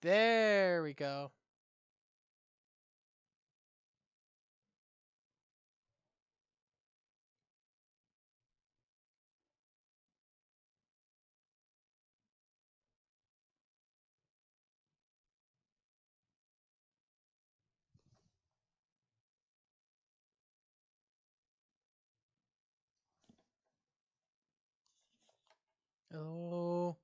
There we go. Oh.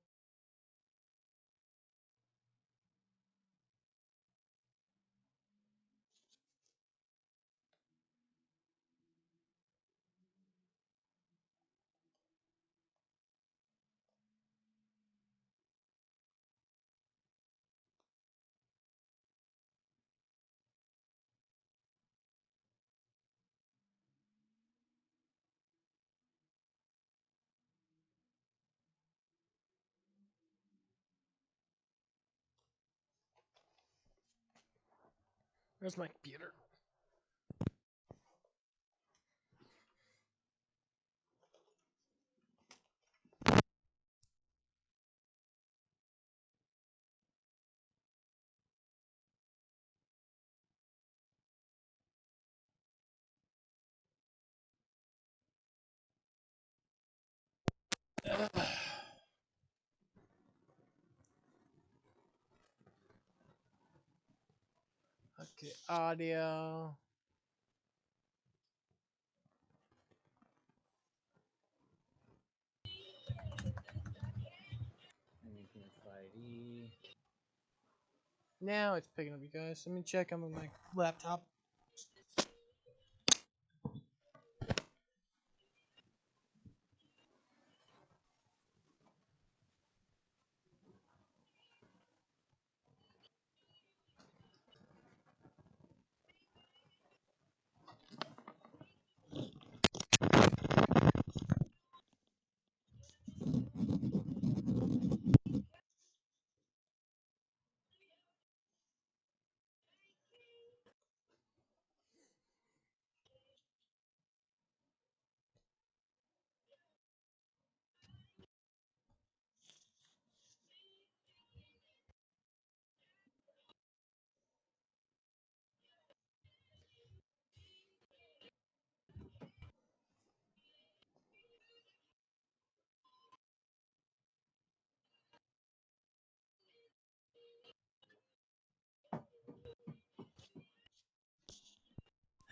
Where's my computer? Okay, audio. Now it's picking up, you guys. Let me check on my laptop.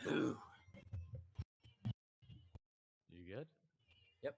Ooh. You good? Yep.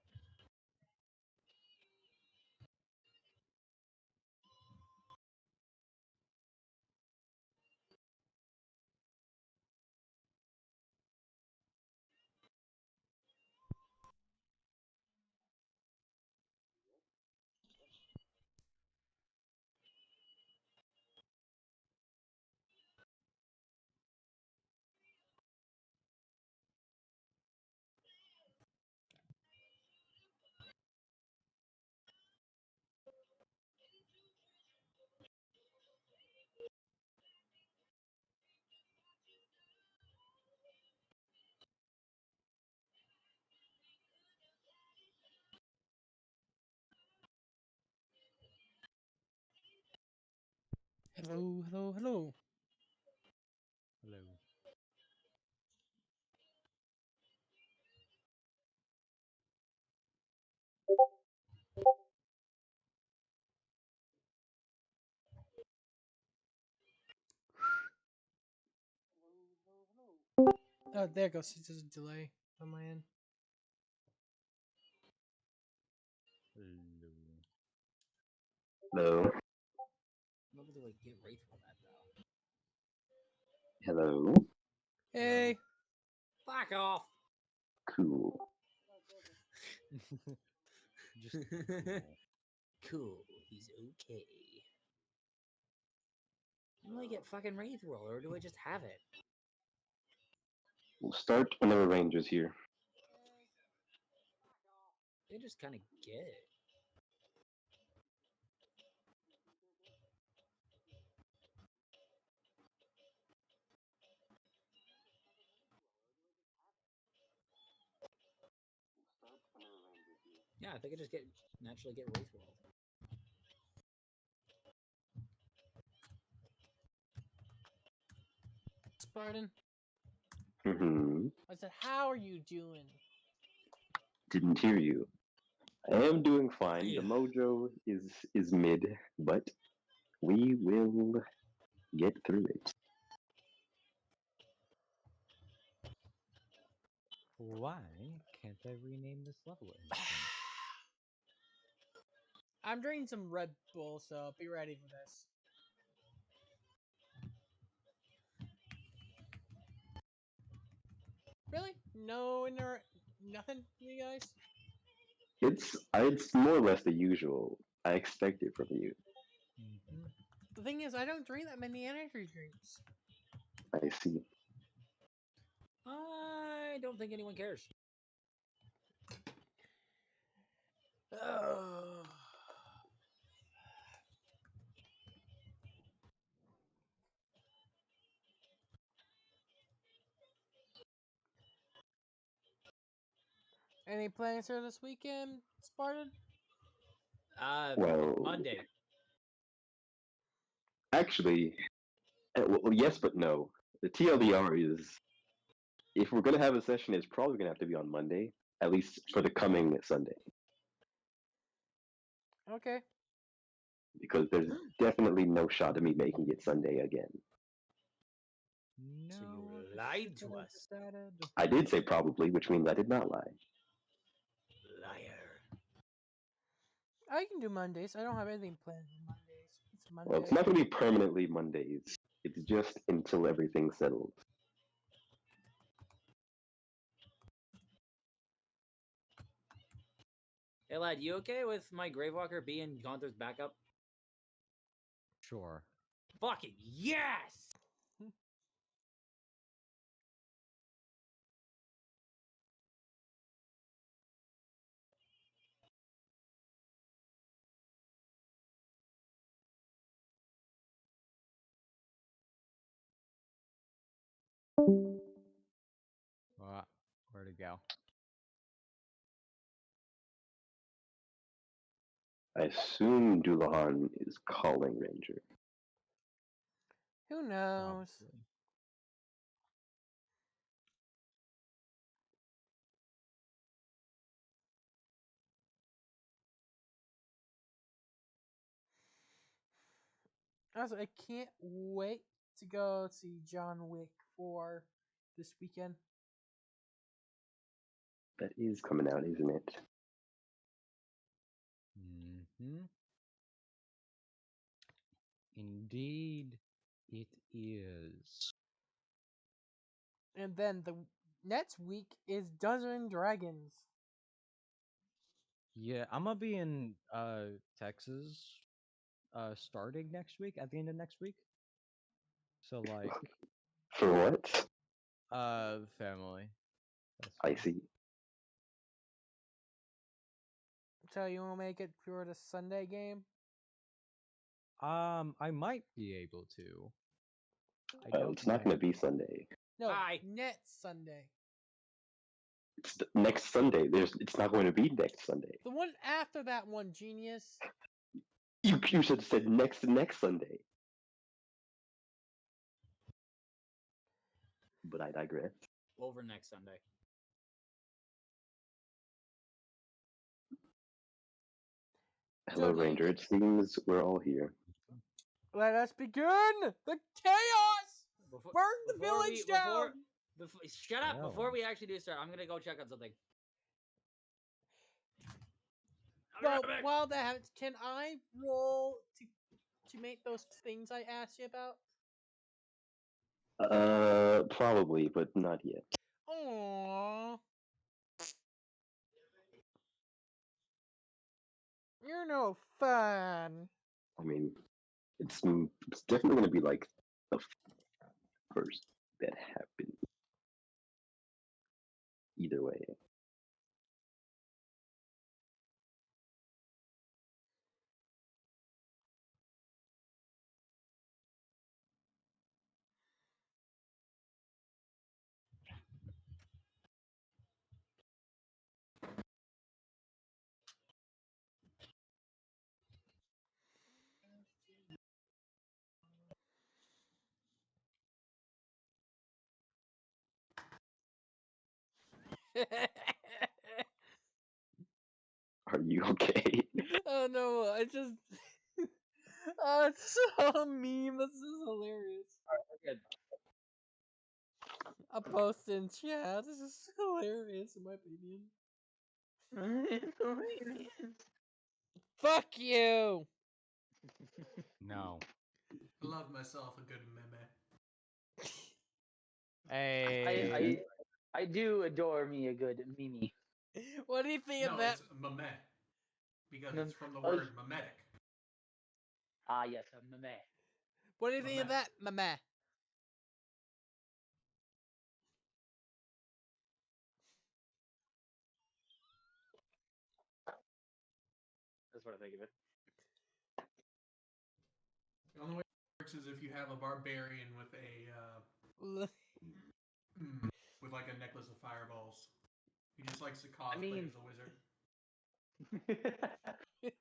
Hello, hello, hello. Hello. Oh, there it goes. It's just a delay on my end. Hello. Hello. What do I get Wraith from that though? Hello. Hey. Fuck off! Cool. Just cool. Cool. He's okay. When do I get fucking Wraith Roller, or do I just have it? We'll start whenever Ranger's here. I just kind of get it. Yeah, I think I just naturally get Wraith World. Spartan? Mm-hmm. I said, how are you doing? Didn't hear you. I am doing fine. Yeah. The mojo is mid, but we will get through it. Why can't I rename this level instant? I'm drinking some Red Bull, so be ready for this. Really? No nothing, you guys? It's more or less the usual. I expect it from you. Mm-hmm. The thing is, I don't drink that many energy drinks. I see. I don't think anyone cares. Ugh. Any plans for this weekend, Spartan? Well, Monday. actually, well, yes, but no. The TLDR is if we're gonna have a session, it's probably gonna have to be on Monday, at least for the coming Sunday, Okay. because there's definitely no shot of me making it Sunday again. No, So you the lied ship to that I us. decided- I did say probably, which means I did not lie. Liar. I can do Mondays. I don't have anything planned on Mondays. It's Monday. Well, it's not gonna be permanently Mondays. It's just until everything settles. Hey lad, you okay with my Gravewalker being Gunther's backup? Sure. Fucking yes! Where'd it go? I assume Dulahan is calling Ranger. Who knows? Probably. Also, I can't wait to go see John Wick 4 this weekend. That is coming out, isn't it? Mm-hmm. Indeed, it is. And then the next week is Dungeons and Dragons. Yeah, I'm gonna be in Texas starting next week, at the end of next week. So like For what? family. That's I why. see. So you want to make it for the Sunday game? I might be able to. I don't It's think not I gonna be Sunday. No, Bye. next Sunday. It's next Sunday. It's not going to be next Sunday. The one after that one, genius. You should have said next Sunday. But I digress. Over next Sunday. Hello, So, Ranger. It seems we're all here. Let us begin the chaos. Before, Burn the before village we, down. Shut up! Well. Before we actually do start, I'm gonna go check on something. I'll be Well, right back. while that happens, can I roll to make those things I asked you about? Probably, but not yet. Aww. You're no fun. I mean, it's definitely gonna be like the first that happened. Either way. Are you okay? Oh no, I just. Oh, it's so a meme. This is hilarious. Good. I'll post in chat. This is hilarious, in my opinion. Fuck you! No. I love myself a good meme. Hey. I do adore me a good Mimi. What do you think of No, that? it's meme. Because Mem- it's from the oh, word mimetic. Ah, yes, a meme. What do you think of that, mama? That's what I think of it. The only way it works is if you have a barbarian with a with like a necklace of fireballs. He just likes to cosplay mean- as a wizard. You're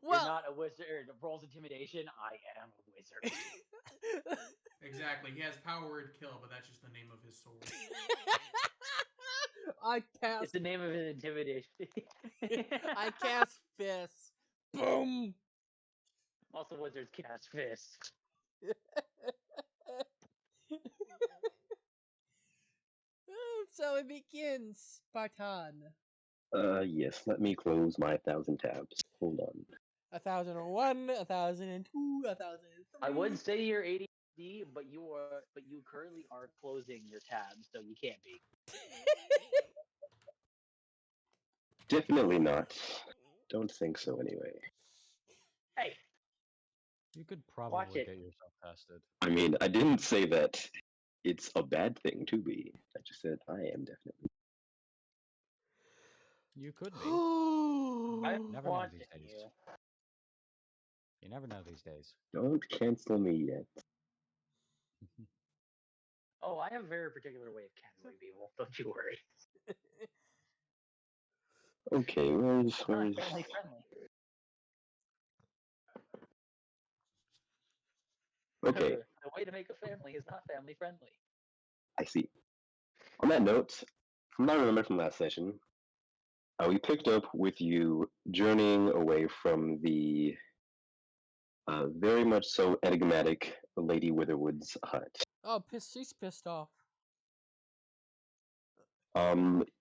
Well, not a wizard. Rolls intimidation. I am a wizard. Exactly. He has power word kill, but that's just the name of his sword. I It's cast. the name of his intimidation. I cast fist. Boom. Also, wizards cast fists. So it begins, Spartan. Yes, let me close my 1,000 tabs. Hold on. 1001, 1002, 1003. I would say you're ADD, but you currently are closing your tabs, so you can't be. Definitely not. Don't think so anyway. Hey, You could probably it. get yourself tested. I mean, I didn't say that it's a bad thing to be. I just said I am definitely. You could be. I'm Never know watching these days. you. You never know these days. Don't cancel me yet. Oh, I have a very particular way of canceling people. Don't you worry. Okay, Not where's family friendly. Okay, The way to make a family is not family friendly. I see. On that note, from what I remember from last session, we picked up with you journeying away from the very much so enigmatic Lady Witherwood's hut. Oh, she's pissed off.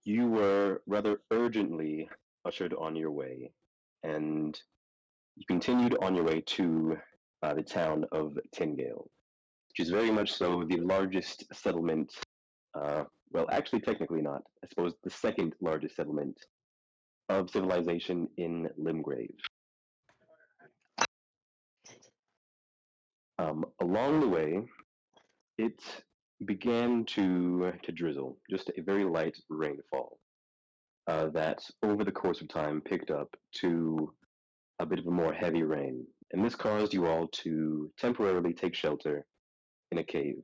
You were rather urgently ushered on your way, and you continued on your way to the town of Tingale, which is very much so the largest settlement. Well, actually, technically not. I suppose the second largest settlement of civilization in Limgrave. Along the way, it began to drizzle, just a very light rainfall that over the course of time picked up to a bit of a more heavy rain. And this caused you all to temporarily take shelter in a cave.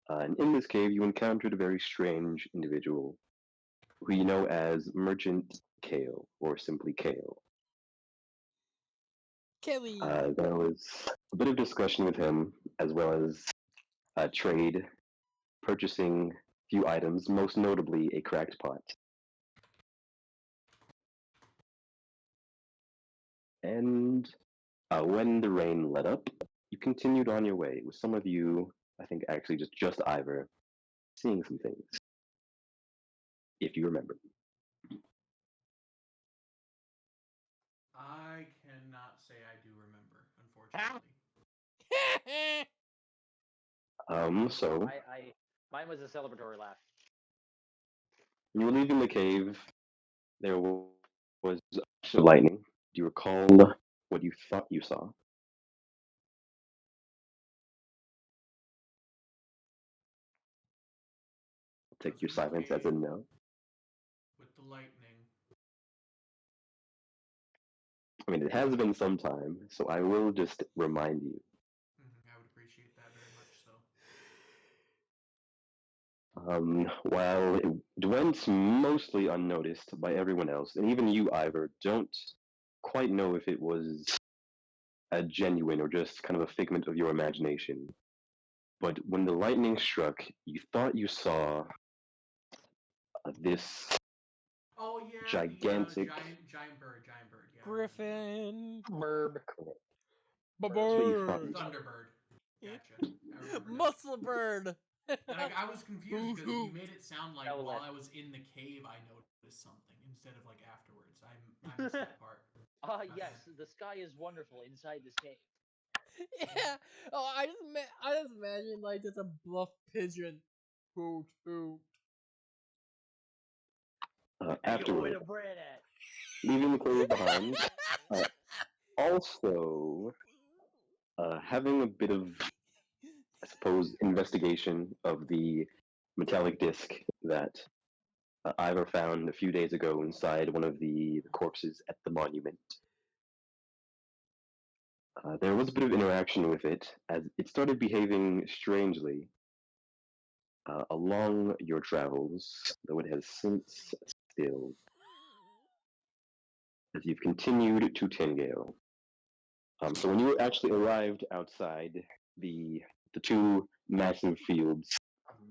And in this cave, you encountered a very strange individual who you know as Merchant Kale, or simply Kale. Kelly. There was a bit of discussion with him, as well as trade, purchasing a few items, most notably a cracked pot. And when the rain let up, you continued on your way, with some of you, I think actually just Ivor, seeing some things, if you remember. I cannot say I do remember, unfortunately. So Mine was a celebratory laugh. when you were leaving the cave, there was lightning. Do you recall what you thought you saw? Take your Was in the silence as a cave no. with the lightning. I mean, it has been some time, so I will just remind you. I would appreciate that very much so. While it went mostly unnoticed by everyone else, and even you, Ivor, don't quite know if it was a genuine or just kind of a figment of your imagination. But when the lightning struck, you thought you saw this Oh yeah, gigantic. the, giant bird. Yeah. Griffin. Burb. Correct. Babbird. what you find. Thunderbird. Gotcha. I remember now. Muscle bird. And I was confused because you made it sound like Owlet. while I was in the cave I noticed something instead of like afterwards. I missed that part. Ah, My yes, bad. the sky is wonderful inside this cave. Yeah. Oh, I just imagine like just a bluff pigeon. Hoot hoot. Hey, yo, Afterward, where the bread at? leaving the cave behind. Also, having a bit of, I suppose, investigation of the metallic disc that Ivor found a few days ago inside one of the corpses at the monument. There was a bit of interaction with it as it started behaving strangely along your travels, though it has since stilled as you've continued to Tengale. So when you actually arrived outside the two massive fields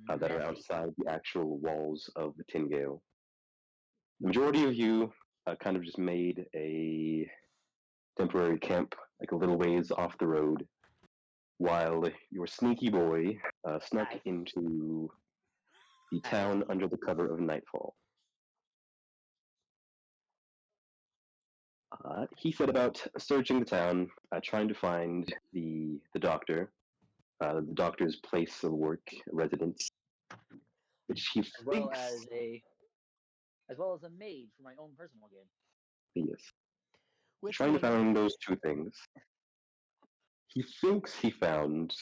that are outside the actual walls of the Tengale, the majority of you kind of just made a temporary camp, like a little ways off the road, while your sneaky boy snuck Nice. into the Nice. town under the cover of nightfall. He set about searching the town, trying to find the doctor, the doctor's place of work, residence, which he As well thinks as a maid for my own personal game. he is. Which Trying to one? find those two things. He thinks he found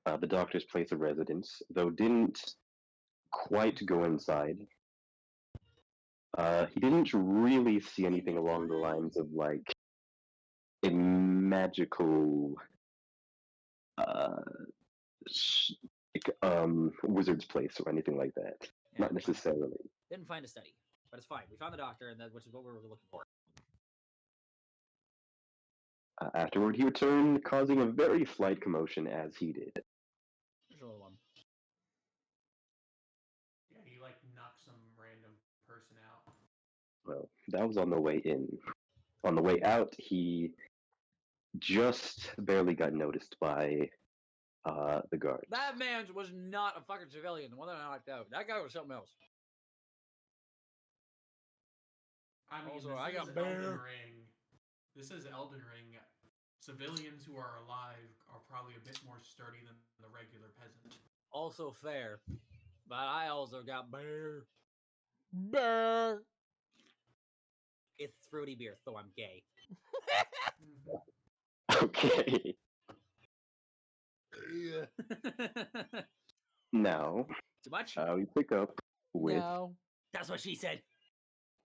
the doctor's place of residence, though didn't quite go inside. He didn't really see anything along the lines of like a magical wizard's place or anything like that. Yeah, Not necessarily. Didn't find a study, but it's fine. We found the doctor, and which is what we were looking for. Afterward, he returned, causing a very slight commotion as he did. There's a little one. Yeah, he like knocked some random person out. Well, that was on the way in. On the way out, he just barely got noticed by the guards. That man was not a fucking civilian. The one that I knocked out. That guy was something else. I mean, Also, this I is got Elden bear. Ring. This is Elden Ring. Civilians who are alive are probably a bit more sturdy than the regular peasant. Also fair, but I also got bear. Bear. It's fruity beer, so I'm gay. Okay. Now, Too much? we pick up with No. That's what she said.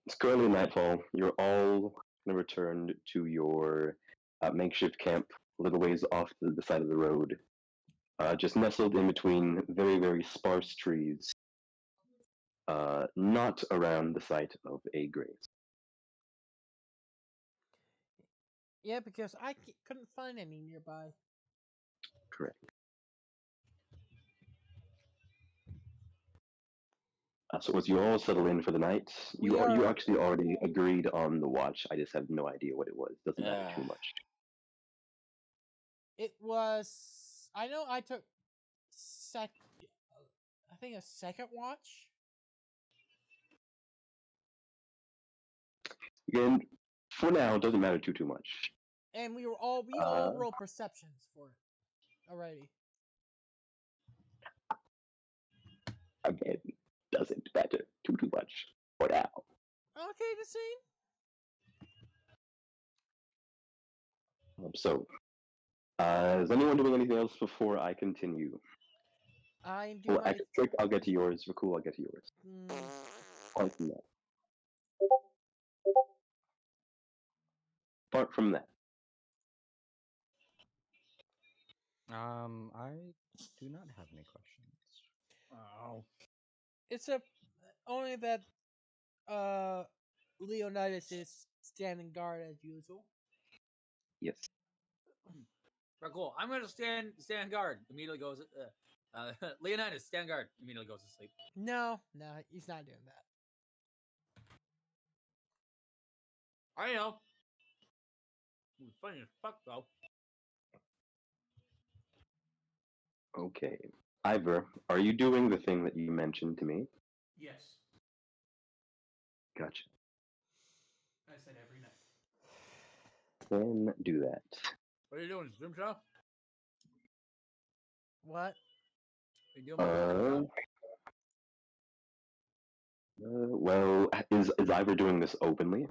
it's currently nightfall. You're all returned to your makeshift camp, a little ways off the side of the road, just nestled in between very, very sparse trees, not around the site of a grave. Yeah, because I couldn't find any nearby. Correct. So as you all settle in for the night, you We you are- actually already agreed on the watch. I just have no idea what it was. Doesn't matter too much. It was. I know I took I think a second watch. Again, for now, it doesn't matter too much. And we all rolled perceptions for it already. Again, doesn't matter too much for now. Okay, the same. So, is anyone doing anything else before I continue? I'm doing Well, my. Trick, I'll get to yours. Cool, I'll get to yours. Apart from that. Apart from that. I do not have any questions. Oh. It's only that Leonidas is standing guard as usual. Yes. Right, cool. I'm gonna stand guard. Immediately goes. Leonidas, stand guard. Immediately goes to sleep. No, he's not doing that. I know. It's funny as fuck though. Okay. Ivor, are you doing the thing that you mentioned to me? Yes, Gotcha. I said every night. Then do that. What are you doing, Zoom show? What? Are you doing my Zoom show? Well, is Ivor doing this openly?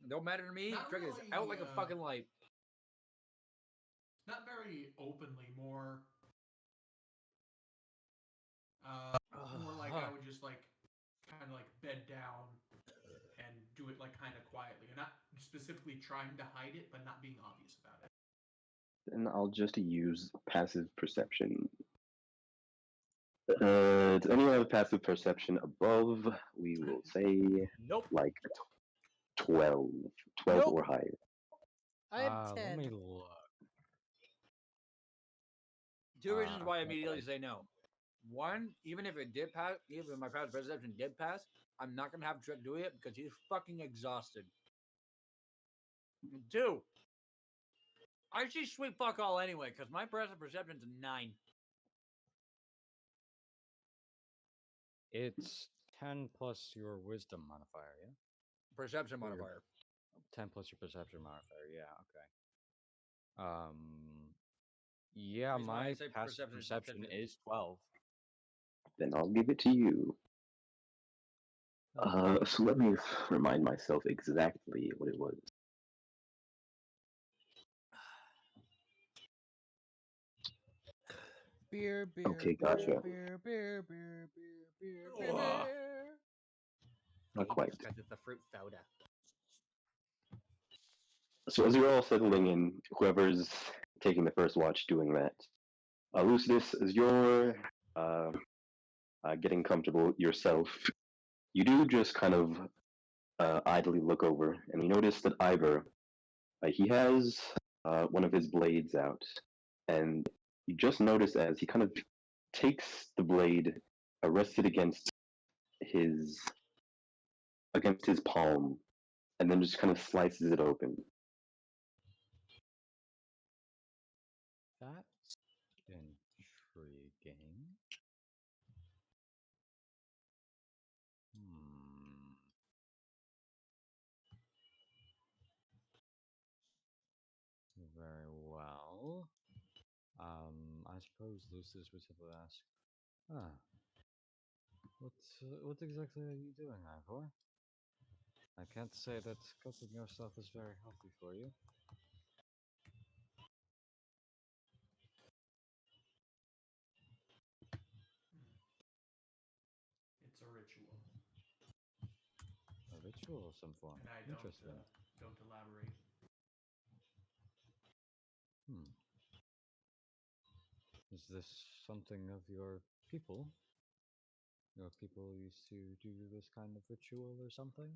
Don't matter to me. Not Trick is really, out like a fucking light. not very openly. More like I would just like kind of like bed down and do it like kind of quietly, and not specifically trying to hide it, but not being obvious about it. Then I'll just use passive perception. To anyone with passive perception above, we will say Nope. like 12. 12 Nope. or higher. I have Let 10. me look. Two reasons why I okay. immediately say no. One, even if it did pass, even if my passive perception did pass, I'm not gonna have Trick do it because he's fucking exhausted. And two, I see sweet fuck all anyway because my passive perception's a 9. It's 10 plus your wisdom modifier, yeah? Perception Or your- modifier. 10 plus your perception modifier, yeah, okay. Yeah, Reason why I my say passive perception is 12. Then I'll give it to you. So let me remind myself exactly what it was. Beer, beer, Okay, beer, gotcha. beer, beer, beer, beer, beer, beer, Ugh. beer. Not quite. Because it's a fruit soda. So as you're all settling in, whoever's taking the first watch doing that, Lucidus, as you're getting comfortable yourself, you do just kind of idly look over, and you notice that Ivor, he has one of his blades out, and you just notice as he kind of takes the blade, rested against his palm, and then just kind of slices it open. That's intriguing. Hmm. Very well. I suppose Lucius would simply ask, ah, what exactly are you doing, Ivor? I can't say that cutting yourself is very healthy for you. It's a ritual, A ritual of some form. and I Interesting. don't elaborate. Hmm. Is this something of your people? Your people used to do this kind of ritual or something?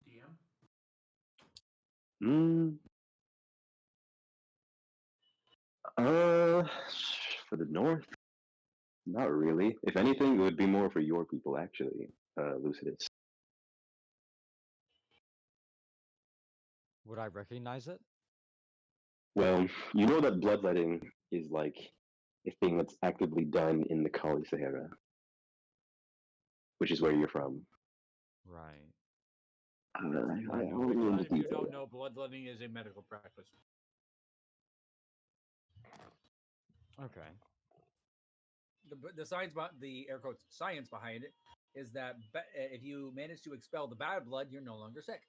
DM. Mm, uh, for the north, not really. If anything, it would be more for your people, actually, Lucidus. Would I recognize it? Well, you know that bloodletting is like a thing that's actively done in the Kali Sahara, which is where you're from. Right. I won't For go into those of you who detail. don't know, bloodletting is a medical practice. Okay. The science, the air quotes science behind it, is that if you manage to expel the bad blood, you're no longer sick.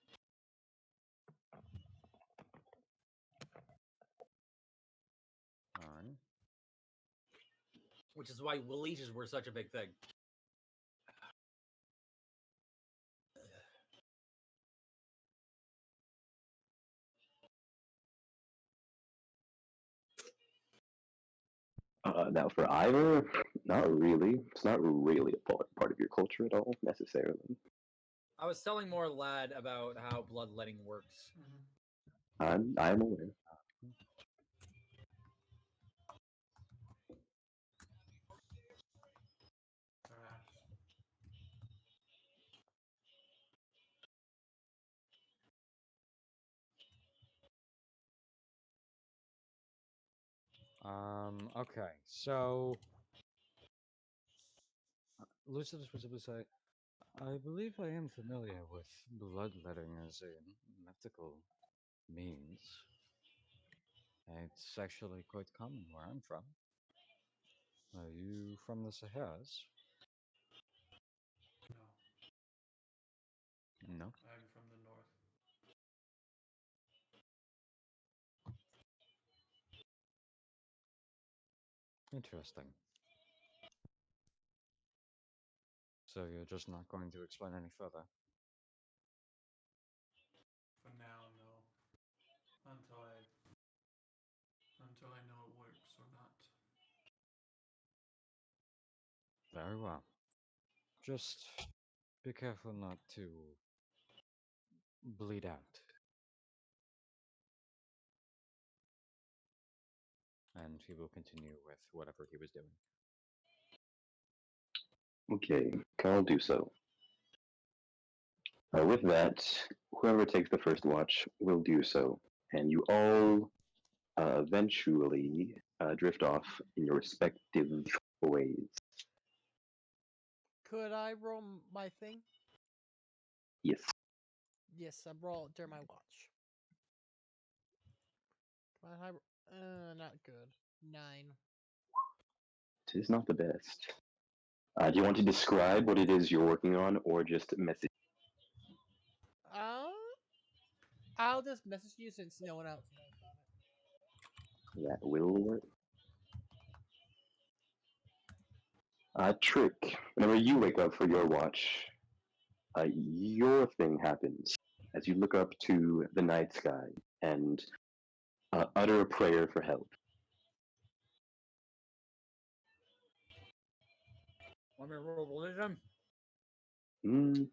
Alright. Which is why leeches were such a big thing. Now, for Ivor, not really. It's not really a part of your culture at all, necessarily. I was telling more lad about how bloodletting works. I'm aware. Okay, so Lucidus was able to say, I believe I am familiar with bloodletting as a mythical means. It's actually quite common where I'm from. Are you from the Saharas? No, No. I'm from the north. Interesting. So you're just not going to explain any further? For now, no. Until I know it works or not. Very well. Just be careful not to bleed out. And he will continue with whatever he was doing. Okay, I'll do so. With that, whoever takes the first watch will do so, and you all eventually drift off in your respective ways. Could I roll my thing? Yes. Yes, I roll during my watch. Come on, not good. 9. It is not the best. Do you want to describe what it is you're working on, or just message? Uh, I'll just message you since no one else knows about it. That will work. Trick. Whenever you wake up for your watch, your thing happens as you look up to the night sky and utter a prayer for help. Want me to roll religion? Mm,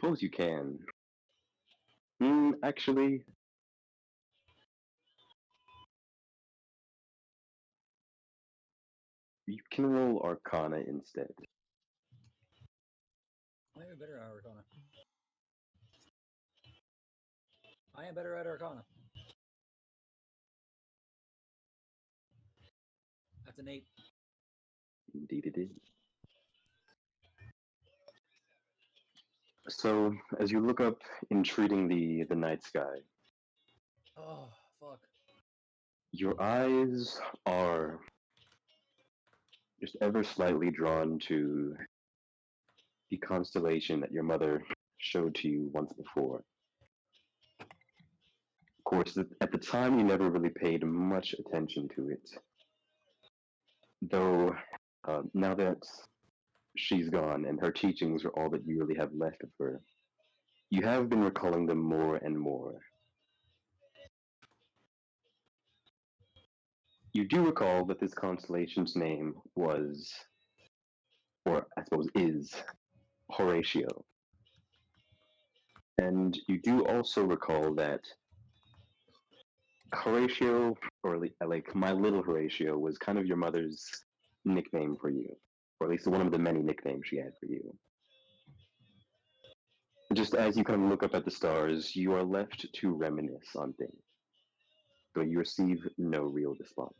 suppose you can. Actually, you can roll Arcana instead. I am better at Arcana. I am better at Arcana. That's an 8. Indeed it is. So, as you look up, entreating the night sky, Oh, fuck. your eyes are just ever slightly drawn to the constellation that your mother showed to you once before. Of course, at the time, you never really paid much attention to it. Though, now that she's gone and her teachings are all that you really have left of her, you have been recalling them more and more. You do recall that this constellation's name was, or I suppose is, Horatio. And you do also recall that Horatio, or like My Little Horatio, was kind of your mother's nickname for you, or at least one of the many nicknames she had for you. Just as you kind of look up at the stars, you are left to reminisce on things, but you receive no real response.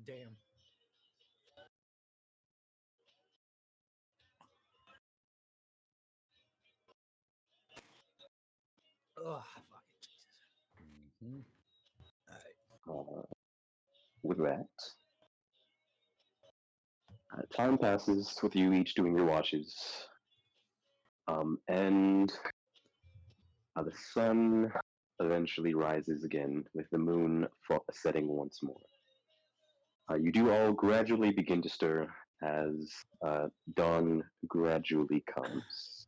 Damn. Oh, fucking Jesus. Mm-hmm. With that, time passes with you each doing your watches, and the sun eventually rises again with the moon setting once more. You do all gradually begin to stir as dawn gradually comes.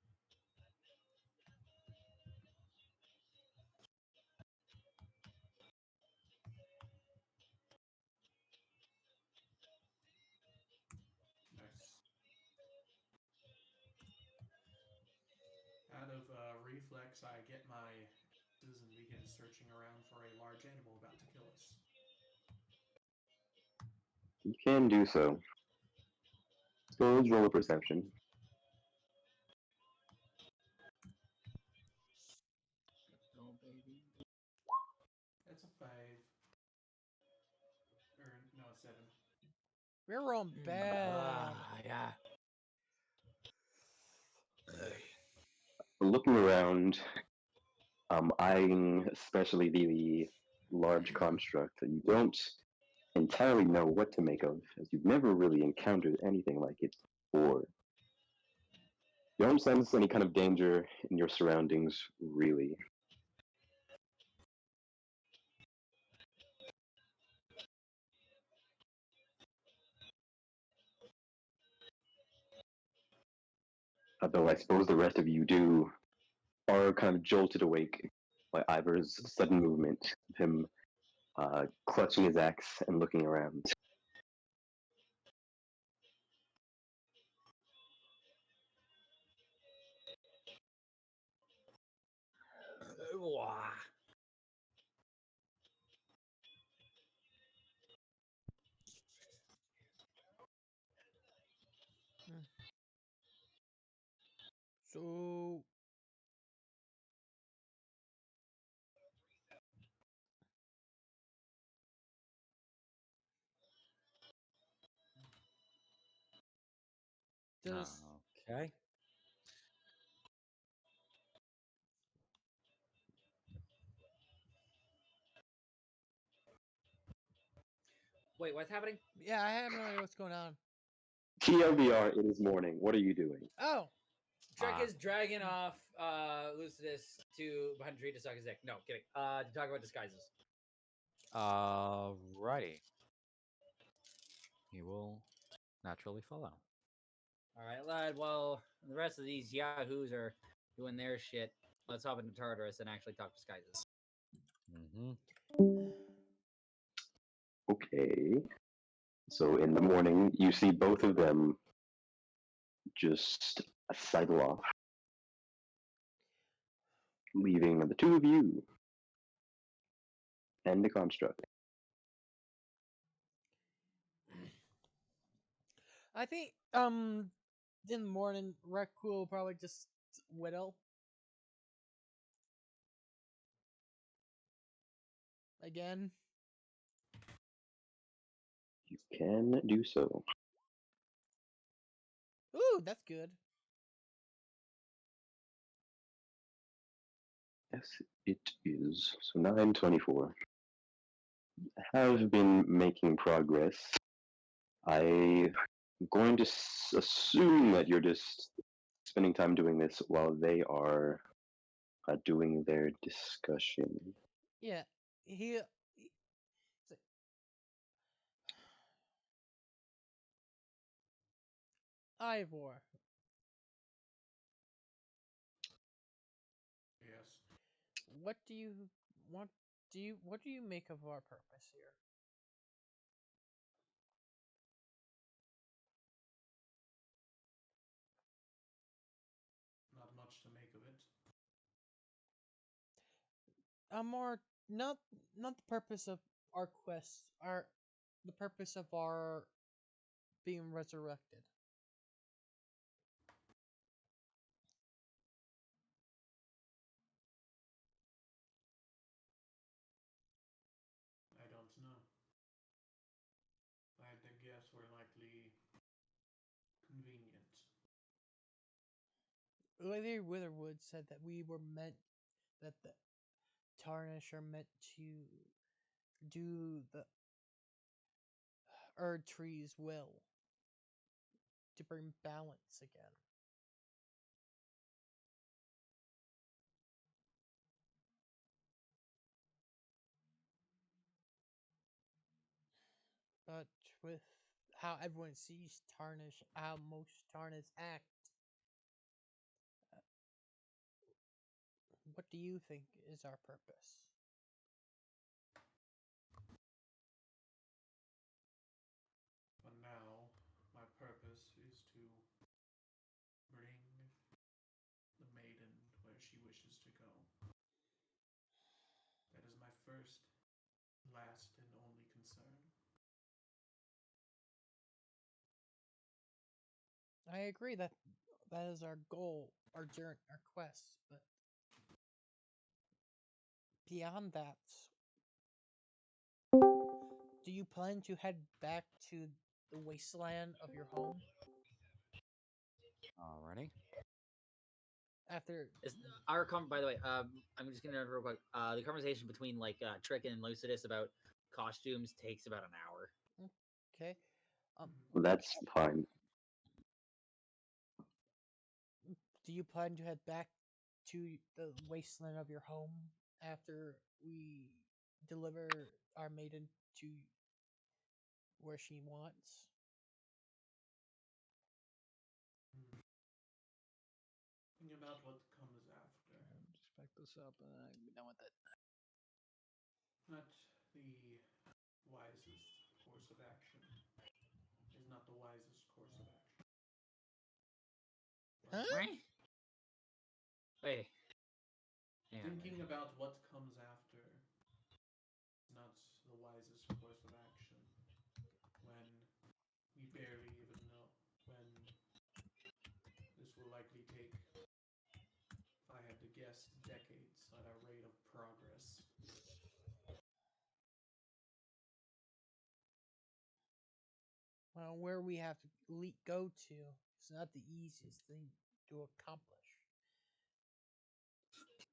Nice. Out of reflex, I get my and begin searching around for a large animal about to kill us. You can do so. So let's roll a perception. 7. We're rolling bad. Yeah. Looking around, eyeing especially the large construct that you don't entirely know what to make of, as you've never really encountered anything like it before. You don't sense any kind of danger in your surroundings, really. Though I suppose the rest of you are kind of jolted awake by Ivor's sudden movement, him clutching his axe and looking around. So does Okay. Wait, what's happening? yeah, I have no idea what's going on. TLDR, it is morning. What are you doing? Oh, Trek Ah. is dragging off Lucidus to behind a tree to suck his dick. No, kidding. To talk about disguises. Righty. He will naturally follow. All right, lad. Well, the rest of these yahoos are doing their shit. Let's hop into Tartarus and actually talk disguises. Mm-hmm. Okay. So in the morning, you see both of them just sidle off, leaving the two of you and the construct. I think in the morning, Rekul will probably just whittle again. You can do so. Ooh, that's good. Yes, it is. So 9:24. Have been making progress. I'm going to assume that you're just spending time doing this while they are doing their discussion. Yeah, he Ivor. Yes. What do you want? What do you make of our purpose here? Not much to make of it. More not the purpose of our quest, the purpose of our being resurrected. I don't know. If I had to guess, we're likely convenient. Lady Witherwood said that we were meant that the Tarnish are meant to do the Erd Tree's will to bring balance again. But with how everyone sees Tarnish, how most Tarnish act, what do you think is our purpose? But now, my purpose is to bring the maiden where she wishes to go. That is my first, last, and only concern. I agree that that is our goal, our journey, our quest, but beyond that, do Do you plan to head back to the wasteland of your home Alrighty. after? Is by the way, I'm just gonna real quick. The conversation between like Trick and Lucidus about costumes takes about an hour. Okay. That's fine. Do you plan to head back to the wasteland of your home after we deliver our maiden to where she wants? Thinking about what comes after. Just back this up and I'll be done with it. Not the wisest course of action. Is not the wisest course of action. Huh? Right? Wait. Hang on a Thinking minute. about what comes after is not the wisest course of action. When we barely even know when this will likely take, if I had to guess, decades at our rate of progress. Well, where we have to go to is not the easiest thing to accomplish.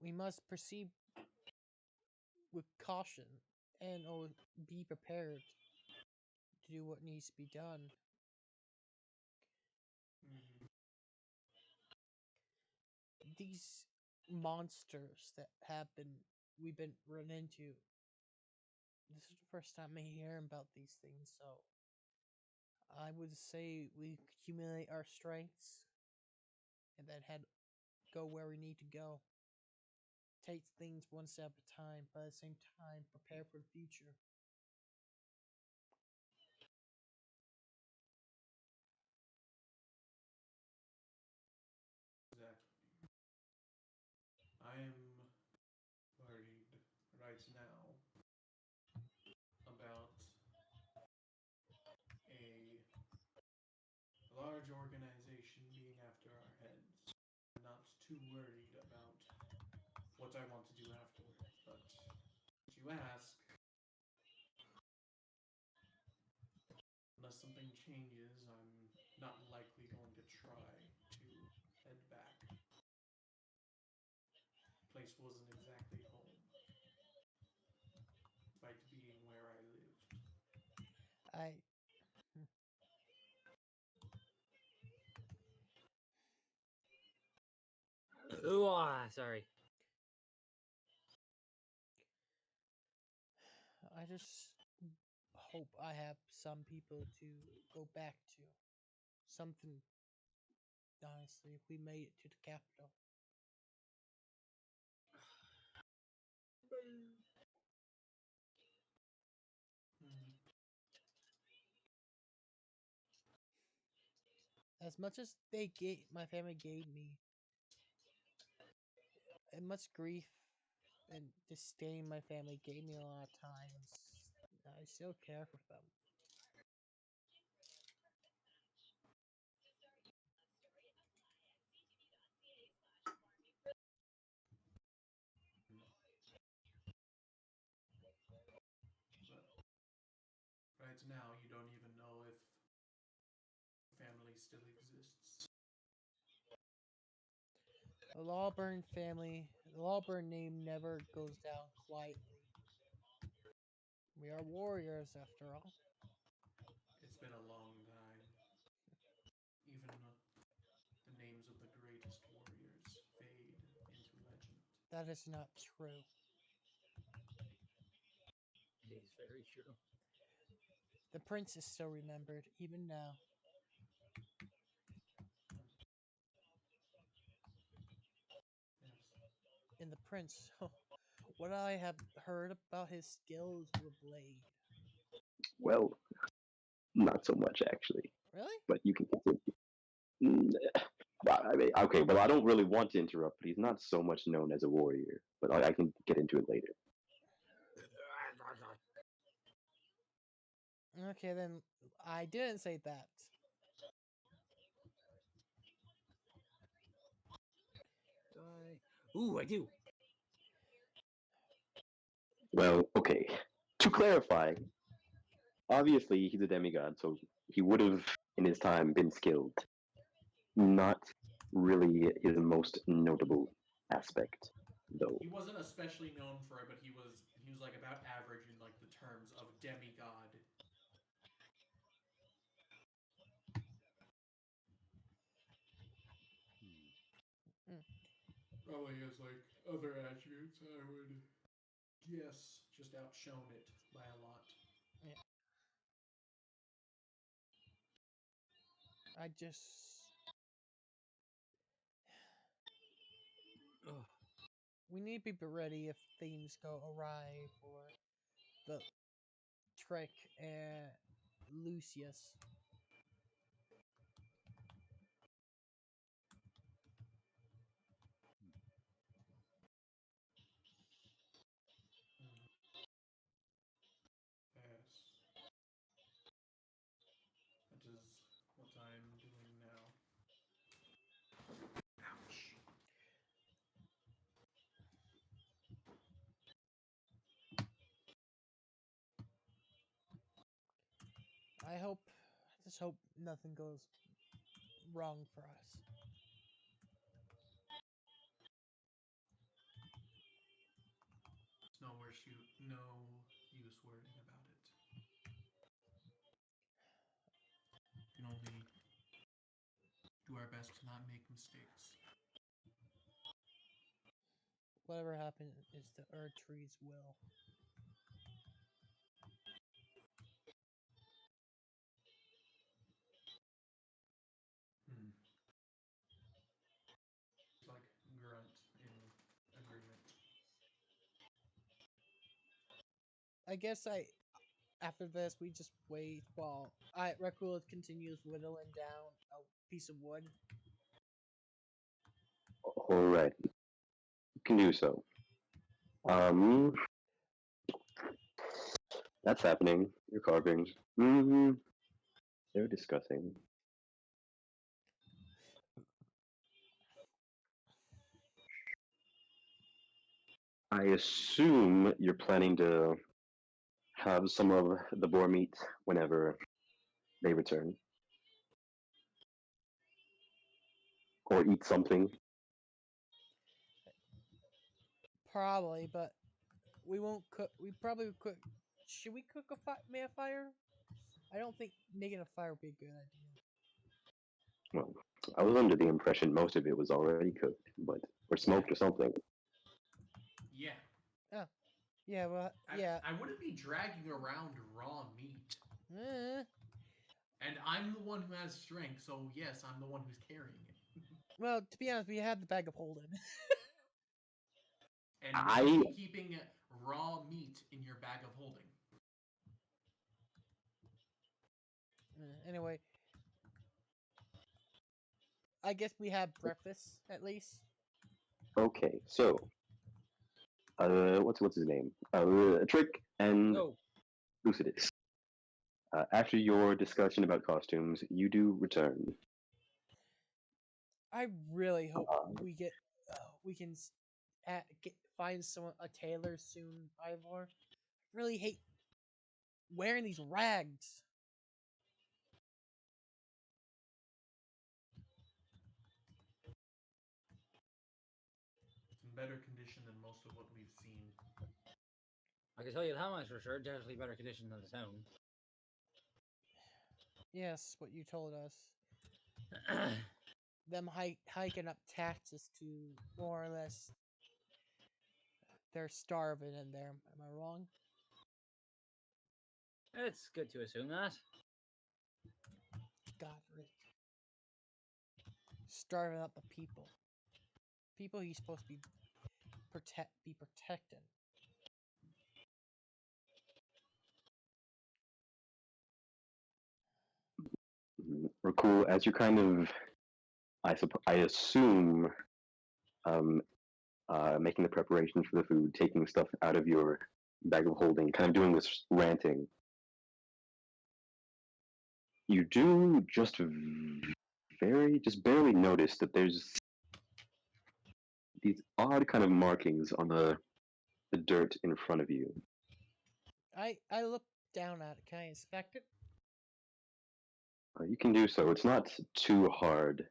We must proceed with caution and be prepared to do what needs to be done. Mm-hmm. These monsters that we've been run into. This is the first time I'm hearing about these things, so I would say we accumulate our strengths and then go where we need to go. Take things one step at a time, but at the same time, prepare for the future. Exactly. I am worried right now about a large organization being after our heads. I'm not too worried about what I want to do afterwards, but you ask, unless something changes, I'm not likely going to try to head back. The place wasn't exactly home, despite being where I lived. I Ooh, sorry. I just hope I have some people to go back to. Something, honestly, if we made it to the capital. Hmm. As much as my family gave me, and much grief and disdain my family gave me a lot of times, I still care for them. But right now, you don't even know if family still exists. The Lawburn name never goes down quietly. We are warriors, after all. It's been a long time. Even the names of the greatest warriors fade into legend. That is not true. It is very true. The prince is still remembered, even now. Yes. And the prince, what I have heard about his skills with blade. Well, not so much actually, Really? but you can continue. Mm, I mean, okay, well, I don't really want to interrupt, but he's not so much known as a warrior. But I can get into it later. Okay, then I didn't say that. Ooh, I do. Well, okay. To clarify, obviously he's a demigod, so he would have in his time been skilled. Not really his most notable aspect, though. He wasn't especially known for it, but he was like about average in like the terms of demigod. Mm. Probably has like other attributes. I would guess just outshone it by a lot. I just. Ugh. We need to be ready if things go awry for the Trick and Lucius. Yes. That is what I'm doing now. Ouch. I just hope nothing goes wrong for us. It's no use worrying about it. We can only do our best to not make mistakes. Whatever happens is the Erdtree's will. It's like grunt in agreement. I guess after this we just wait while Rekul continues whittling down a piece of wood. Alright, you can do so. That's happening. You're carving. They're discussing. I assume you're planning to have some of the boar meat whenever they return. Or eat something. Probably, but we won't cook. We probably would cook. Should we cook a fire? I don't think making a fire would be a good idea. Well, I was under the impression most of it was already cooked, or smoked or something. Yeah. Yeah, well, yeah. I wouldn't be dragging around raw meat. Eh. And I'm the one who has strength, so yes, I'm the one who's carrying it. Well, to be honest, we have the bag of holding. And why are you keeping raw meat in your bag of holding? Anyway, I guess we have breakfast at least. Okay, so what's his name? Trick and Oh, Lucidus. After your discussion about costumes, you do return. I really hope we can find someone a tailor soon, Ivor. I really hate wearing these rags. It's in better condition than most of what we've seen. I can tell you how much for sure. Definitely better condition than the town. Yes, what you told us. Them hiking up taxes to more or less. They're starving in there. Am I wrong? It's good to assume that. Godric. Starving up the people. People he's supposed to be protecting. Cool. As you kind of, I assume, making the preparations for the food, taking stuff out of your bag of holding, kind of doing this ranting. You do just barely notice that there's these odd kind of markings on the dirt in front of you. I look down at it. Can I inspect it? You can do so. It's not too hard.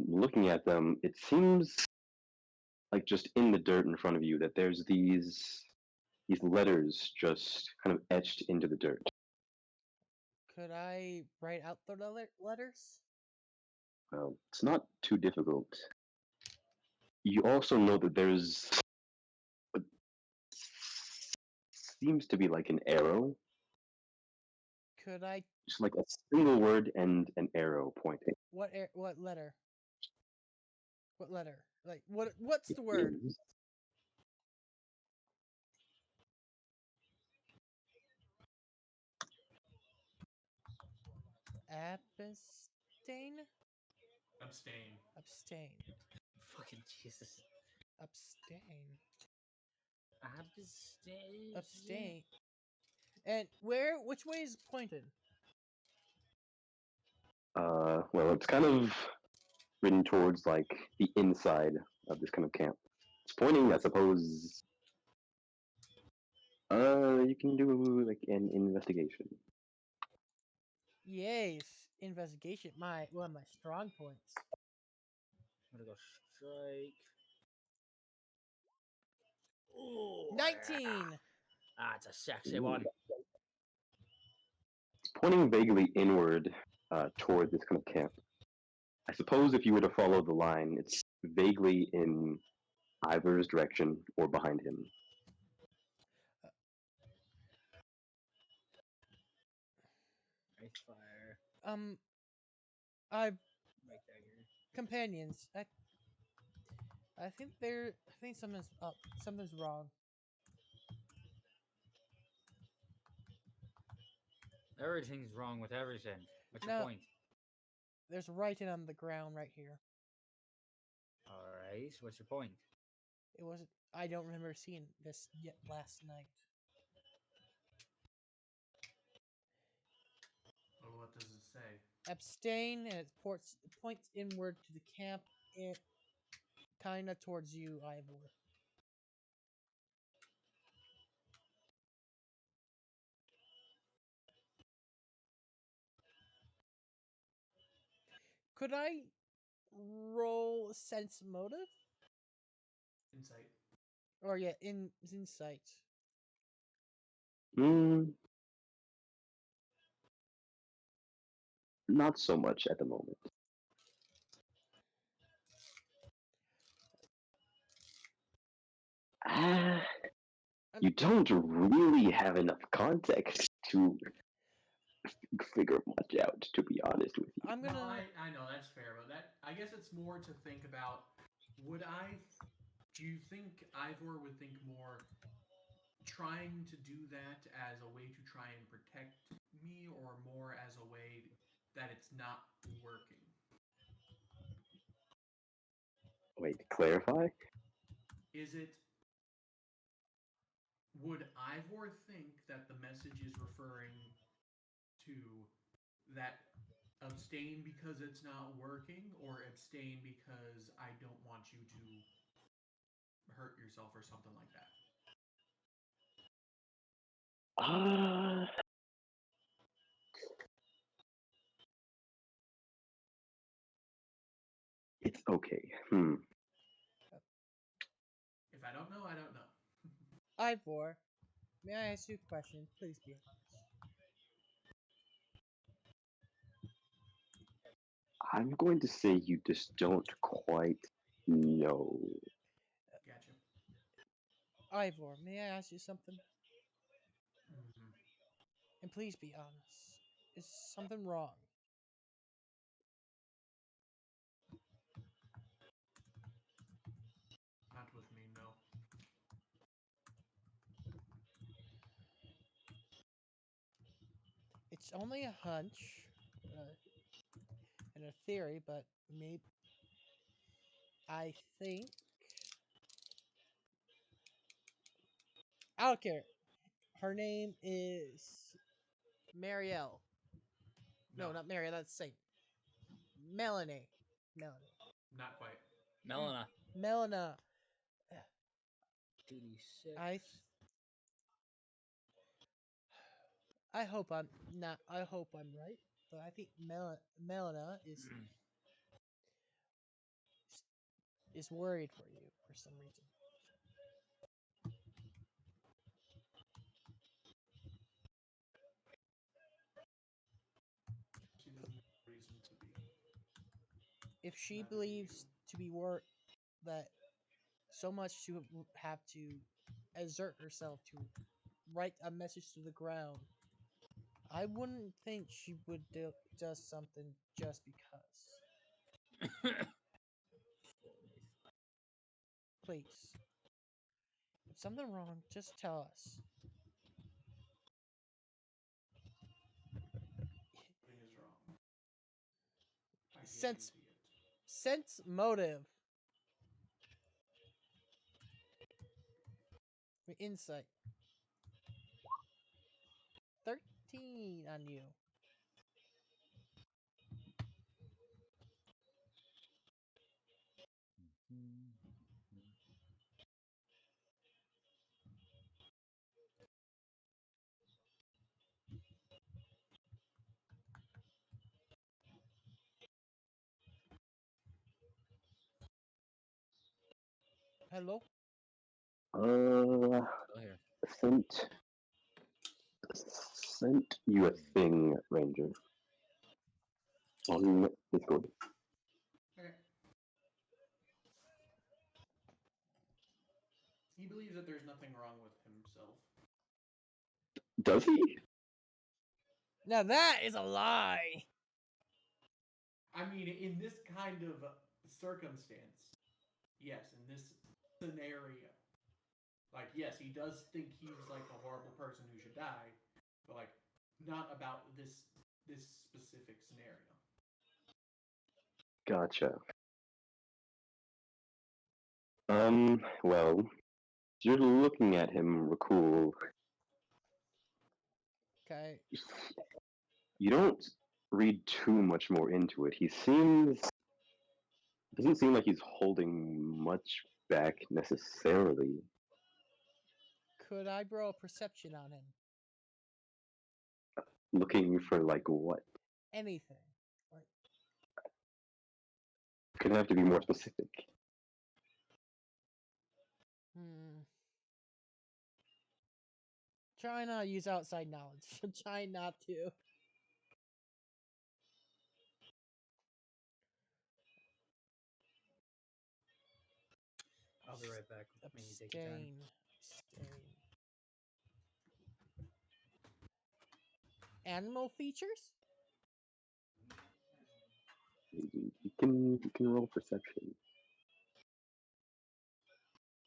Looking at them, it seems like just in the dirt in front of you that there's these letters just kind of etched into the dirt. Could I write out the letters? Well, it's not too difficult. You also know that there's what seems to be like an arrow, Could I? just like a single word and an arrow pointing. What letter? What letter? Like what? What's It the word? is- Abstain. Abstain. Abstain. Fucking Jesus. Abstain. Abstain. Abstain. And where? Which way is it pointed? Well, it's kind of written towards like the inside of this kind of camp. It's pointing, I suppose. You can do like an investigation. Yes. Investigation. One of my strong points. I'm gonna go strike. Ooh, 19. Ah, it's a sexy Ooh. one. It's pointing vaguely inward toward this kind of camp. I suppose if you were to follow the line, it's vaguely in Ivor's direction or behind him. Ice fire. I Right dagger. companions. I think something's up. Something's wrong. Everything's wrong with everything. What's your No. point? There's writing on the ground right here. Alright, what's your point? It wasn't. I don't remember seeing this yet last night. Well, what does it say? Abstain, and it points inward to the camp. It kind of towards you, Ivor. Could I roll sense motive? Insight. Or yeah, insight. Not so much at the moment. Ah, you don't really have enough context to figure much out, to be honest with you. I'm gonna. No, I know that's fair, but I guess it's more to think about. Do you think Ivor would think more trying to do that as a way to try and protect me, or more as a way that it's not working? Wait, clarify? Would Ivor think that the message is referring to that abstain because it's not working, or abstain because I don't want you to hurt yourself or something like that? It's okay. If I don't know, I don't know. Ivor, may I ask you a question? Please be honest. I'm going to say you just don't quite know. Gotcha. Ivor, may I ask you something? Mm-hmm. And please be honest. Is something wrong? Not with me, no. It's only a hunch and a theory, but maybe I think I don't care. Her name is Marielle. No, not Marielle. That's Saint. Melanie. Not quite. Melina. Melina. 2d6. I hope I'm not. I hope I'm right, but I think Melina is worried for you for some reason. She doesn't have reason to be. If she Neither do believes you. to be that so much to have to exert herself to write a message to the ground, I wouldn't think she would do just something just because. Please, if something wrong, just tell us. Something is wrong. I Sense guarantee it. sense motive. Insight. 13 on you. Hello? Still here. Sent sent you a thing, Ranger, on Discord. Okay. He believes that there's nothing wrong with himself. Does he? Now that is a lie. I mean, in this kind of circumstance, yes, in this scenario, like, yes, he does think he's like a horrible person who should die, but like, not about this specific scenario. Gotcha. Well, you're looking at him, Rakul. Okay. You don't read too much more into it. He doesn't seem like he's holding much back necessarily. Could I roll a perception on him? Looking for like what? Anything. Like, Gonna have to be more specific. Try not to use outside knowledge. Try not to. I'll be right back. Maybe take your time. Abstain. Animal features? You can roll perception.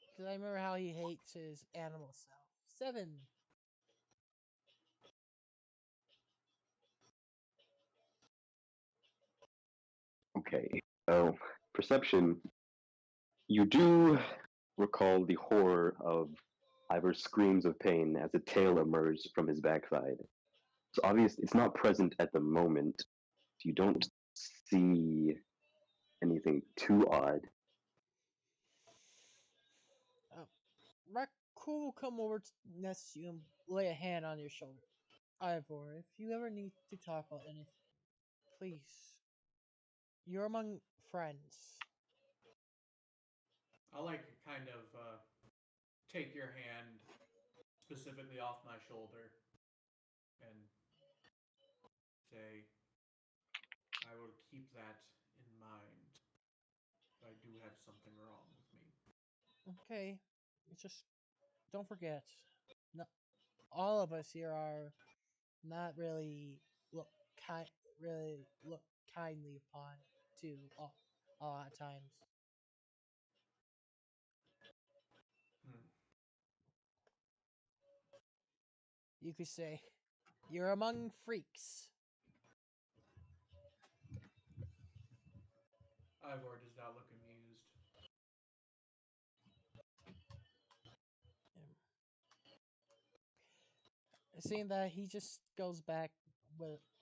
Because I remember how he hates his animal self. 7. Okay. So perception. You do recall the horror of Ivor's screams of pain as a tail emerged from his backside. It's obvious it's not present at the moment. You don't see anything too odd. Rakul will come over next to you and lay a hand on your shoulder. Ivor, if you ever need to talk about anything, please. You're among friends. I'll like kind of take your hand specifically off my shoulder and say, I will keep that in mind. But I do have something wrong with me. Okay. It's just don't forget. No, all of us here are not really look kindly upon to all at times. You could say you're among freaks. Ivor does not look amused. Seeing that, he just goes back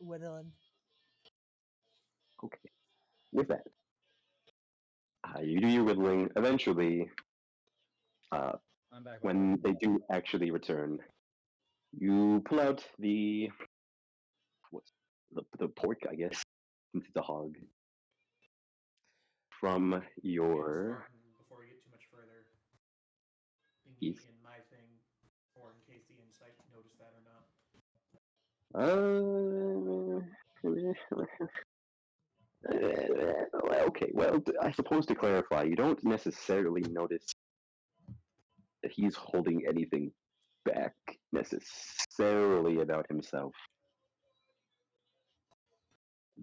whittling. Okay. With that, you do your whittling. Eventually, I'm back. when they do actually return, You pull out what's the pork, I guess, into the hog from And your. Spartan, before we get too much further, thingy Yes. in my thing, or in case the insight noticed that or not. Okay, well, I suppose to clarify, you don't necessarily notice that he's holding anything back necessarily about himself.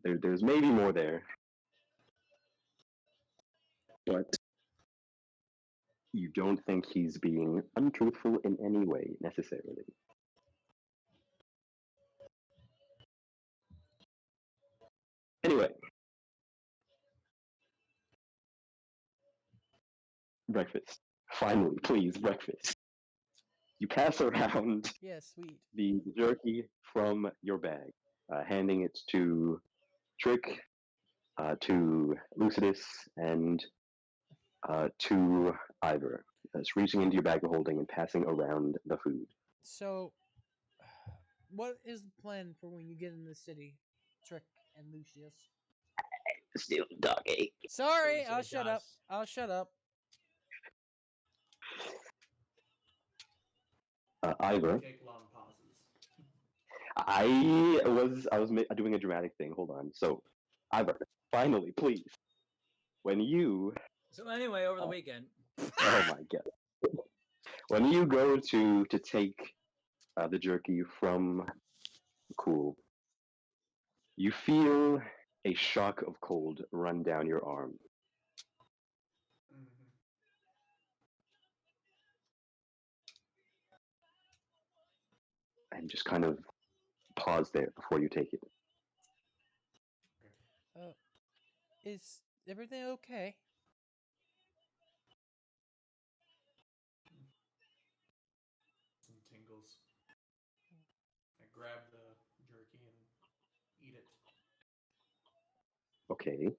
There's maybe more there, but you don't think he's being untruthful in any way necessarily. Anyway, breakfast. Finally, please, breakfast. You pass around Yes, sweet. the jerky from your bag, handing it to Trick, to Lucidus, and to Ivor. It's reaching into your bag of holding and passing around the food. So, what is the plan for when you get in the city, Trick and Lucius? Still doggy. Sorry, Please, I'll shut up. Josh. I'll shut up. Ivor, Take long pauses. I was doing a dramatic thing. Hold on. So, Ivor, finally, please, when you, So anyway, over the Oh. weekend, oh my god, when you go to take the jerky from Cool, you feel a shock of cold run down your arm. Mm-hmm. And just kind of pause there before you take it. Is everything okay? Some tingles. I grab the jerky and eat it. Okay.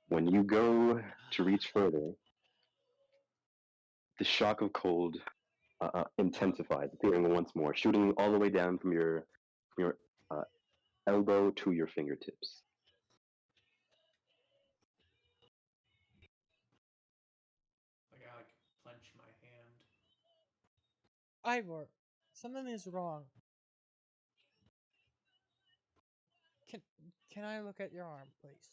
When you go to reach further, the shock of cold intensifies, appearing once more, shooting all the way down from your uh, elbow to your fingertips. Like I clench my hand. Ivor, something is wrong. Can I look at your arm, please?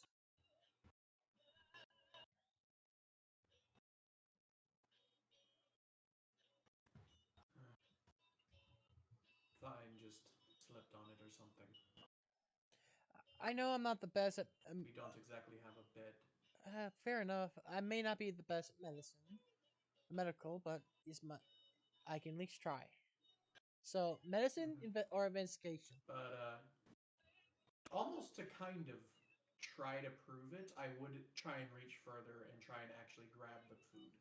Fine, just slept on it or something. I know I'm not the best at. We don't exactly have a bed. Fair enough. I may not be the best at medical, but I can at least try. So, medicine or investigation? But almost to kind of try to prove it, I would try and reach further and try and actually grab the food.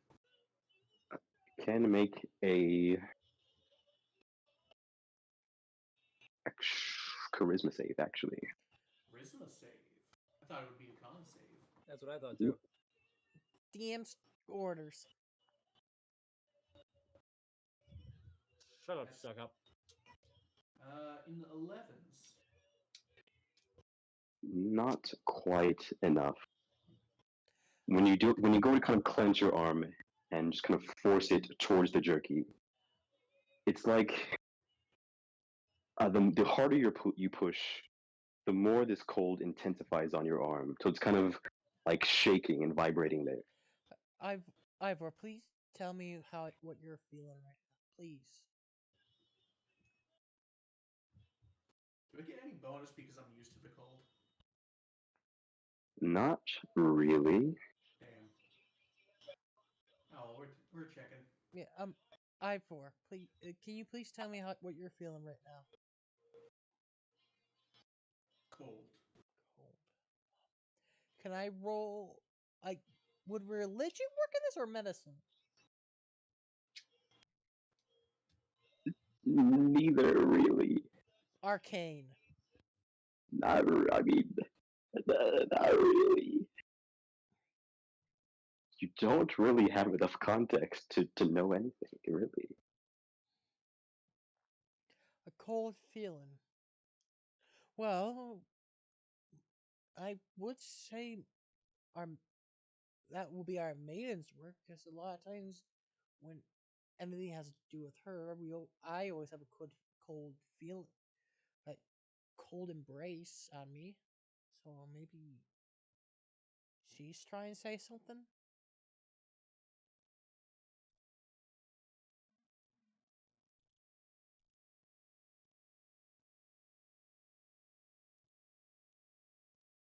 Can make a charisma save, actually. Charisma save. I thought it would be a con save. that's what I thought too. DM's orders. Shut up, suck up. In the 11s. Not quite enough. When you go to kind of clench your arm and just kind of force it towards the jerky, it's like the harder you push, the more this cold intensifies on your arm. So it's kind of like shaking and vibrating there. Ivor, please tell me what you're feeling right now, please. Do I get any bonus because I'm used to the cold? Not really. Damn. Oh, we're checking. Yeah, Ivor, please, can you please tell me what you're feeling right now? Cold. Cold. Can I roll? Would religion work in this or medicine? Neither really. Arcane. Not really. You don't really have enough context to know anything, really. A cold feeling. Well, I would say our that will be our maiden's work because a lot of times when anything has to do with her, I always have a cold feel, like cold embrace on me. So maybe she's trying to say something.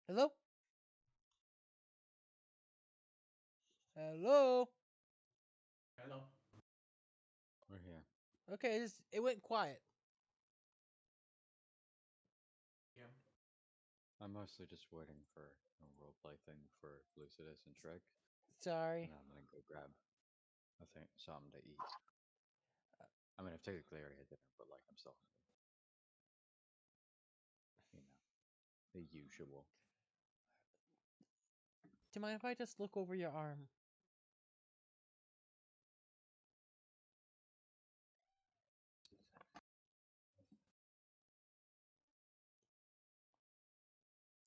Hello? Hello? Hello. We're here. Okay, it went quiet. Yeah. I'm mostly just waiting for a roleplay thing for Lucidus and Shrek, Sorry. and I'm gonna go grab something to eat. I mean, I've technically already had dinner, but like I'm still hungry. You know, the usual. Do you mind if I just look over your arm?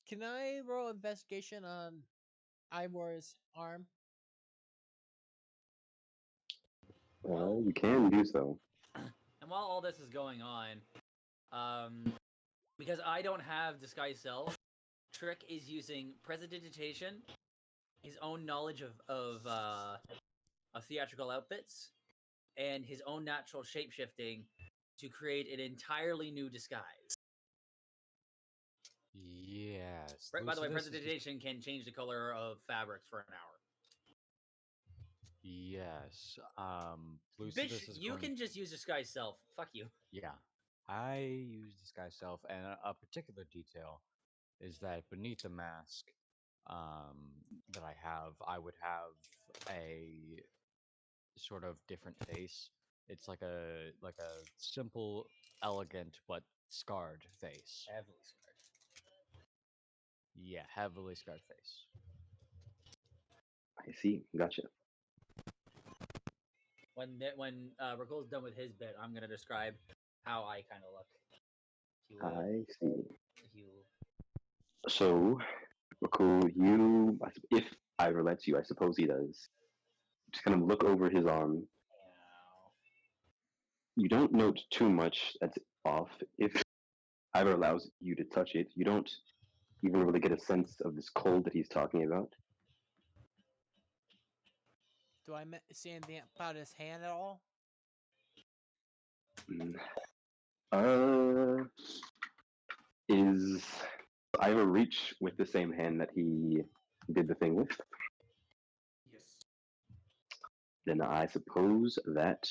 Can I roll investigation on Ivor's arm? Well- You can do so. And while all this is going on, because I don't have disguise self, Trick is using prestidigitation, his own knowledge of theatrical outfits, and his own natural shapeshifting to create an entirely new disguise. Yes. By the way, Lucidus is just- prestidigitation can change the color of fabrics for an hour. Yes. Lucidus Bitch, is you going. can just use disguise self. Fuck you. Yeah. I use disguise self, and a particular detail is that beneath the mask that I would have a sort of different face. It's like a simple, elegant but scarred face. Heavily scarred. Yeah, heavily scarred face. I see. Gotcha. When Rakul's done with his bit, I'm gonna describe how I kind of look. I see. If you So, cool. If Ivor lets you, I suppose he does. Just kind of look over his arm. know. You don't note too much that's off. If Ivor allows you to touch it, you don't even really get a sense of this cold that he's talking about. Do I see anything about his hand at all? Mm. Is Ivor reach with the same hand that he did the thing with? Yes. Then I suppose that.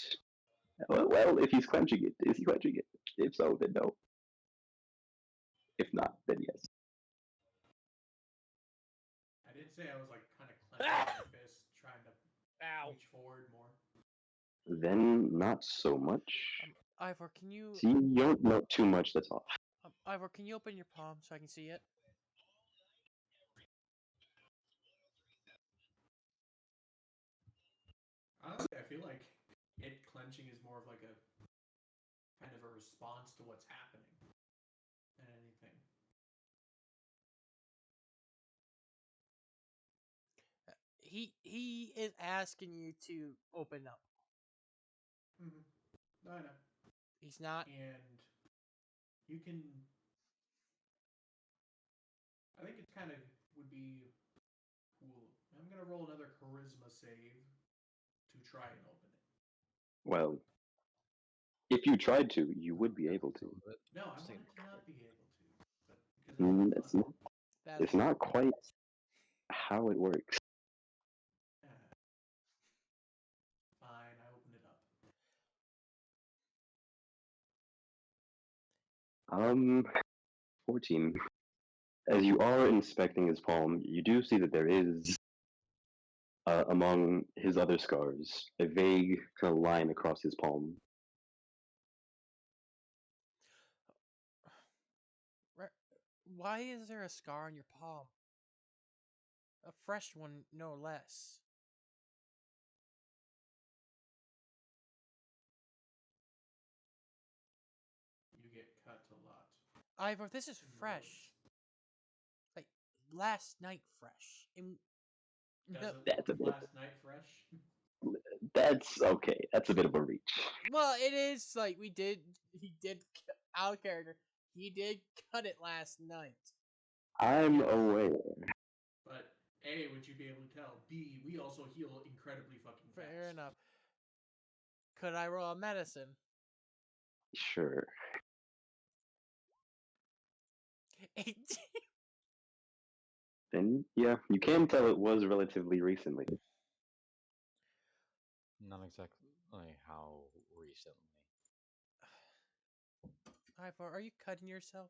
Well, if he's clenching it, is he clenching it? If so, then no. If not, then yes. I did say I was like kind of clenching my fist, trying to Ow. reach forward more. Then not so much. Ivor, can you See, you don't note too much that's off. Ivor, can you open your palm so I can see it? Honestly, I feel like it clenching is more of like a kind of a response to what's happening than anything. He is asking you to open up. Mm-hmm. I know. He's not. And you can. I think it kind of would be cool. I'm gonna roll another charisma save to try and open it. Well, if you tried to, you would be able to. No, I Just wanted take to a not be able to, but because It's not. That's It's not quite how it works. Fine, I opened it up. 14. As you are inspecting his palm, you do see that there is, among his other scars, a vague kind of line across his palm. Why is there a scar on your palm? A fresh one, no less. You Ivor, this is in the fresh. woods. Like last night fresh. And no, Does it That's a look bit of last night fresh? That's okay. That's a bit of a reach. well, it is like we did. He did our character. He did cut it last night. I'm aware. But A, would you be able to tell? B, we also heal incredibly fucking fast. Fair enough. Could I roll a medicine? Sure. 18. And yeah, you can tell it was relatively recently. Not exactly how recently. Ivor, are you cutting yourself?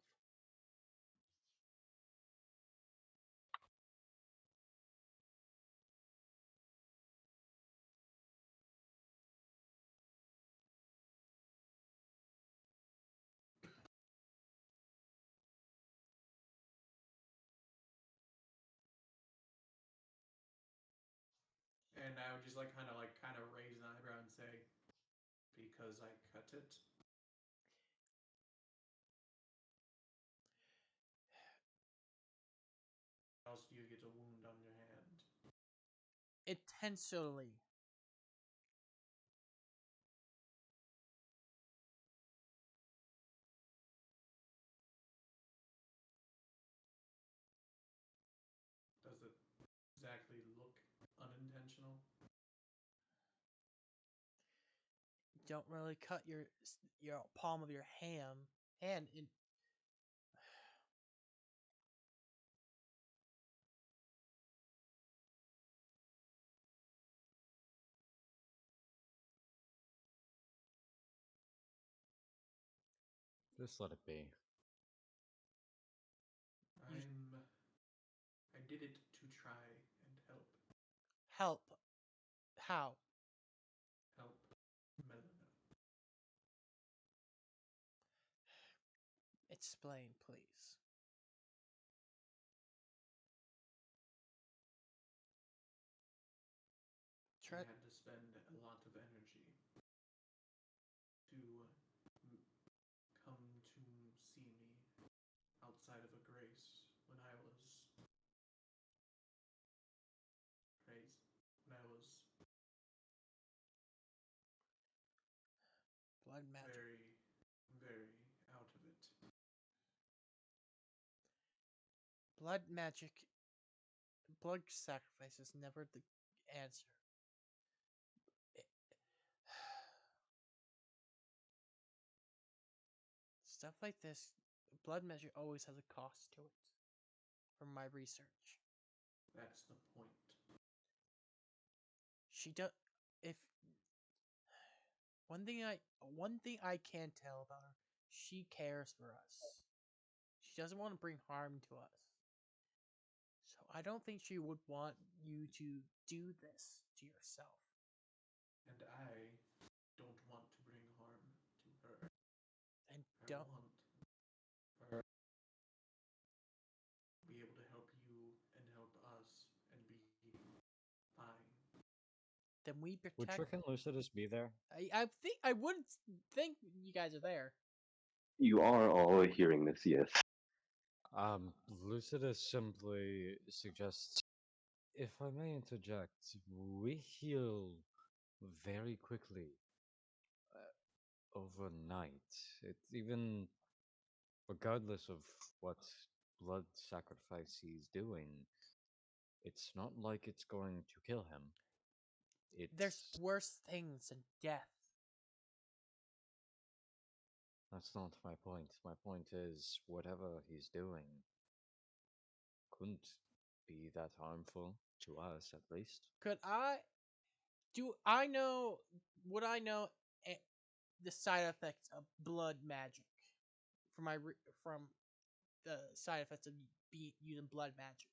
And I would just like kind of raise an eyebrow and say, because I cut it. Else do you get a wound on your hand? Intentionally. Does it exactly look unintentional? Don't really cut your palm of your hand in. Just let it be. I did it to try and help Help. How? Melina. Explain, please. I had to spend a lot of energy to come to see me outside of a grace when I was praised, when I was Blood magic. very, very out of it. Blood magic. Blood sacrifice is never the answer. Stuff like this, blood magic always has a cost to it. From my research, That's the point. she does. If one thing I can tell about her, she cares for us. She doesn't want to bring harm to us. So I don't think she would want you to do this to yourself. And I don't want to bring harm to her. And I don't. want her to be able to help you and help us and be fine. Then we Would protect. Trick and Lucidus be there? I wouldn't think you guys are there. You are all hearing this, yes. Lucidus simply suggests, if I may interject, we heal very quickly overnight. It's even regardless of what blood sacrifice he's doing, it's not like it's going to kill him. There's It's worse things than death. That's not my point. My point is whatever he's doing couldn't be that harmful to us, at least. I know? Would I know the side effects of blood magic from the side effects of using blood magic?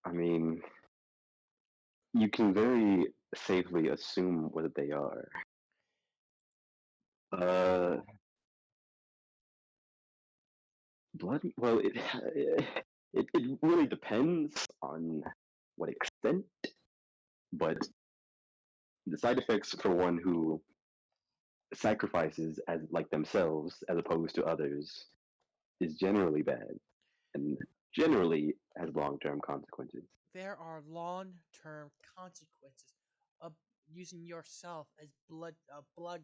I mean, you can very safely assume what they are. Blood. Well, it really depends on what extent, but the side effects for one who sacrifices as like themselves as opposed to others is generally bad and generally has long-term consequences. There are long-term consequences of using yourself as blood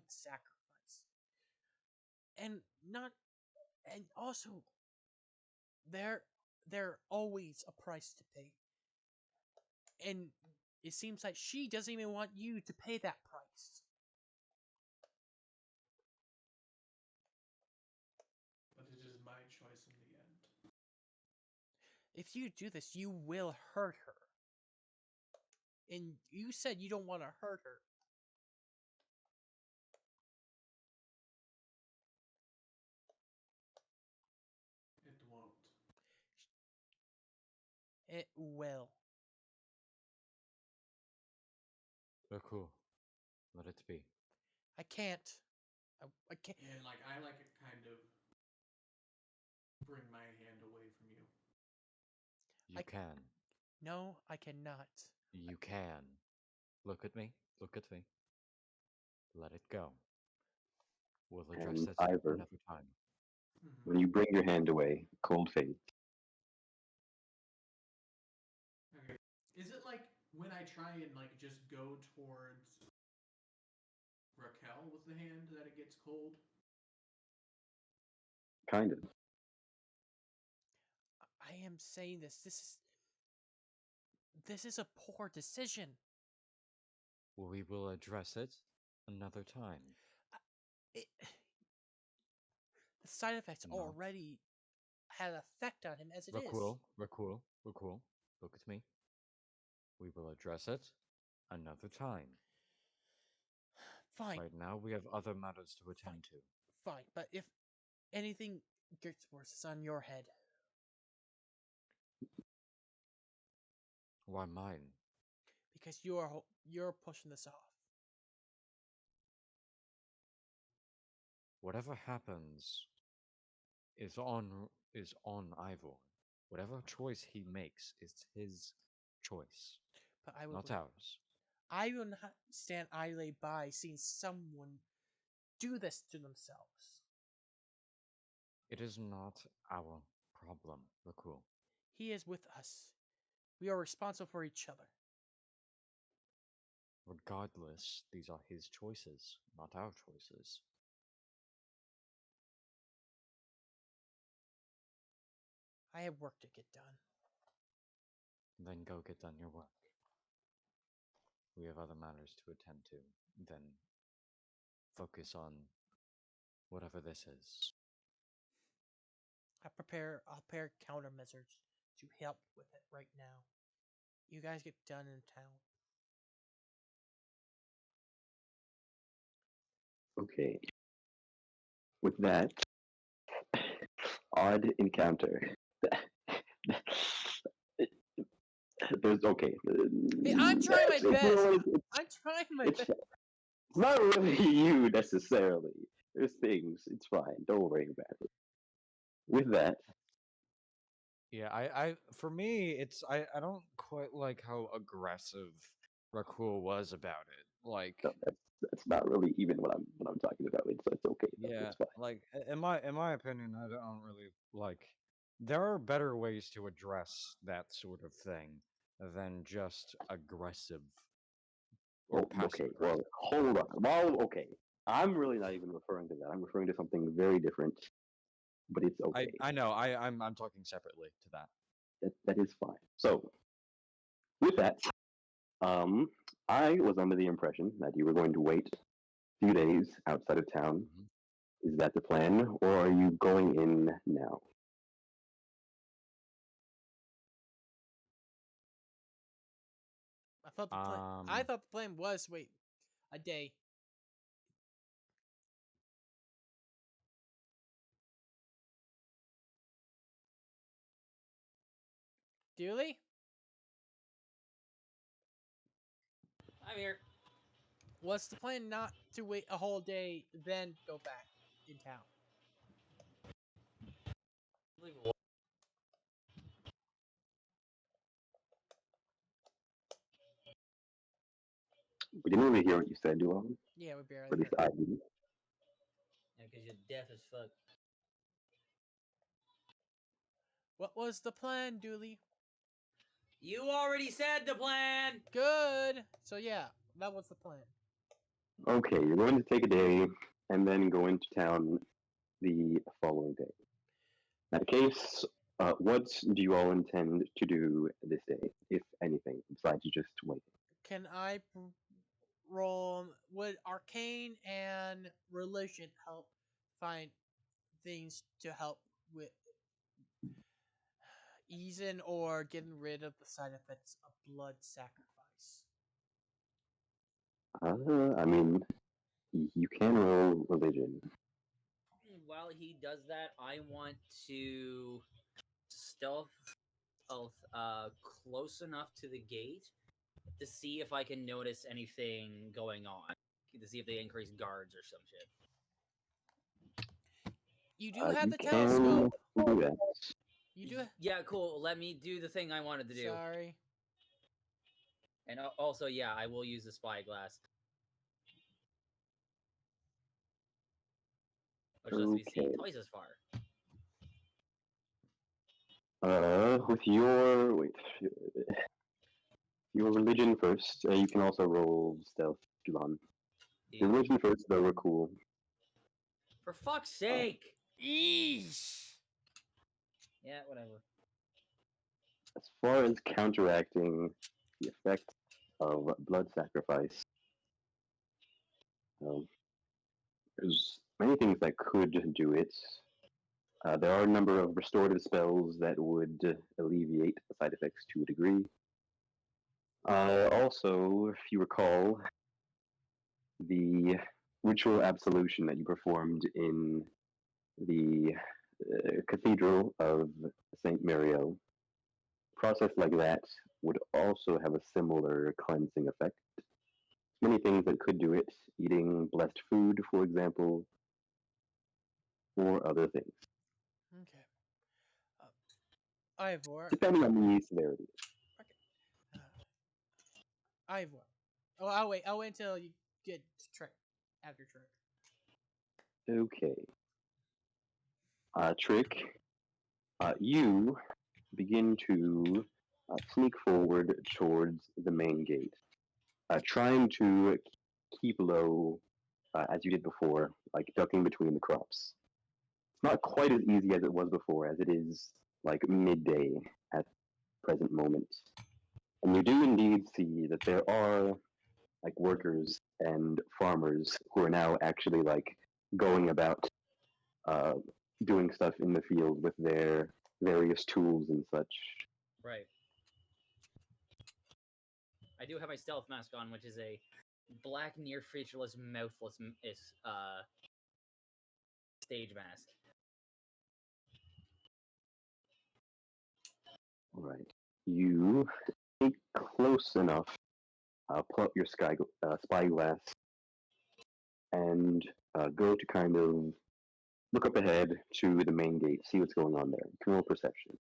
sacrifice, and not, and also there there always a price to pay, and it seems like she doesn't even want you to pay that price. But it is my choice in the end. If you do this, you will hurt her. And you said you don't want to hurt her. It won't. It will. Cool. Let it be. I can't. I can't. And like I like it kind of bring my hand away from you. You can. No, I cannot. You can. Look at me. Look at me. Let it go. We'll address And this Ivor, another time. when you bring your hand away, cold fades. Okay. Is it like when I try and like just go towards Raquel with the hand that it gets cold? Kind of. I am saying this. This is a poor decision. We will address it another time. It, the side effects No. already had an effect on him as it is. Rakul, look at me. We will address it another time. Fine, Right now, we have other matters to attend to. fine. But if anything gets worse, it's on your head. Why mine? Because you're pushing this off. Whatever happens is on Ivor. Whatever choice he makes is his choice, But I will not ours. I will not stand idly by seeing someone do this to themselves. It is not our problem, Rakul. He is with us. We are responsible for each other. Regardless, these are his choices, not our choices. I have work to get done. Then go get done your work. We have other matters to attend to. Then focus on whatever this is. I'll prepare countermeasures to help with it right now. You guys get done in town. Okay. With that odd encounter, there's okay. Hey, I'm trying my You know best. what, I'm trying my it's best. it's not really you necessarily. There's things. It's fine. Don't worry about it. With that, Yeah, I for me, I don't quite like how aggressive Rakul was about it. Like, no, that's not really even what I'm talking about. It's okay. Though. yeah, It's fine. like in my opinion, I don't really like. There are better ways to address that sort of thing than just aggressive or Oh, passive okay. Well, aggressive. hold on. Well, okay. I'm really not even referring to that. I'm referring to something very different. But it's okay. I know. I'm talking separately to that. That is fine. So, with that, I was under the impression that you were going to wait a few days outside of town. Mhm. Is that the plan, or are you going in now? I thought the plan was wait a day. Dooley? I'm here. Was the plan not to wait a whole day, then go back in town? We didn't really hear what you said, Duan. Yeah, we barely At least heard. I didn't. Yeah, because you're deaf as fuck. What was the plan, Dooley? You already said the plan. Good. So yeah, that was the plan. Okay, you're going to take a day and then go into town the following day. In that case, what do you all intend to do this day, if anything, besides just waiting? Can I roll? Would arcane and religion help find things to help with easing or getting rid of the side effects of blood sacrifice? I mean, you can roll religion. While he does that, I want to stealth close enough to the gate to see if I can notice anything going on. To see if they increase guards or some shit. You do have You the can telescope. do that. You do. Yeah, cool. Let me do the thing I wanted to do. Sorry. And also, yeah, I will use the spyglass. Which lets me see Okay. twice as far. With your your religion first. You can also roll stealth, Julan. Your religion first, though. We're cool. For fuck's sake! Eesh. Yeah, whatever. As far as counteracting the effect of blood sacrifice, there's many things that could do it. There are a number of restorative spells that would alleviate the side effects to a degree. Also, if you recall, the ritual absolution that you performed in the Cathedral of St. Mario, process like that would also have a similar cleansing effect. Many things that could do it, eating blessed food, for example, or other things, Okay. Ivor. depending on the severity. Ivor. Oh, I'll wait. I'll wait until you get to Trick. After Trick. Okay. Trick, you begin to sneak forward towards the main gate, trying to keep low as you did before, like ducking between the crops. It's not quite as easy as it was before, as it is like midday at present moment. And you do indeed see that there are like workers and farmers who are now actually like going about uh, doing stuff in the field with their various tools and such. Right. I do have my stealth mask on, which is a black, near featureless, mouthless stage mask. All right. You get close enough, pull up your spyglass, and go to kind of look up ahead to the main gate, see what's going on there. You can roll perception.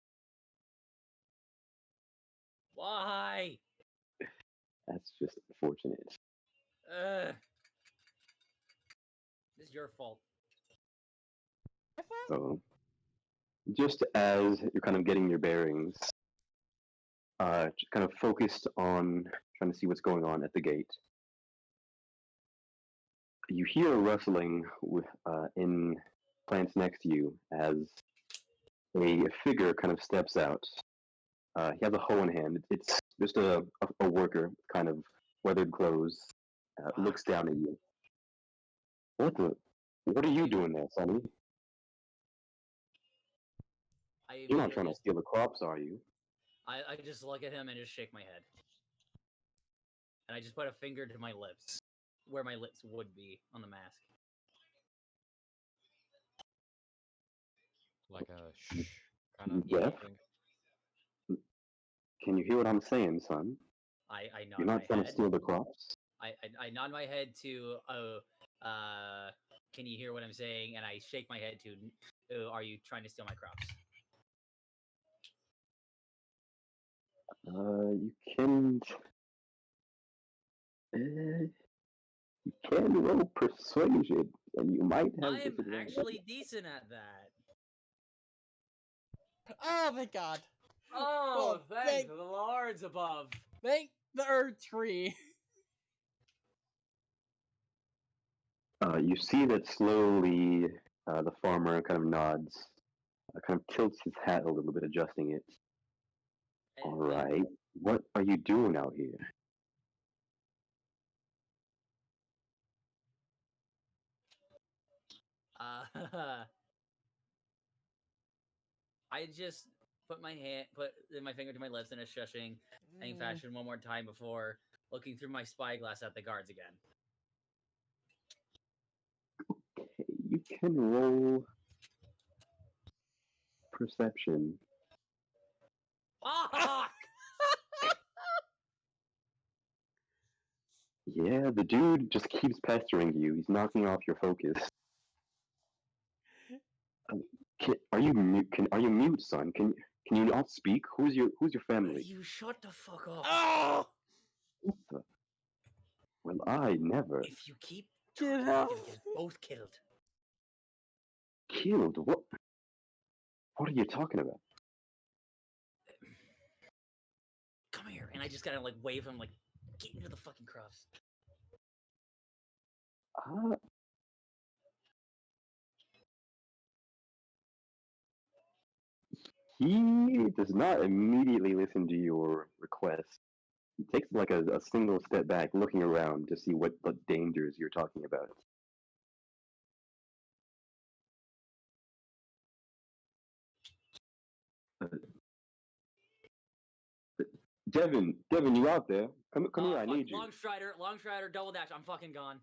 Why? That's just unfortunate. This is your fault. So, just as you're kind of getting your bearings, just kind of focused on trying to see what's going on at the gate, you hear a rustling in plants next to you as a figure kind of steps out. He has a hoe in hand. It's just a worker, kind of weathered clothes, looks down at you. What are you doing there, Sonny? You're not trying to steal the crops, are you? I just look at him and just shake my head. And I just put a finger to my lips, where my lips would be on the mask. Like a shh kind of Yeah. thing. Can you hear what I'm saying, son? I nod You're my not trying head. to steal the crops? I nod my head to, can you hear what I'm saying? And I shake my head to, are you trying to steal my crops? You can. You can roll persuasion, and you might have I'm disadvantage. actually decent at that. Oh, thank God. Oh, Well, thank the lords above. Thank the Earth Tree. You see that slowly the farmer kind of nods, kind of tilts his hat a little bit, adjusting it. And- All right, what are you doing out here? I just put my finger to my lips in a shushing fashion one more time before looking through my spyglass at the guards again. Okay, you can roll perception. Fuck! Yeah, the dude just keeps pestering you. He's knocking off your focus. Are you mute? Are you mute, son? Can you not speak? Who's your family? You shut the fuck up. Oh! What the? Well, I never If you keep Get talking, you're out. gonna get us both killed. killed. What? What are you talking about? Come here, and I just kind of like wave him, like, get into the fucking cross. He does not immediately listen to your request. He takes like a single step back, looking around to see what dangers you're talking about. Devin, you out there? Come here, I Fuck, need you. Long Strider, double dash. I'm fucking gone.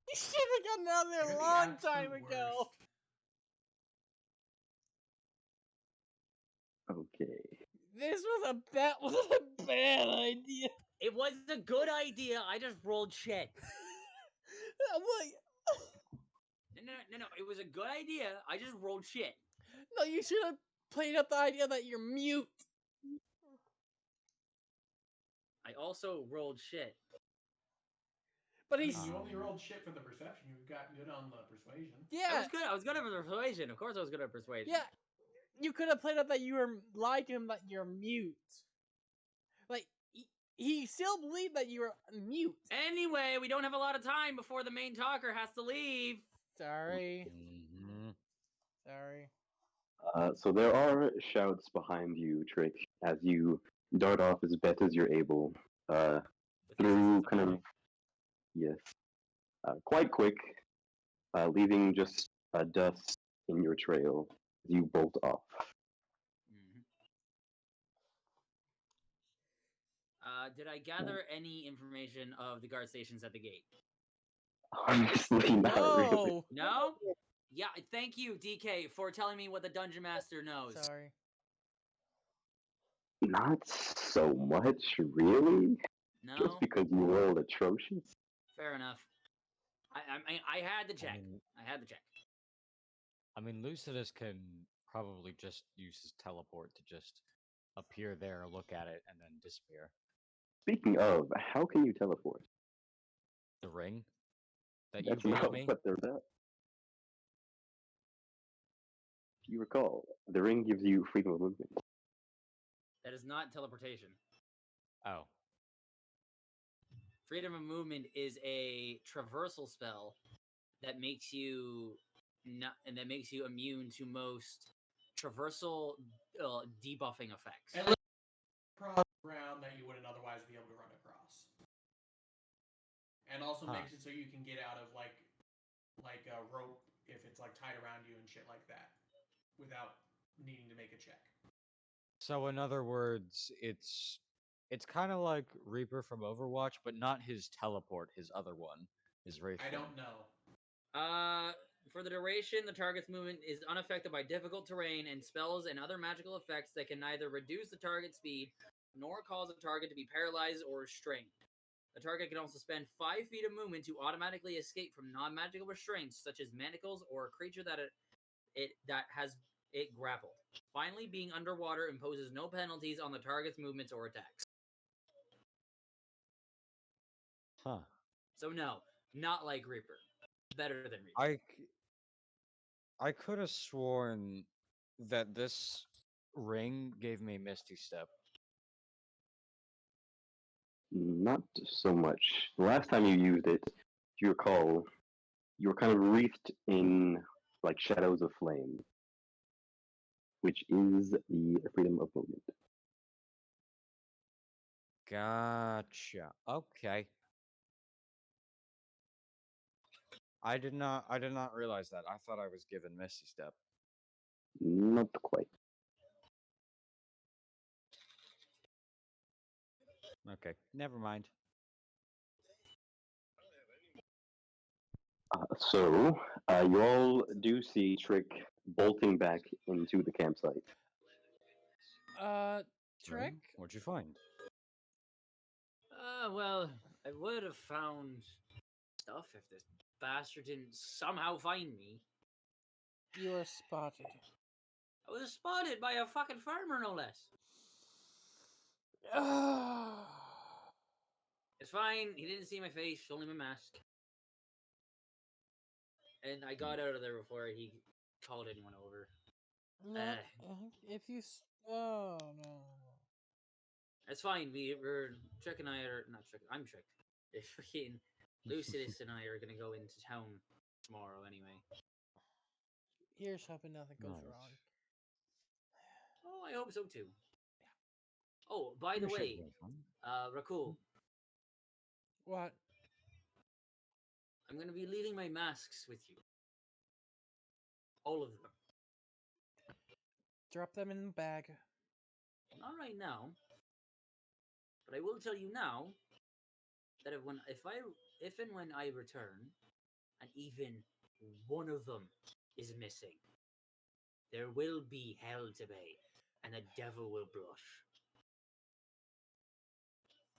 You should have gotten out there You're a the long absolute time ago. worst. Okay. This was a bad idea. It was a good idea. I just rolled shit. I'm like, No. It was a good idea. I just rolled shit. no, you should have played up the idea that you're mute. I also rolled shit. But I mean, he's you only rolled shit for the perception. You got good on the persuasion. yeah, I was good at persuasion. Of course, I was good at persuasion. yeah. You could have played up that you were lied to him that you're mute. Like he still believed that you were mute. Anyway, we don't have a lot of time before the main talker has to leave. Sorry. Mhm. Sorry. So there are shouts behind you, Trick, as you dart off as best as you're able. With Through assistance kind of Molly. yes, quite quick, leaving just dust in your trail as you bolt off. Mhm. Did I gather any information of the guard stations at the gate? Honestly, not really. No. No? Yeah, thank you, DK, for telling me what the Dungeon Master knows. Sorry. Not so much, really. No? Just because you rolled atrocious. Fair enough. I had to check. mean- I had to check. I mean, Lucidus can probably just use his teleport to just appear there, look at it, and then disappear. Speaking of, how can you teleport? The ring that That's you gave not me. what they're about. If you recall, the ring gives you freedom of movement. That is not teleportation. Oh, Freedom of movement is a traversal spell that makes you immune to most traversal debuffing effects. And across ground that you wouldn't otherwise be able to run across. And also Huh. makes it so you can get out of like a rope if it's like tied around you and shit like that, without needing to make a check. so in other words, it's kind of like Reaper from Overwatch, but not his teleport. His other one, his Wraith. I one. don't know. For the duration, the target's movement is unaffected by difficult terrain and spells and other magical effects that can neither reduce the target's speed nor cause the target to be paralyzed or restrained. The target can also spend 5 feet of movement to automatically escape from non-magical restraints, such as manacles or a creature that has it grappled. Finally, being underwater imposes no penalties on the target's movements or attacks. Huh. So no, not like Reaper. Better than Reaper. I could have sworn that this ring gave me Misty Step. Not so much. The last time you used it, if you recall, you were kind of wreathed in like shadows of flame, which is the freedom of movement. Gotcha. Okay. I did not realize that. I thought I was given Misty Step. Not quite. Okay. Never mind. You all do see Trick bolting back into the campsite. Trick? What'd you find? Well, I would have found stuff if this bastard didn't somehow find me. You are spotted. I was spotted by a fucking farmer, no less. It's fine. He didn't see my face, only my mask. And I got out of there before he called anyone over. No, if you. Oh no. It's fine. We're Trick and I are not Trick. I'm Trick. Fucking Lucidus and I are gonna go into town tomorrow anyway. Here's hoping nothing goes Nice. wrong. Oh, I hope so too. Oh, by the We should way, have fun. Rakul, What? I'm gonna be leaving my masks with you. All of them. Drop them in the bag. Not right now, but I will tell you now that if and when I return, and even one of them is missing, there will be hell to pay, and the devil will blush.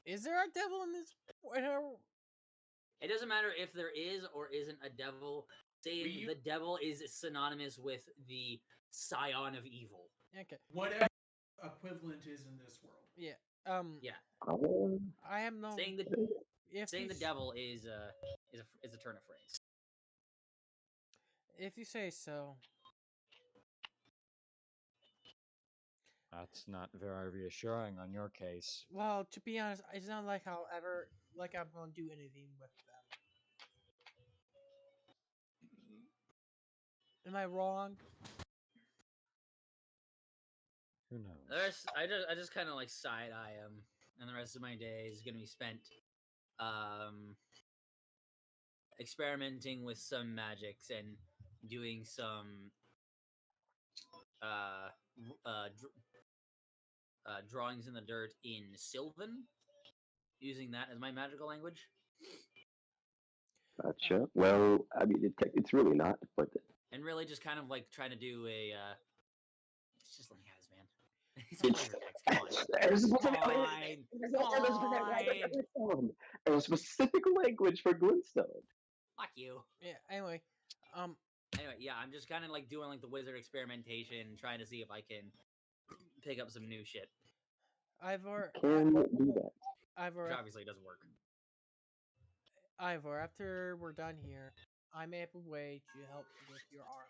Is there a devil in this? It doesn't matter if there is or isn't a devil. Saying the devil is synonymous with the scion of evil. Okay. Whatever equivalent is in this world. Yeah. Yeah. Oh, I have no. Saying the If saying you the s- devil is a turn of phrase. If you say so. That's not very reassuring on your case. Well, to be honest, it's not like I'm gonna do anything with them. Am I wrong? Who knows? The rest, I just kind of like side eye him, and the rest of my day is gonna be spent, experimenting with some magics and doing some uh, drawings in the dirt in Sylvan, using that as my magical language, gotcha. Well, I mean, it's really not, but and really just kind of like trying to do a. It's just like has, man. It's it's flavor text. Come on. there's a specific Fine. There's a specific language for glintstone. Fuck you. Yeah. Anyway, Anyway, yeah, I'm just kind of like doing like the wizard experimentation, trying to see if I can pick up some new shit, Ivor, Can do that. Ivor, which obviously doesn't work. Ivor. After we're done here, I may have a way to help with your arm.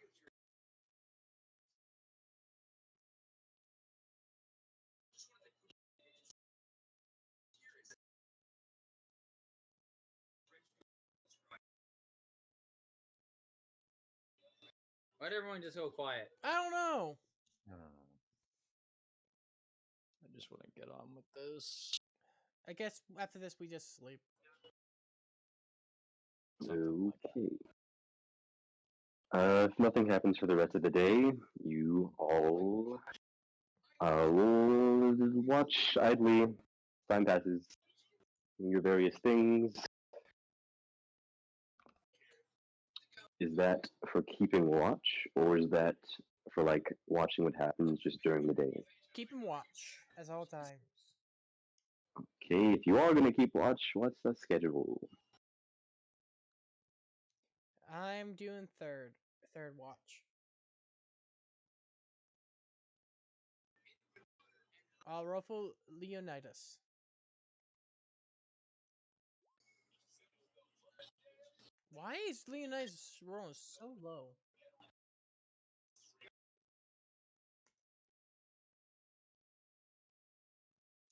Why'd everyone just go quiet? I don't know. I don't know. I just want to get on with this. I guess after this we just sleep. Something like that. Okay. If nothing happens for the rest of the day, you all will watch idly. Time passes. Your various things. Is that for keeping watch, or is that for like watching what happens just during the day? Keep him watch at all times. Okay, if you are gonna keep watch, what's the schedule? I'm doing third watch. I'll ruffle Leonidas. Why is Leonidas rolling so low?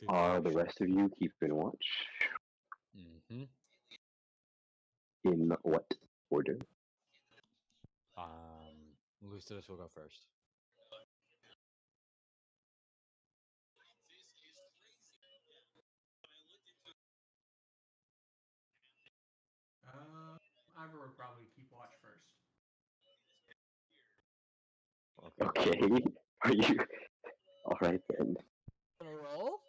to Are the action. rest of you keeping watch? Mm-hmm. In what order? Lucidus will go first. Ivor would probably keep watch first. Okay. Okay. Are you all right then? Gonna roll?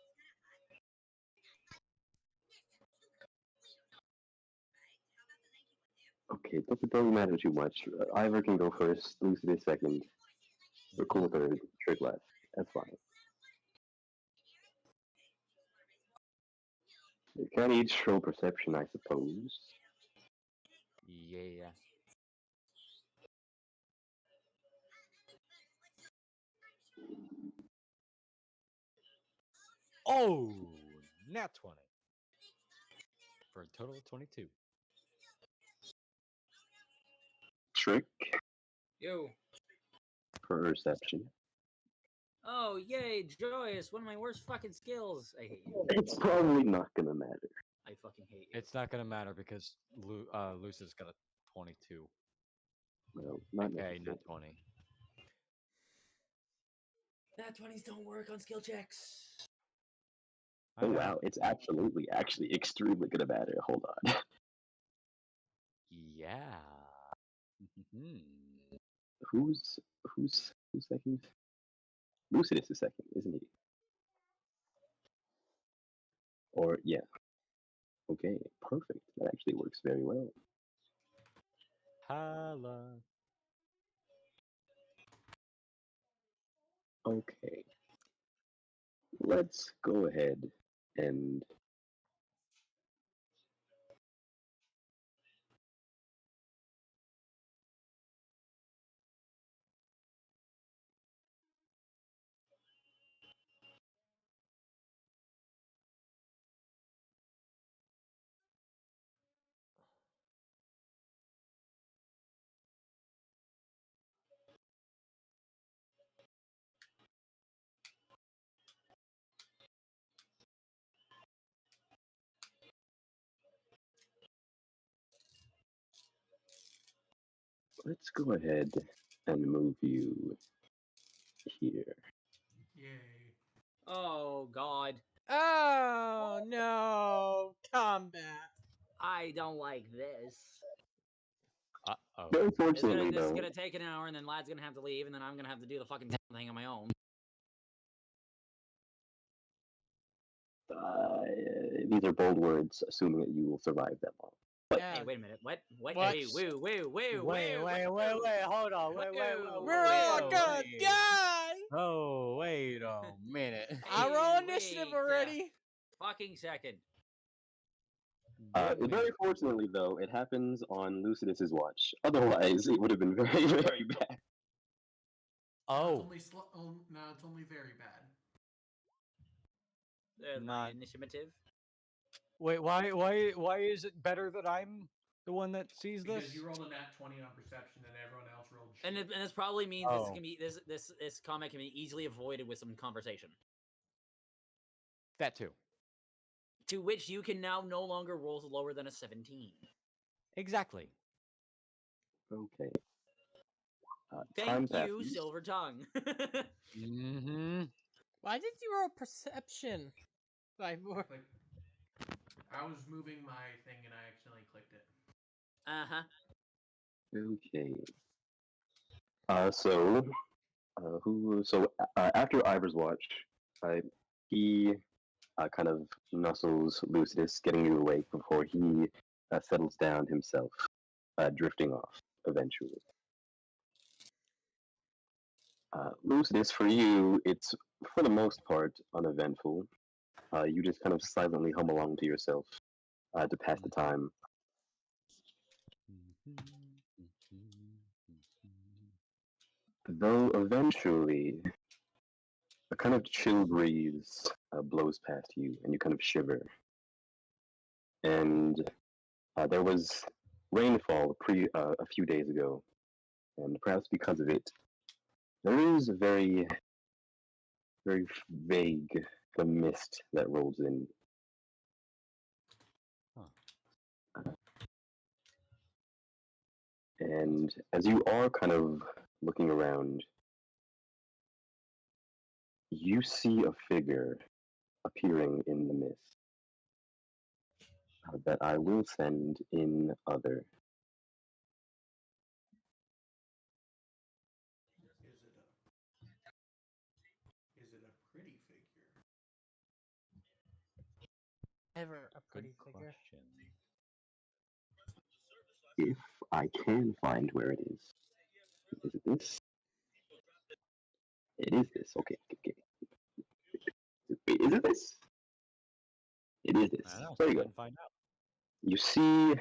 Okay, don't matter too much. Ivor can go first. Lucidus second. We're cool with third. Trick last. That's fine. You can each roll perception, I suppose. Yeah. Oh, nat 20 for a total of 22. Trick Yo. perception. Oh, yay, joyous! One of my worst fucking skills. I hate you. It's probably not gonna matter. I fucking hate you. It's not gonna matter because Lucidus got a 22. Well, not Okay, necessarily. nat 20. Nat 20s don't work on skill checks. I Oh know. wow, it's actually extremely gonna matter. Hold on. Yeah. Mhm. Who's second? Lucidus is second, isn't he? Or yeah. Okay, perfect. That actually works very well. Holla. Okay. Let's go ahead and let's go ahead and move you here. Yay. Oh, God. Oh no! Combat. I don't like this. Uh-oh. Unfortunately, This is though, gonna take an hour, and then Lad's gonna have to leave, and then I'm gonna have to do the fucking thing on my own. these are bold words, assuming that you will survive them all. Yeah. Hey, wait a minute. What? What? Wait, wait, Hold on, We're all wait, good, guys. Oh, wait a minute. I roll initiative wait, already. Fucking second. Very fortunately, though, it happens on Lucidus's watch. Otherwise, it would have been very, very bad. Oh, Now it's only very bad. There's my Not- initiative. wait, why is it better that I'm the one that sees Because this? you rolled a nat 20 on perception and everyone else rolled shit. And this probably means Oh. this comment can be easily avoided with some conversation. That too. To which you can now no longer roll lower than a 17. Exactly. Okay. Time Thank you, passes. Silver Tongue. Mm-hmm. Why did you roll perception? Ivor? I was moving my thing and I accidentally clicked it. Uh-huh. Okay. After Ivor's watch, he kind of nuzzles Lucidus, getting you awake before he settles down himself, drifting off eventually. Lucidus, for you, it's for the most part uneventful. You just kind of silently hum along to yourself to pass the time. Though eventually, a kind of chill breeze blows past you, and you kind of shiver. And there was rainfall a few days ago, and perhaps because of it, there is a very, very vague the mist that rolls in. And as you are kind of looking around, you see a figure appearing in the mist that I will send in other. Is it a pretty figure? Ever a Good pretty figure. question. If I can find where it is. Is it this? It is this. Okay, okay, okay. Wait, is it this? It is this. I know. There you go. Didn't find out. You see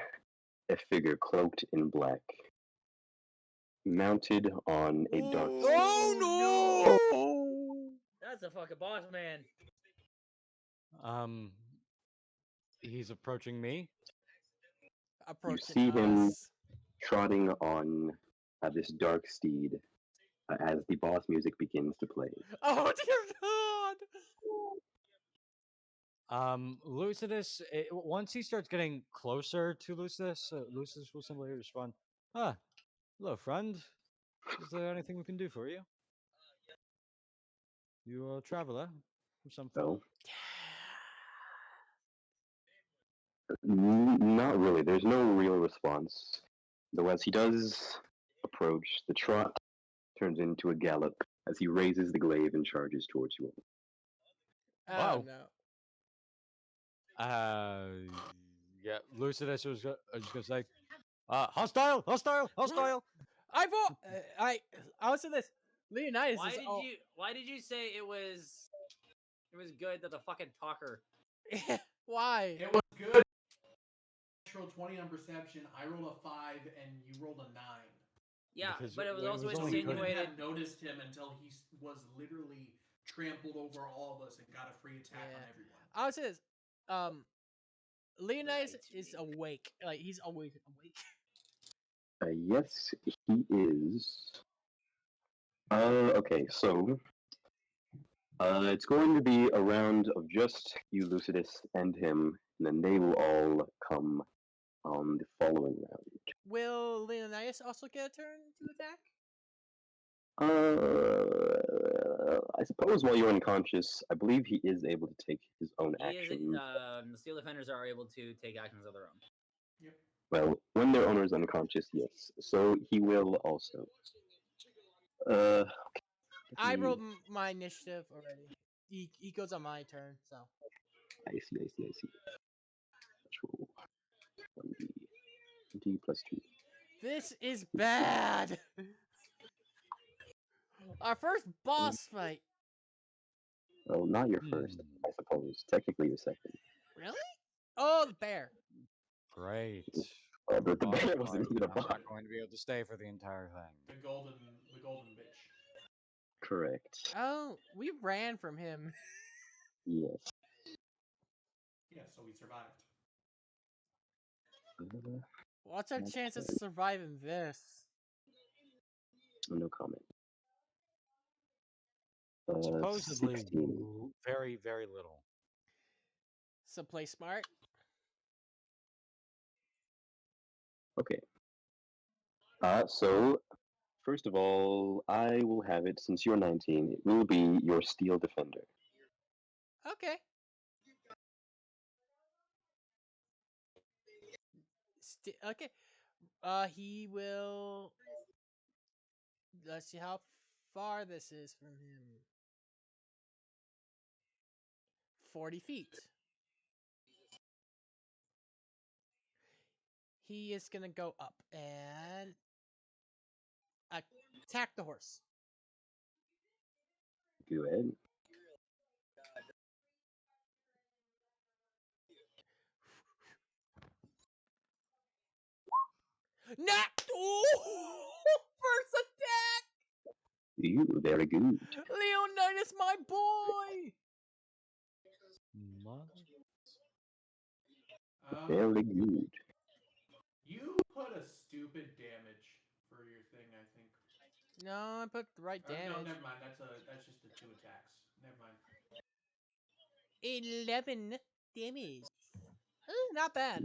a figure cloaked in black, mounted on a dark. Oh no! That's a fucking boss man. Um, he's approaching me. Approaching see him- us. Trotting on this dark steed as the boss music begins to play. Oh dear God! Lucidus, once he starts getting closer to Lucidus, Lucidus will simply respond, "Ah, hello, friend. Is there anything we can do for you? You a traveler from some So, form?" not really. There's no real response. Though as he does approach, the trot turns into a gallop as he raises the glaive and charges towards you all. Oh Wow. no! Yeah, Lucidus was just gonna say, hostile, hostile, hostile. I thought I was in this. Leonidas Why is did you? Why did you say it was? It was good that the fucking talker. Why? It was good. Natural 20 on perception. I rolled a 5 and you rolled a 9. Yeah, Because but it was it also was So only we wouldn't insinuated. have noticed him until he was literally trampled over all of us and got a free attack on Yeah. everyone. I was this. Leonidas Right, is me. awake. Like he's always awake. Yes, he is. Okay, so it's going to be a round of just you, Lucidus, and him, and then they will all come on the following round. Will Leonidas also get a turn to attack? I suppose while you're unconscious, I believe he is able to take his own He is. action. The Steel Defenders are able to take actions of their own. Yep. Well, when their owner is unconscious, yes. So he will also. Uh, I Hmm. rolled my initiative already. He goes on my turn, so I see. Let's roll 1d. D plus 2. this is bad. Our first boss fight. Well, not your first, I suppose. Technically your second. Really? Oh, the bear. Great. But the Boss bear wasn't fight. even a I'm boss. not going to be able to stay for the entire thing. The golden bitch. Correct. Oh, we ran from him. Yes. Yeah, so we survived. What's our That's chances fair. of surviving this? No comment. Supposedly 16. very, very little. So play smart. Okay. So, first of all, I will have it, since you're 19, it will be your Steel Defender. Okay. Okay. He will. Let's see how far this is from him. 40 feet. He is gonna go up and attack the horse. Go ahead. Not. Oh! First attack. You, very good. Leonidas, my boy. Very good. You put a stupid damage for your thing, I think. No, I put the right damage. No, never mind. That's just the 2 attacks. Never mind. 11 damage. Not bad.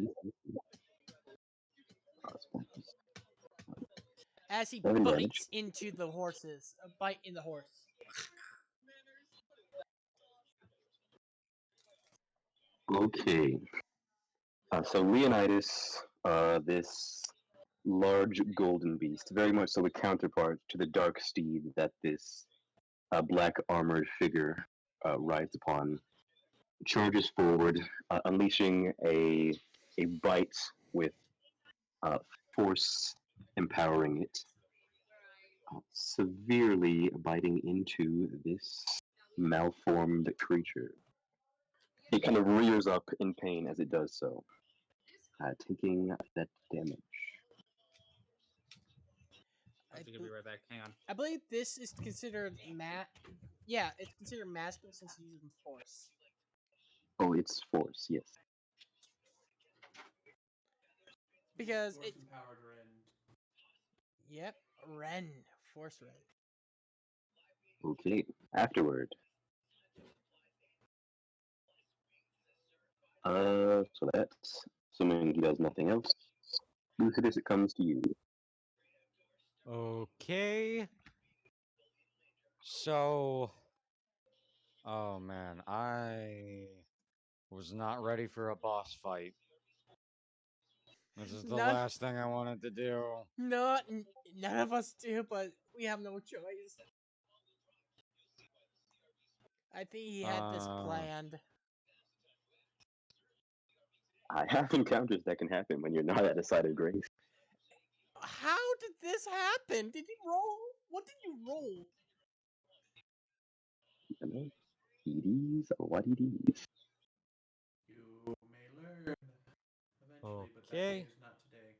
As he 7 damage. bites into the horses. A bite in the horse. Okay. So Leonidas, this large golden beast, very much so a counterpart to the dark steed that this black armored figure rides upon, charges forward, unleashing a bite with uh, force empowering it, severely biting into this malformed creature. It kind of rears up in pain as it does so, taking that damage. I think I'll be right back. Hang on. I believe this is considered Yeah, it's considered masculine since he's using force. Oh, it's force, yes. Because Force it. empowered Rend. Yep, Ren. Force Ren. Okay, afterward. So that's assuming he does nothing else. Lucidus, it comes to you. Okay. So, oh man, I was not ready for a boss fight. This is the None- last thing I wanted to do. None of us do, but we have no choice. I think he had this planned. I have encounters that can happen when you're not at a site of grace. How did this happen? Did you roll? What did you roll? You know? EDs, what EDs? You may learn eventually, but that Okay. day is not today.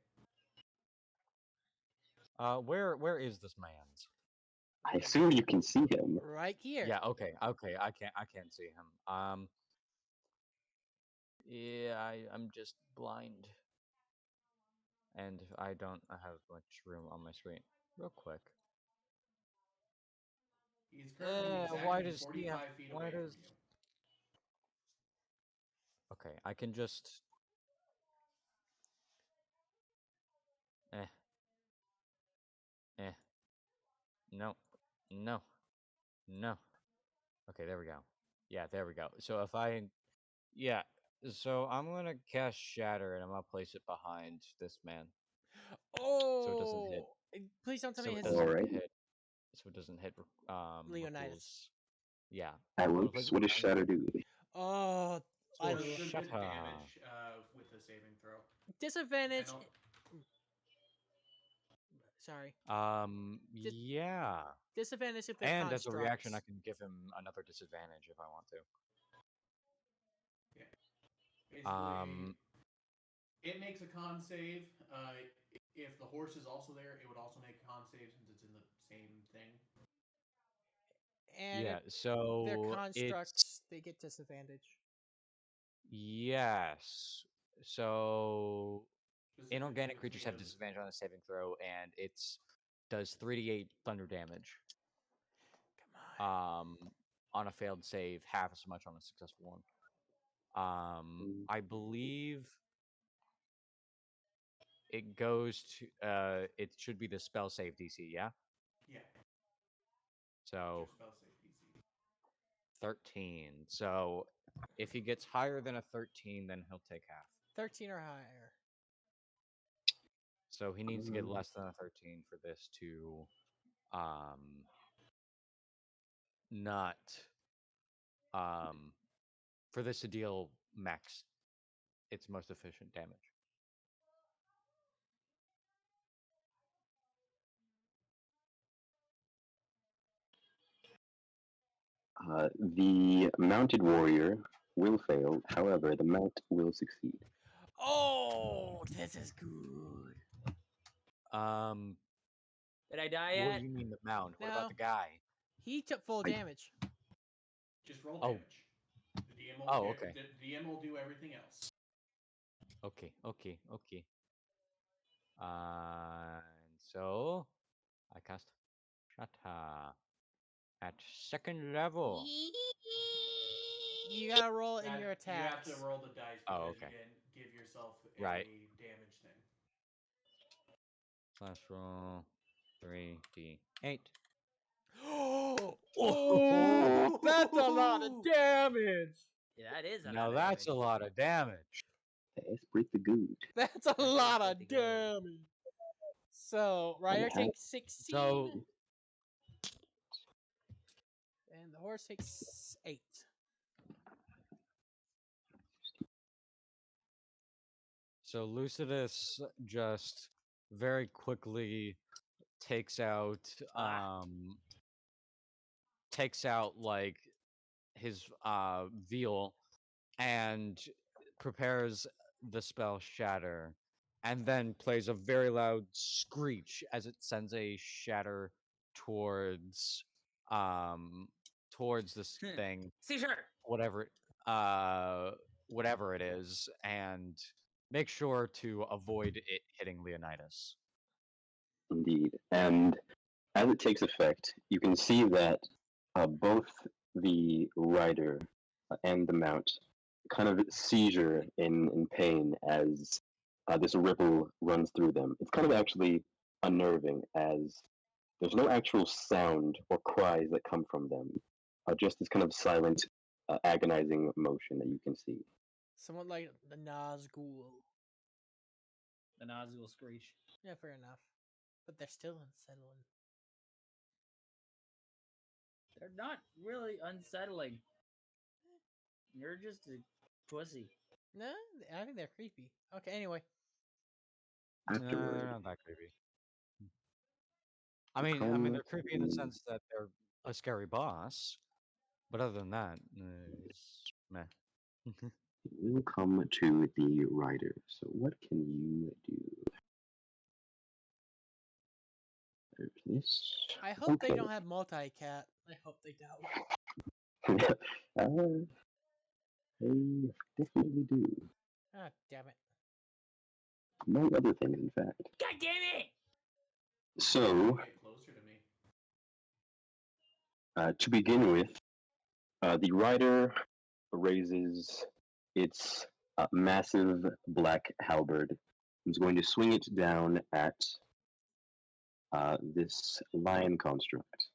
Where is this man's? I assume you can see him. Right here. Yeah, okay, I can't see him. Yeah, I'm just blind. And I don't have much room on my screen. Real quick. He's currently Why exactly does he 45 have, feet why away does... from you. Okay, I can just... No. No. No. Okay, there we go. Yeah, there we go. So if I... Yeah, so I'm gonna cast Shatter and I'm gonna place it behind this man. Oh. So it doesn't hit. Please don't tell me So it his. doesn't Alright. hit. So it doesn't hit Leonidas. Ripple's... Yeah. Hi, I'm gonna Whoops. place it What does behind Shatter him. do? Oh, I So it's a Shut good up. damage with the saving throw. disadvantage. I don't- Sorry. Yeah. Disadvantage if they're And as a reaction, I constructs. can give him another disadvantage if I want to. Basically, it makes a con save. If the horse is also there, it would also make a con save since it's in the same thing. And Yeah, if so they're it's... constructs, they get disadvantage. Yes. So Specifically inorganic with creatures have natives. disadvantage on a saving throw, and it's does 3d8 thunder damage. Come on. On a failed save, half as much on a successful one. I believe it goes to it should be the spell save DC, yeah? Yeah. So Your spell save DC. 13. So if he gets higher than a 13, then he'll take half. 13 or higher. So he needs to get less than a 13 for this to not for this to deal max its most efficient damage. The mounted warrior will fail. However, the mount will succeed. Oh, this is good. Did I die What yet? do you mean the mound? What No. about the guy? He took full damage. Just roll Oh. damage. The DM will Oh, okay. The DM will do everything else. Okay. And so I cast Shatter at second level. You gotta roll it in That- your You have attacks. to roll the dice Oh, because okay. you can give yourself a Right. damage thing. Slash roll 3d8. Oh, that's a lot of damage. Yeah, that is a Now lot of that's a damage. lot of damage. That's pretty good. That's a That is lot of pretty good. damage. So Ryder how- takes 16, So and the horse takes 8. So Lucidus just very quickly takes out like his veal and prepares the spell Shatter, and then plays a very loud screech as it sends a shatter towards this thing, Seizure. whatever whatever it is, and make sure to avoid it hitting Leonidas. Indeed. And as it takes effect, you can see that both the rider and the mount kind of seizure in pain as this ripple runs through them. It's kind of actually unnerving as there's no actual sound or cries that come from them, just this kind of silent, agonizing motion that you can see. Somewhat like the Nazgul. The Nazgul screech. Yeah, fair enough. But they're still unsettling. They're not really unsettling. You're just a pussy. No, I think they're creepy. Okay, anyway. Afterward, They're not that creepy. I mean, they're creepy in the sense that they're a scary boss, but other than that, it's meh. we'll come to the rider. So what can you do? There's this. I hope they Okay. don't have multi-cat. I hope they don't. They definitely do. Ah, damn it. Among other things, in fact. God damn it! So, Get closer to me. to begin with, the rider raises its massive black halberd. He's going to swing it down at this lion construct.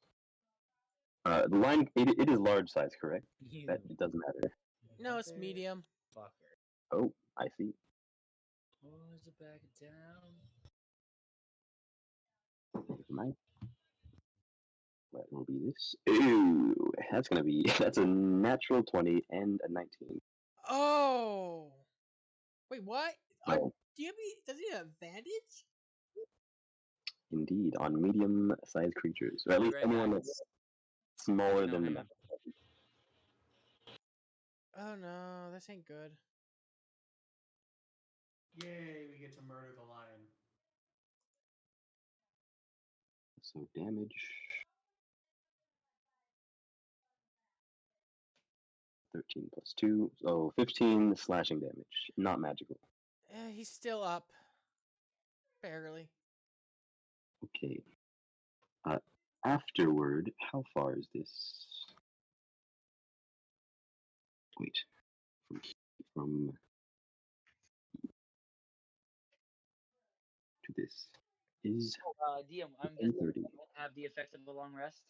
The lion, it is large size, correct? You That it doesn't matter. No, it's medium. fucker. Oh, I see. Pulls it back down. Never mind. That will be this. Ooh, that's a natural 20 and a 19. Oh! Wait, what? Oh, Does he have advantage? indeed, on medium-sized creatures, or at least Right anyone back. that's smaller No, than the hang mount. Oh no, this ain't good. Yay, we get to murder the lion. So damage. 13 plus 2, so 15 slashing damage. Not magical. He's still up. Barely. Okay. Afterward, how far is this? Wait. From to this is DM, I'm guessing 30. you won't have the effects of a long rest.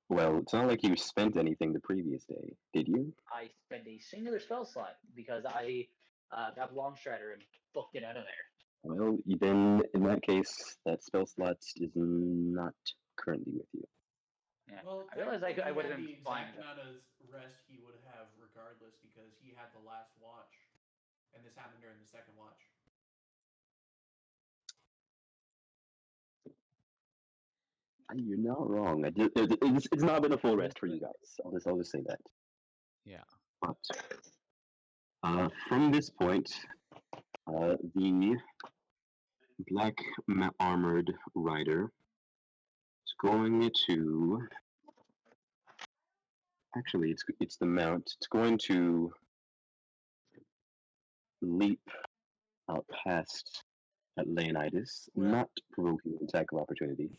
Well, it's not like you spent anything the previous day, did you? I spent a singular spell slot because I got Longstrider and booked it out of there. Well, then in that case, that spell slot is not currently with you. Yeah. Well, I realized I technically would he have had been the fine. exact amount of rest he would have regardless because he had the last watch, and this happened during the second watch. You're not wrong. It's not been a full rest for you guys. I'll just say that. Yeah. But from this point, the black armored rider is going to. Actually, it's the mount. It's going to leap past at Leonidas, Well- not provoking an attack of opportunity. Shit.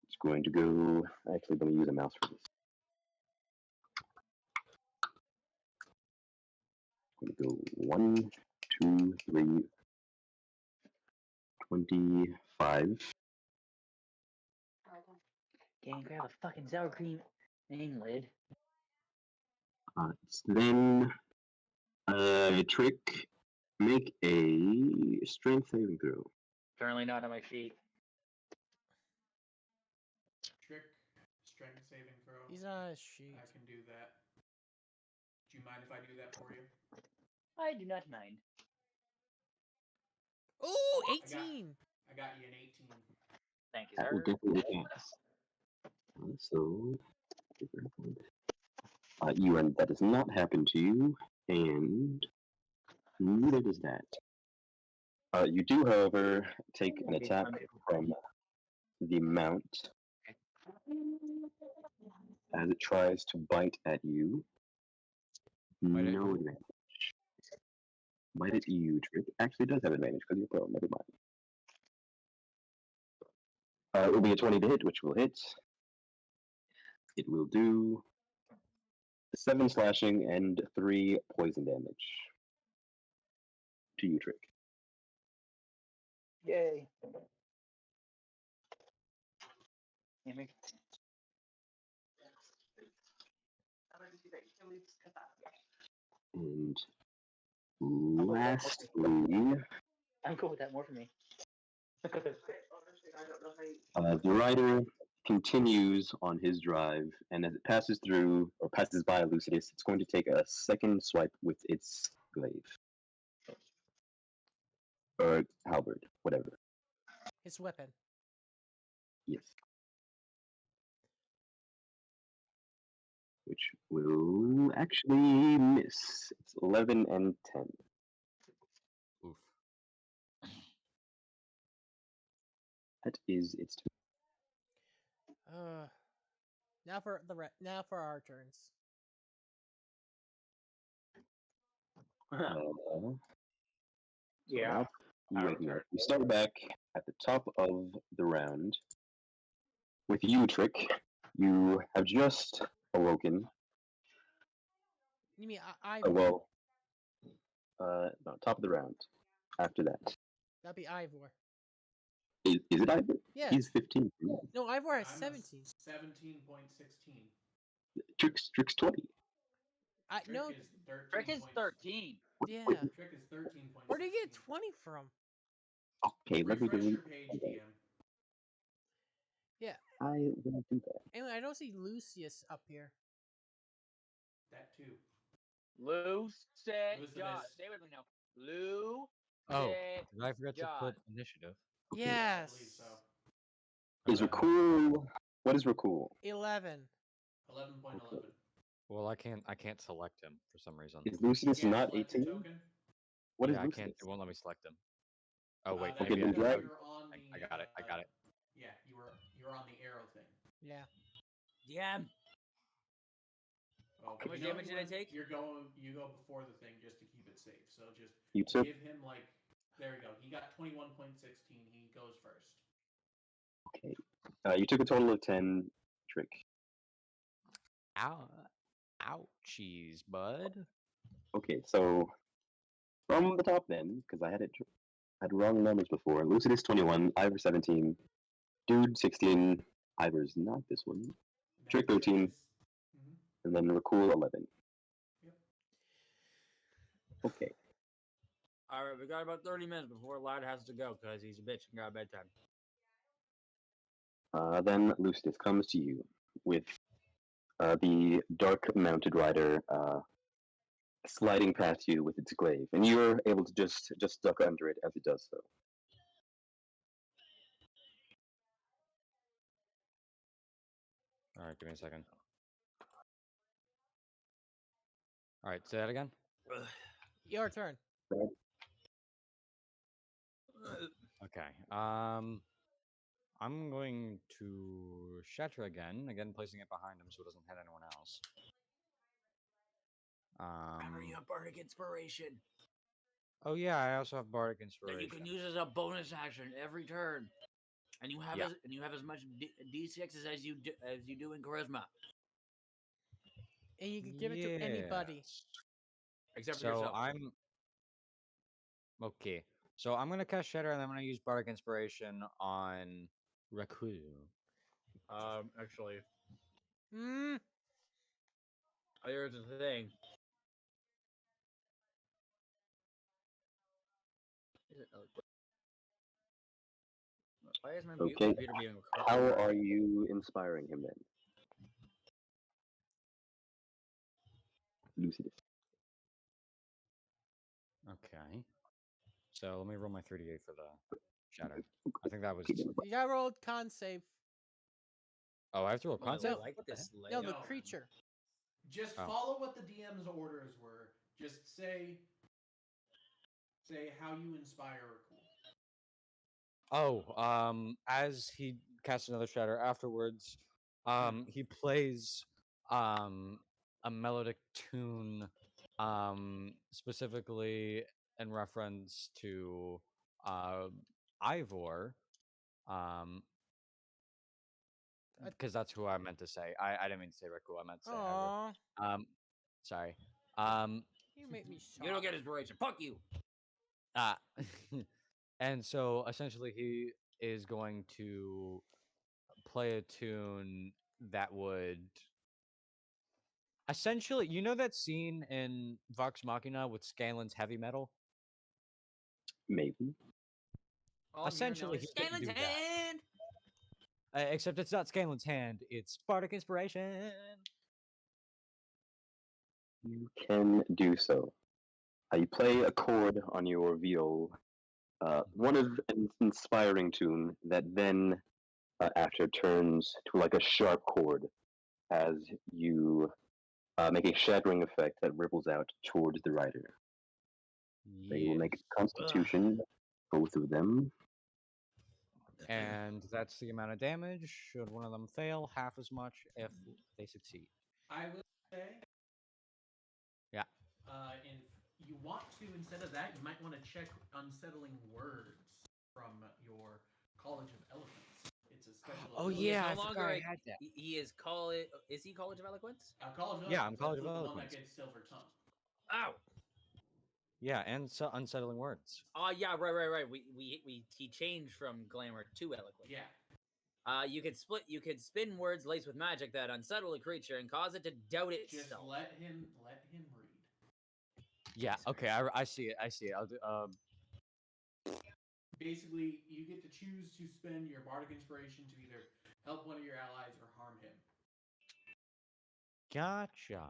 It's going to go. Actually, let me use a mouse for this. gonna go 1, 2, 3, 25. Gang, grab a fucking sour cream name lid. Then, Trick, make a strength saving throw. Currently not on my sheet. Trick, strength saving throw. He's on his sheet. I can do that. Do you mind if I do that for you? I do not mind. Ooh, I got- 18. I got you an 18. Thank you, That will sir. definitely pass. So, UN, that does not happen to you, and neither does that. You do, however, take an attack from the mount as it tries to bite at you. Bite at No who? advantage. Bite at you, Trick. Actually, it does have advantage because you're prone. Never mind. It will be a 20 to hit, which will hit. It will do 7 slashing and 3 poison damage to you, Trick. Yay. Damn. And lastly, I'm cool with that. More for me. the rider continues on his drive, and as it passes through or passes by Lucidus, it's going to take a second swipe with its glaive or halberd, whatever. His weapon. Yes. Which will actually miss. It's 11 and 10. Oof. That is its turn. Now for our turns. Yeah. Now, you waking up. We start back at the top of the round with you, Trick. You have just awoken. You mean I? No, top of the round. After that, That'd be Ivor. is it Ivor? Yeah. He's 15. No, Ivor has I'm 17. 17.16. Trick's 20. Trick No, is 13. Trick is 13. yeah. Trick is 13.16. Where did you get 20 from? Okay, let me Refresh delete. your page, DM. I will do that. Anyway, I don't see Lucius up here. That too. Lucet Lucidus. Josh. Stay with me now. Lou. Oh, did I forget to put John. initiative? Okay. Yes. I believe so. Is Rakul? What is Rakul? 11. 11.11. Well, I can't select him for some reason. Is Lucidus Can't not select your 18? token? What is Yeah, I can't. Lucidus? It won't let me select him. Oh wait, That's Okay, maybe I then because do. drag- you're on the, I got it. I got it. Yeah, you're on the arrow thing. Yeah. DM. Oh, How much you know damage did I take? You go before the thing just to keep it safe. So just You took. give him like there you go. He got 21.16. He goes first. Okay. You took a total of 10, Trick. Ow, ouchies, bud. Okay, so from the top then, because I had wrong numbers before. Lucidus 21, Ivor 17, Dude 16, Ivor's not this one, And then Trick 13, Mhm. and then Rakul 11. Yep. Okay. All right, we got about 30 minutes before Lad has to go because he's a bitch and got bedtime. Then Lucidus comes to you with the dark mounted rider sliding past you with its glaive, and you're able to just duck under it as it does so. All right, give me a second. All right, say that again. Your turn. Okay. I'm going to shatter again, placing it behind him so it doesn't hit anyone else. Remember, you have Bardic Inspiration Oh yeah, I also have Bardic that Inspiration. you can use as a bonus action every turn, and you have Yeah. as much D6s as you do in Charisma. And you can give it to anybody. Yes. Except for So yourself. I'm okay. So I'm gonna cast Shatter, and I'm gonna use Bardic Inspiration on Raku. Actually, Hmm. here's the thing. Is it eloquent? Why is my Okay. computer being How weird? are you inspiring him then? Lucidus. Okay. So let me roll my 3d8 for the Shatter. I think that was. Okay, then. You gotta roll con save. Oh, I have to roll Well, con I save? like What the this heck? No, layout. the No. creature. Just Oh. follow what the DM's orders were. Just say how you inspire Rakul. As he casts another Shatter afterwards, he plays a melodic tune, specifically in reference to Ivor, um, I- because that's who I meant to say. I didn't mean to say Riku. I meant to say Ivor. Aw, Sorry. Um, you make me You don't soft. get inspiration. Fuck you. ah, and so essentially he is going to play a tune that would essentially, you know that scene in Vox Machina with Scanlan's heavy metal? Maybe. All I'm hearing now Essentially, is he's gonna Scalen's do that. hand. Except it's not Scanlan's hand; it's Bardic Inspiration. You can do so. You play a chord on your viol, one of an inspiring tune that then, after turns to like a sharp chord as you make a shattering effect that ripples out towards the rider. They will make Yes. a constitution, both of them. And that's the amount of damage. Should one of them fail, half as much if they succeed. I will say. Yeah. And if you want to, instead of that, you might want to check unsettling words from your College of Eloquence. It's a special. Oh, ability. He is yeah, no I forgot longer I a. had that. He is college. Is he College of Eloquence? College of Yeah, Eloquence. I'm College of that's the one Eloquence. that gets silver tongue. Ow. Yeah, and so unsettling words. Oh yeah, right. He changed from glamour to eloquence. Yeah. You could split. You could spin words laced with magic that unsettle a creature and cause it to doubt Just itself. let him read. Yeah. Okay. I see it. I see it. I'll do. Basically, you get to choose to spend your bardic inspiration to either help one of your allies or harm him. Gotcha.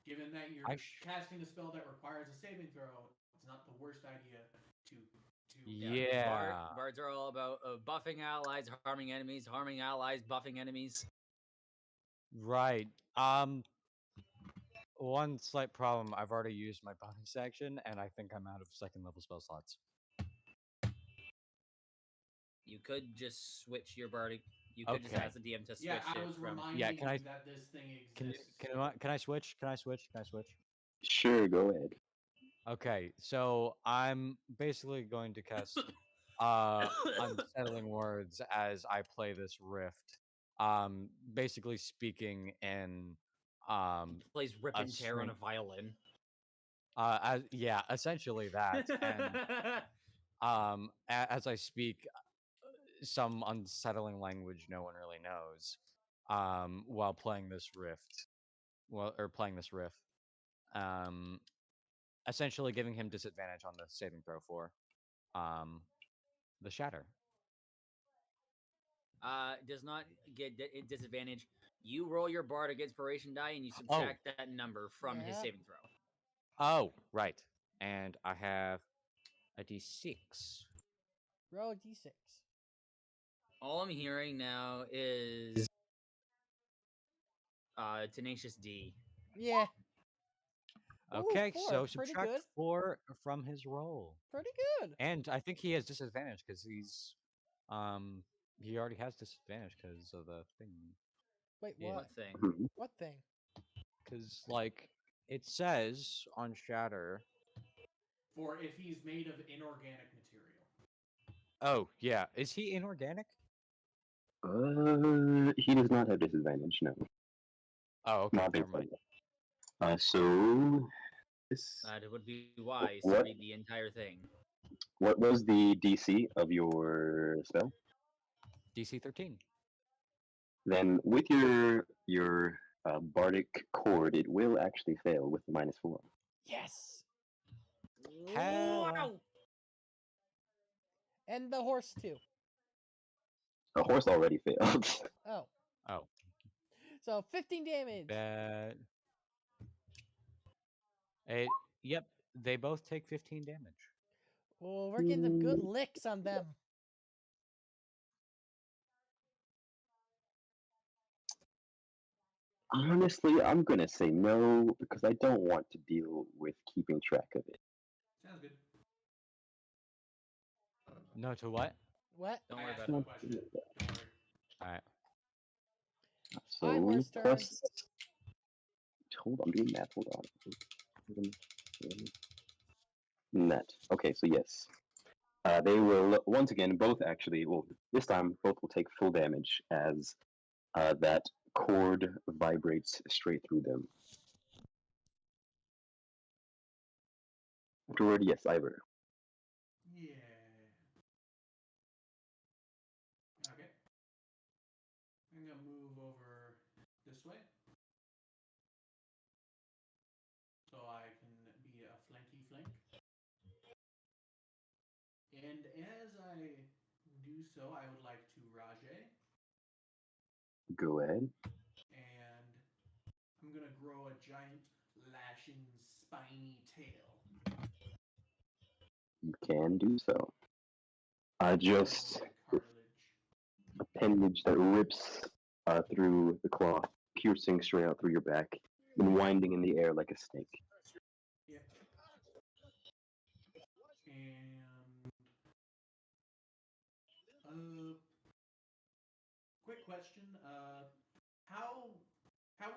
Given that you're casting a spell that requires a saving throw, it's not the worst idea to. Yeah. Bards are all about buffing allies, harming enemies, harming allies, buffing enemies. Right. One slight problem. I've already used my bonus action, and I think I'm out of second level spell slots. You could just switch your bardic. You could just Okay. ask the DM to switch Yeah, I it was from. reminding Yeah, can I- you that this thing exists. Can I switch? Can I switch? Can I switch? Sure, go ahead. Okay, so I'm basically going to cast unsettling words as I play this rift. Basically speaking in Plays rip a and tear on string. a violin. Yeah, essentially that. And as I speak some unsettling language no one really knows, while playing this rift, playing this riff, essentially giving him disadvantage on the saving throw for the shatter. Does not get disadvantage. You roll your bardic inspiration die and you subtract that number from his Yeah. saving throw. Oh, right. And I have a d6. Roll a d6. All I'm hearing now is Tenacious D. Yeah. Ooh, Okay, 4, so pretty subtract good. 4 from his roll. Pretty good. And I think he has disadvantage because he already has disadvantage because of the thing. Wait, Yeah. what? What thing? Mhm. What thing? Because, like, it says on Shatter. For if he's made of inorganic material. Oh, yeah. Is he inorganic? He does not have disadvantage, no. Oh, okay. Not Never based on mind. that. So This. That would be wise to What? read the entire thing. What was the DC of your spell? DC 13. Then with your bardic cord, it will actually fail with the -4. Yes, Hell. Wow! and the horse too. The horse already failed. Oh, Oh, so 15 damage. that. Yep, they both take 15 damage. Well, we're getting some good licks on them. Honestly, I'm gonna say no because I don't want to deal with keeping track of it. Sounds good. No to what? What? Don't I worry asked about no it. question. Don't worry. Alright. Hi, So horse turn. plus, hold on, I'm doing math. Hold on. Net. Okay, so yes, they will once again both actually. Well, this time both will take full damage as that cord vibrates straight through them. Afterward, yes, Ivor. Yeah. Okay. I'm gonna move over this way. So I can be a flanky flank. And as I do so, I would like to Rajay, Go ahead. and I'm gonna grow a giant lashing spiny tail. You can do so. All Just over my cartilage. appendage that rips through the cloth, piercing straight out through your back, and winding in the air like a snake. Yep. And quick question. How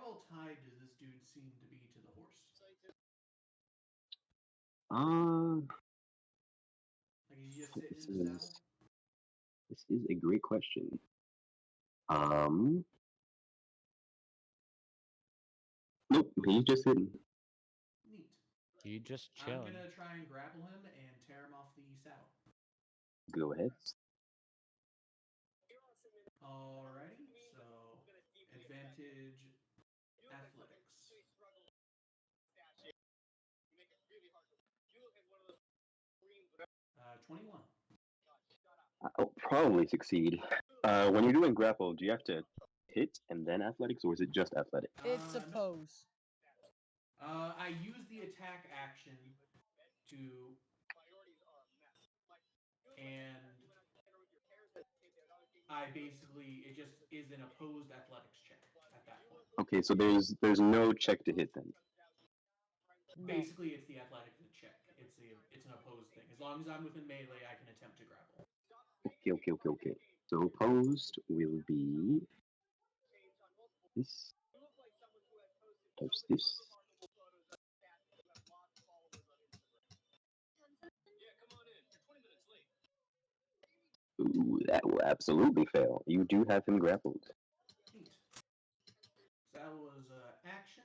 well tied does this dude seem to be to the horse? Like he's just sitting This in the saddle? is a great question. Nope, he's just sitting. Neat. You just I'm chilling. gonna try and grapple him and tear him off the saddle. Go ahead. Alrighty, so advantage athletics. 21. I'll probably succeed. When you're doing grapple, do you have to hit and then athletics, or is it just athletics? It's a No. pose. I use the attack action to, and I basically it just is an opposed athletics check at that point. Okay, so there's no check to hit then. No. Basically, it's the athletics check. It's an opposed thing. As long as I'm within melee, I can attempt to grapple. Okay. So opposed will be this times this. Ooh, that will absolutely fail. You do have him grappled. Neat. So that was action,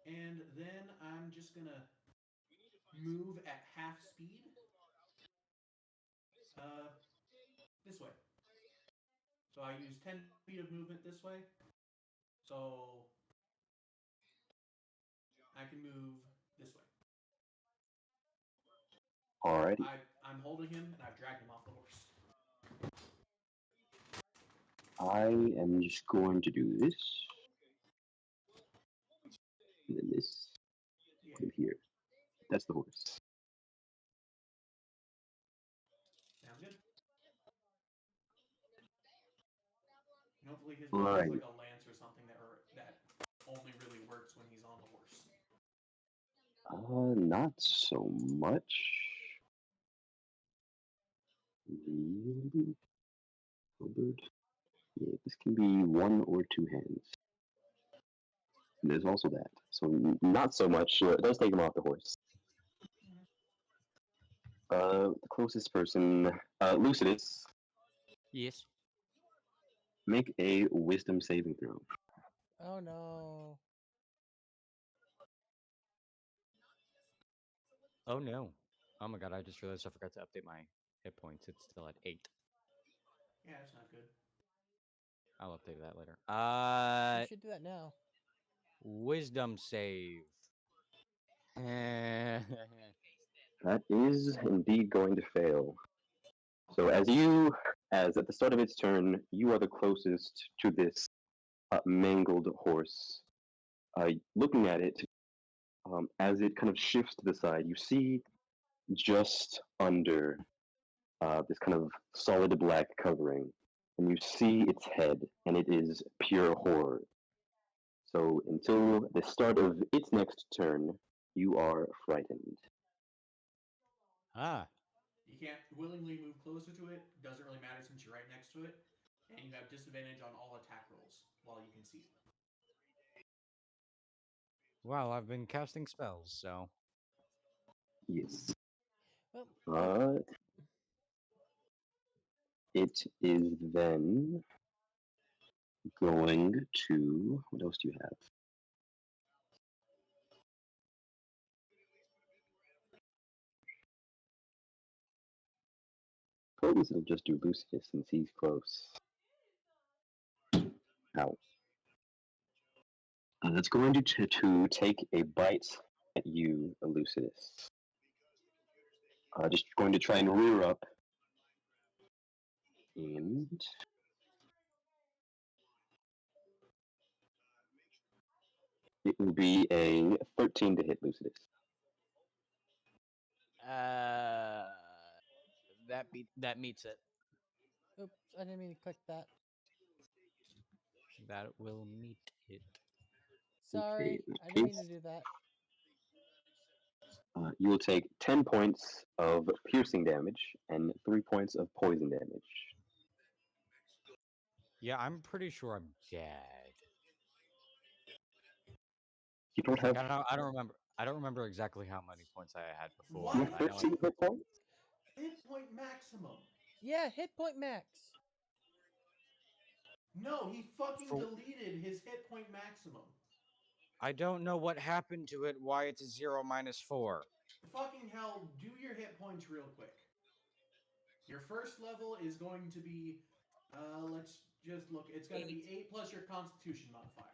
and then I'm just gonna move at half speed. This way. So I use 10 feet of movement this way. So I can move this way. Alrighty. I'm holding him, and I've dragged him off the horse. I am just going to do this. And then this. Yeah. Put him here. That's the horse. Sounds good. And hopefully his All weapon right. is like a lance or something that only really works when he's on the horse. Not so much. Really? Halberd? Yeah, this can be one or two hands. And there's also that. So not so much. It does take him off the horse. The closest person, Lucidus, Yes. make a wisdom saving throw. Oh no. Oh no. Oh my god, I just realized I forgot to update my hit points. It's still at 8. Yeah, that's not good. I'll update that later. You should do that now. Wisdom save. That is indeed going to fail. So as at the start of its turn, you are the closest to this mangled horse. Looking at it, as it kind of shifts to the side, you see just under this kind of solid black covering, and you see its head, and it is pure horror. So until the start of its next turn, you are frightened. Ah. You can't willingly move closer to it. Doesn't really matter since you're right next to it, and you have disadvantage on all attack rolls while you can see it. Well, I've been casting spells, so. Yes. Well, But it is then going to. What else do you have? Suppose it'll just do Lucius since he's close. Ow. That's going to take a bite at you, Lucius. Just going to try and rear up. And it will be a 13 to hit Lucius. That meets it. oops, I didn't mean to click that. That will meet it. Sorry, in that I didn't mean case, to do that. You will take 10 points of piercing damage and 3 points of poison damage. Yeah, I'm pretty sure I'm dead. You don't Like, have I don't remember. I don't remember exactly how many points I had before. What? you have But I know 13 hit points? Hit point maximum. Yeah, hit point max. No, he fucking For- deleted his hit point maximum. I don't know what happened to it. Why it's a 0 minus 4. Fucking hell, do your hit points real quick. Your first level is going to be, let's just look. It's going to be 8 plus your Constitution modifier.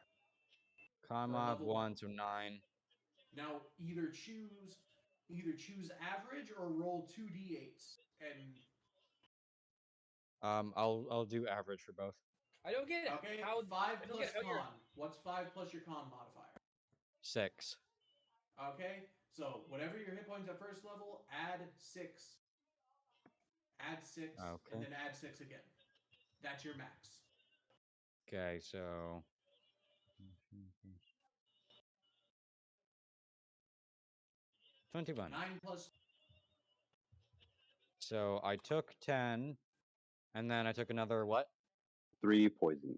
Con For mod level 1 one. to 9. Now either choose average or roll 2d8s. And I'll do average for both. I don't get it. okay, How 5 I don't plus get how you're. con. What's 5 plus your con modifier? 6. Okay, so whatever your hit points at first level, add 6. Add 6, Okay. and then add 6 again. That's your max. Okay, so 21. 9 plus. So I took 10, and then I took another what? 3 poison.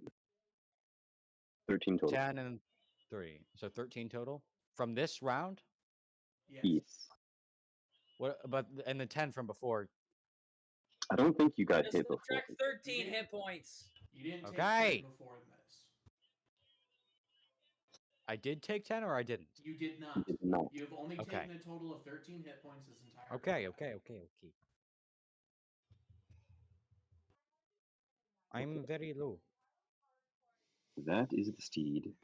13 total. 10 and 3. So 13 total from this round. Yes. Yes. What? But and the 10 from before. I don't think you got Just hit before. subtract 13 hit points. You didn't take Okay. 10 before this. I did take 10 or I didn't. You did not. You did not. You have only Okay. taken a total of 13 hit points this entire Okay, combat. okay. I'm very low. That is the steed.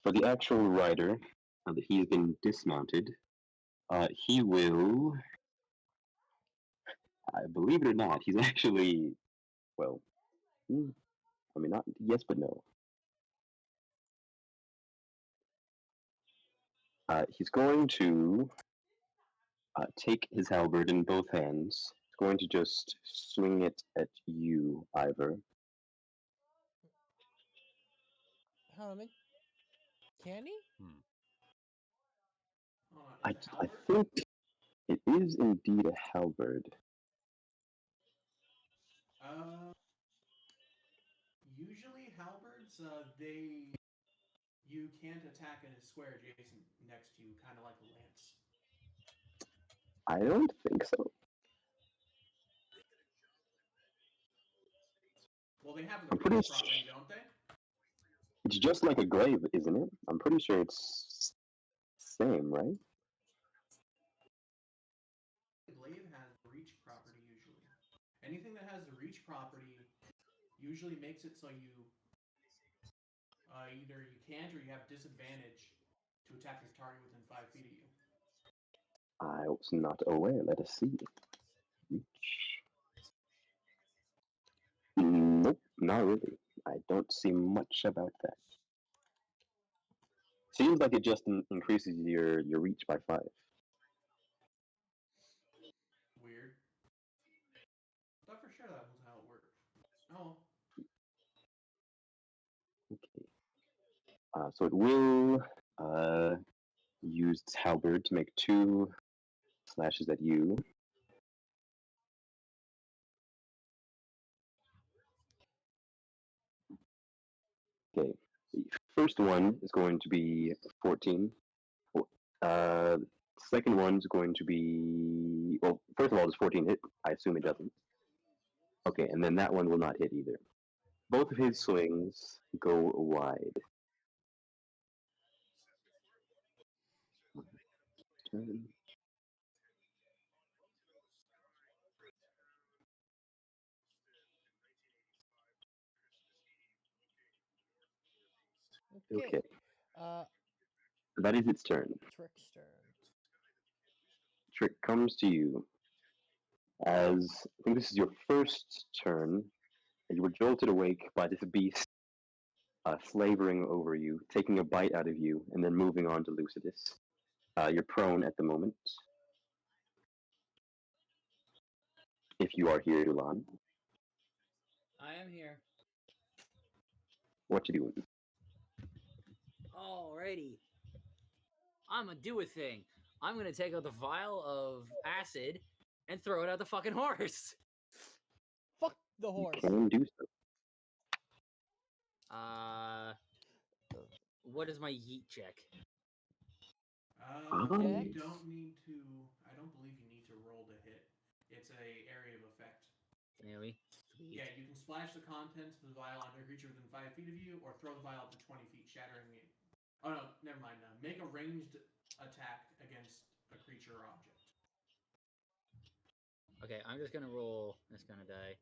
For the actual rider, that he's been dismounted, he will. I believe it or not, he's actually, well, I mean, not yes, but no. He's going to take his halberd in both hands. He's going to just swing it at you, Ivor. Hold on, can he? Hold on, I is it halberd? think it is indeed a halberd. Usually halberds, you can't attack in a square adjacent next to you, kind of like a lance. I don't think so. Well, they have the I'm pretty range s- property, don't they? It's just like a glaive, isn't it? I'm pretty sure it's same, right? property usually makes it so you either you can't or you have disadvantage to attack your target within 5 feet of you. I was not aware. Let us see. Reach. Nope, not really. I don't see much about that. Seems like it just increases your reach by 5. Weird. Thought for sure that was how it worked. Oh, Okay. So it will use its halberd to make 2 slashes at you. Okay. The first one is going to be 14. Second one's going to be, well, first of all, does 14 hit? I assume it doesn't. Okay, and then that one will not hit either. Both of his swings go wide. Turn. Okay, Uh, that is its turn. Trick's turn. Trick comes to you. As I think this is your first turn, and you were jolted awake by this beast slavering over you, taking a bite out of you, and then moving on to Lucidus. You're prone at the moment. If you are here, Ulan, I am here. what you doing? Alrighty. I'm gonna do a thing. I'm gonna take out the vial of acid and throw it at the fucking horse. Fuck the You horse. can do so. What is my yeet check? you Dex? don't need to. I don't believe you need to roll to hit. It's a area of effect. Really? Sweet. Yeah, you can splash the contents of the vial onto a creature within 5 feet of you, or throw the vial up to 20 feet, shattering it. Oh no, never mind. Make a ranged attack against a creature or object. Okay, I'm just gonna roll. It's gonna die.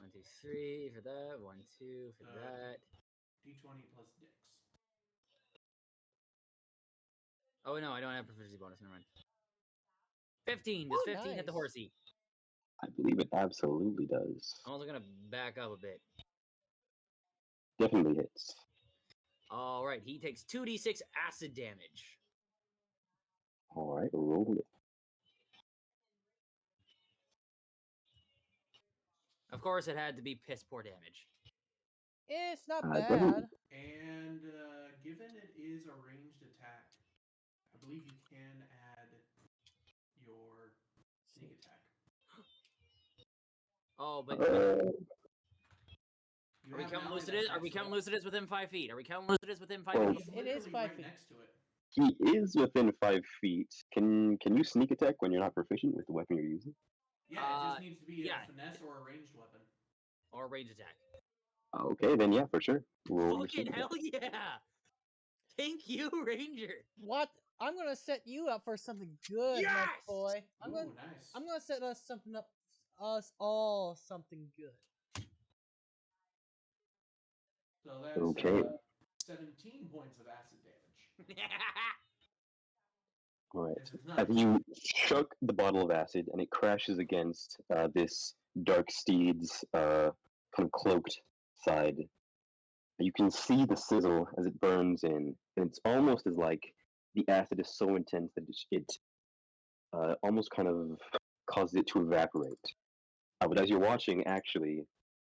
1, 2, 3 for that. 1, 2 for that. D20 plus Dex. Oh no, I don't have proficiency bonus. Never mind. 15. Does Oh, 15 hit the nice. horsey? I believe it absolutely does. I'm also gonna back up a bit. Definitely hits. All right, he takes 2d6 acid damage. All right, roll it. Of course, it had to be piss poor damage. It's not Doesn't- bad. And given it is a ranged attack, I believe you can add your sneak attack. Oh, but You are we have counting an ally Lucidus? that's Are we next to counting it. Lucidus within 5 feet? Are we counting Lucidus within 5 Well, feet? He's It is literally 5 right feet. next to it. He is within 5 feet. Can you sneak attack when you're not proficient with the weapon you're using? Yeah, it just needs to be yeah. a finesse or a ranged weapon. Or a range attack? Okay, then yeah, for sure. Roll your Fucking sneak hell attack. yeah! Thank you, Ranger. What? I'm gonna set you up for something good, Yes! my boy. Ooh, nice. I'm gonna set us something up, us all something good. So that's Okay. 17 points of acid damage. All right. This is not As you chuck the bottle of acid and it crashes against this dark steed's kind of cloaked side, you can see the sizzle as it burns in, and it's almost as like the acid is so intense that it almost kind of causes it to evaporate. But as you're watching, actually,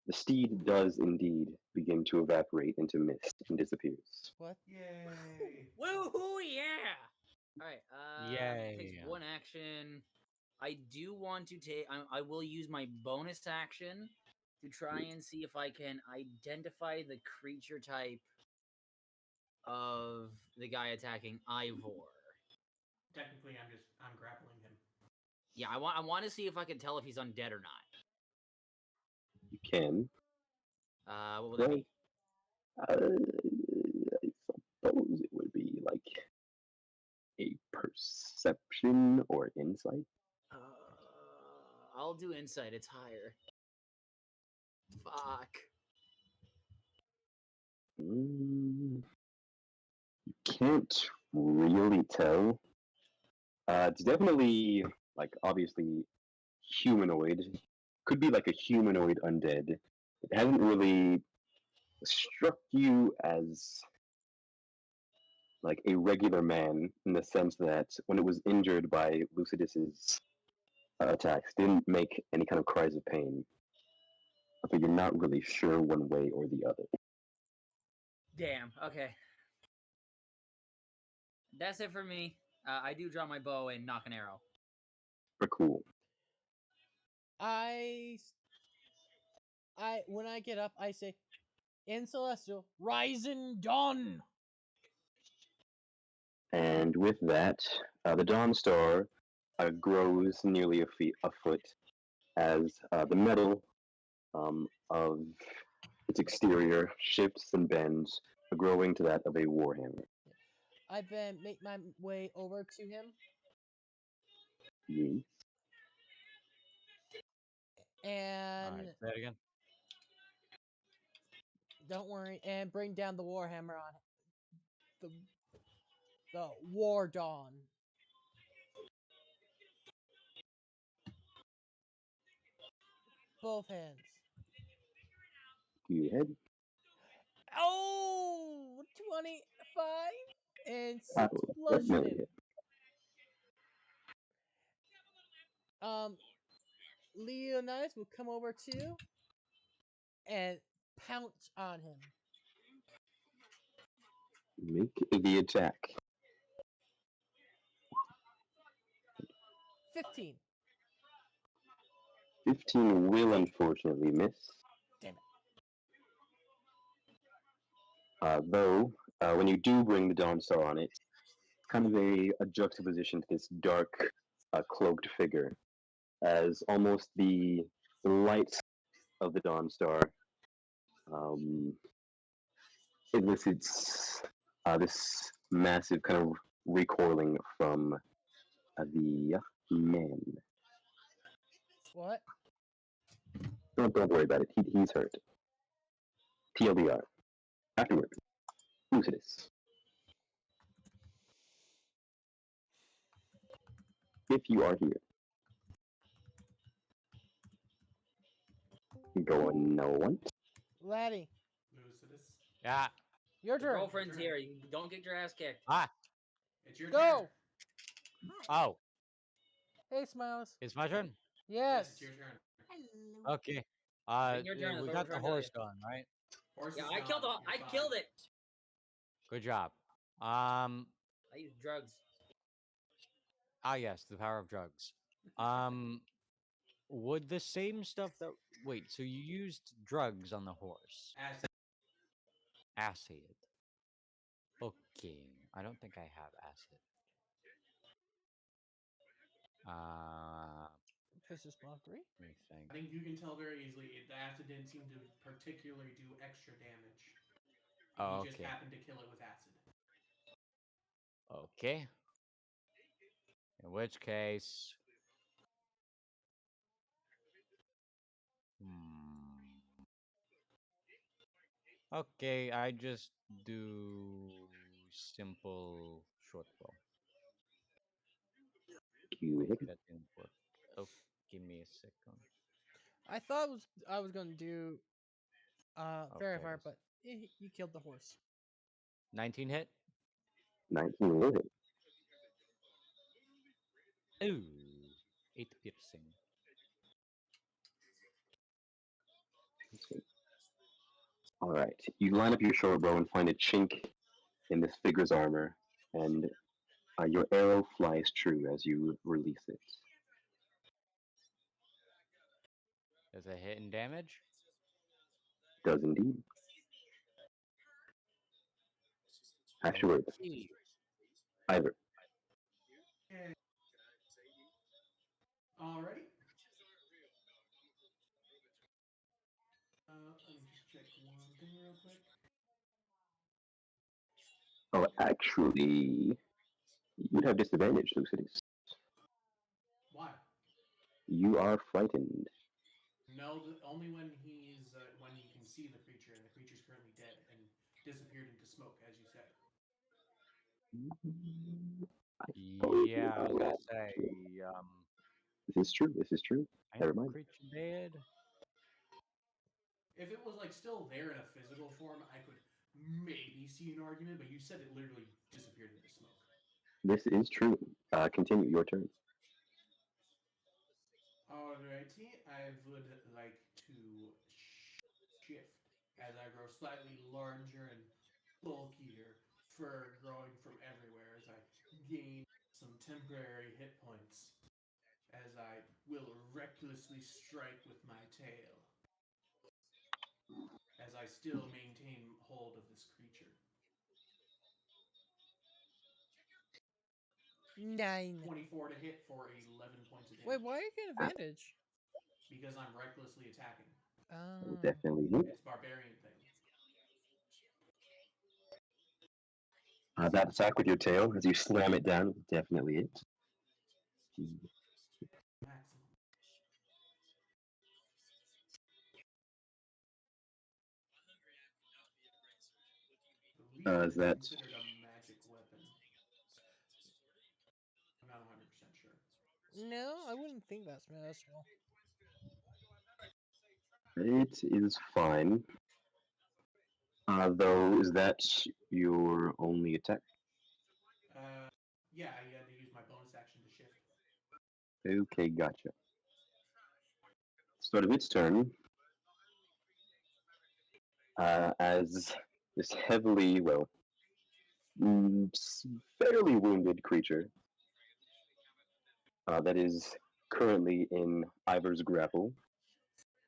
the steed does indeed begin to evaporate into mist and disappears. What? Yay! Woohoo, yeah! Alright, it takes Yay. 1 action. I do want to take... I will use my bonus action to try and see if I can identify the creature type of the guy attacking Ivor. Technically, I'm grappling him. Yeah, I want to see if I can tell if he's undead or not. You can. What would that be? I suppose it would be like a perception or insight. I'll do insight. It's higher. Fuck. You can't really tell. It's definitely like obviously humanoid. Could be like a humanoid undead. It hasn't really struck you as like a regular man in the sense that when it was injured by Lucidus's attacks, didn't make any kind of cries of pain. But you're not really sure one way or the other. Damn. Okay. That's it for me. I do draw my bow and knock an arrow. But cool. When I get up, I say, in Celestial, rise and dawn. And with that, the Dawn Star grows nearly a foot as the metal of its exterior shifts and bends, growing to that of a warhammer. I then make my way over to him Yes. and Alright, say it again. don't worry, and bring down the warhammer on the War Dawn. Both hands. Go ahead. Oh, 25 and 6 That will bludgeoning. definitely hit. Leonidas will come over too and pounce on him. Make the attack. 15. 15 will unfortunately miss. Damn it. Though, when you do bring the Dawn Star on it, kind of a juxtaposition to this dark, cloaked figure, as almost the light of the Dawn Star elicits this massive kind of recoiling from the man. What? Don't worry about it. He's hurt. TLDR. Afterward, Lucidus. If you are here, going no one. Laddie, Lucidus. Yeah. your Your turn. girlfriend's here. You don't get your ass kicked. Ah. It's your Go. turn. Oh, Hey, Smiles. it's my turn. Yes. It's your turn. Okay. It's your turn, that's We what got we're the trying to horse tell gone, right? Horse Yeah, is I killed gone. I You're killed fine. it. Good job. I used drugs. Yes, the power of drugs. Would the same stuff that wait, so you used drugs on the horse? Acid. Acid. Okay. I don't think I have acid. This is block 3. Let me I think. think you can tell very easily the acid didn't seem to particularly do extra damage. Oh, You just okay. happened to kill it with acid. Okay. In which case, okay, I just do simple short bow. You hit. That didn't work. Oh, give me a second. I thought I was gonna do Fairy Okay. Fire, but you killed the horse. 19 hit. 19 will hit. Ooh, 8 piercing. All right. You line up your short bow and find a chink in this figure's armor, and your arrow flies true as you release it. Does it hit and damage? Does indeed. Afterwards, Okay. either. Alrighty. Let me just check one thing real quick. Oh, actually, you'd have disadvantage, Lucidus. Why? You are frightened. No, only when you can see the creature, and the creature's currently dead and disappeared into smoke, as you said. Yeah, I was gonna say, This is true. This is true. ain't Never the mind. creature dead? If it was like still there in a physical form, I could maybe see an argument, but you said it literally disappeared into smoke. This is true. Continue. Your turn. Alrighty, I would like to shift as I grow slightly larger and bulkier, fur growing from everywhere as I gain some temporary hit points, as I will recklessly strike with my tail, as I still maintain hold of this creature. 9. 24 to hit for 11 points of damage. Wait, why are you getting advantage? Because I'm recklessly attacking. That will Oh. definitely hit. It's barbarian thing. That attack with your tail, as you slam it down, will definitely hit. Maximum. I believe Is it's that- considered a magic weapon. I'm not 100% sure. No, I wouldn't think that's magical. It is fine. Though, is that your only attack? Yeah, I had to use my bonus action to shift. Okay, gotcha. Start of its turn. As this heavily, fairly wounded creature that is currently in Ivor's grapple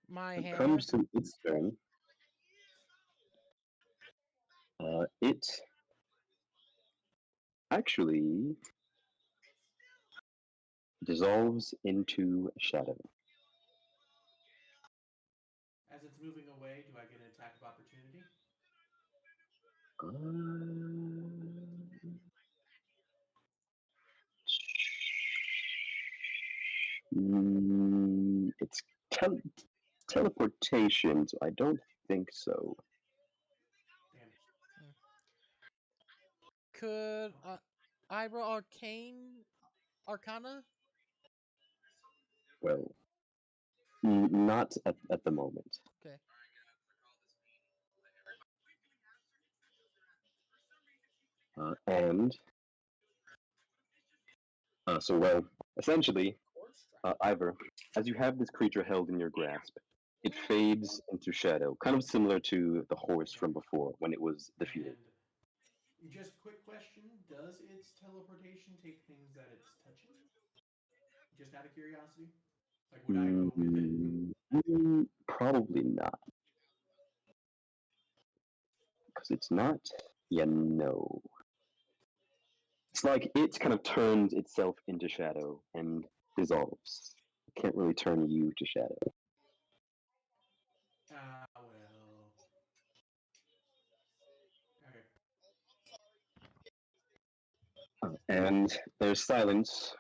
My hammer. comes to its turn. It actually dissolves into shadow. As it's moving away, do I get an attack of opportunity? It's teleportation, so I don't think so. Damn. Could Ira Arcana? Well, not at the moment. Okay. Essentially, Ivor, as you have this creature held in your grasp, it fades into shadow, kind of similar to the horse from before when it was defeated. And just quick question, does its teleportation take things that it's touching? Just out of curiosity? Like, would I go with it? Probably not. Because it's not, no. It's like it kind of turns itself into shadow and dissolves. It can't really turn you to shadow. Well. Okay. And there's silence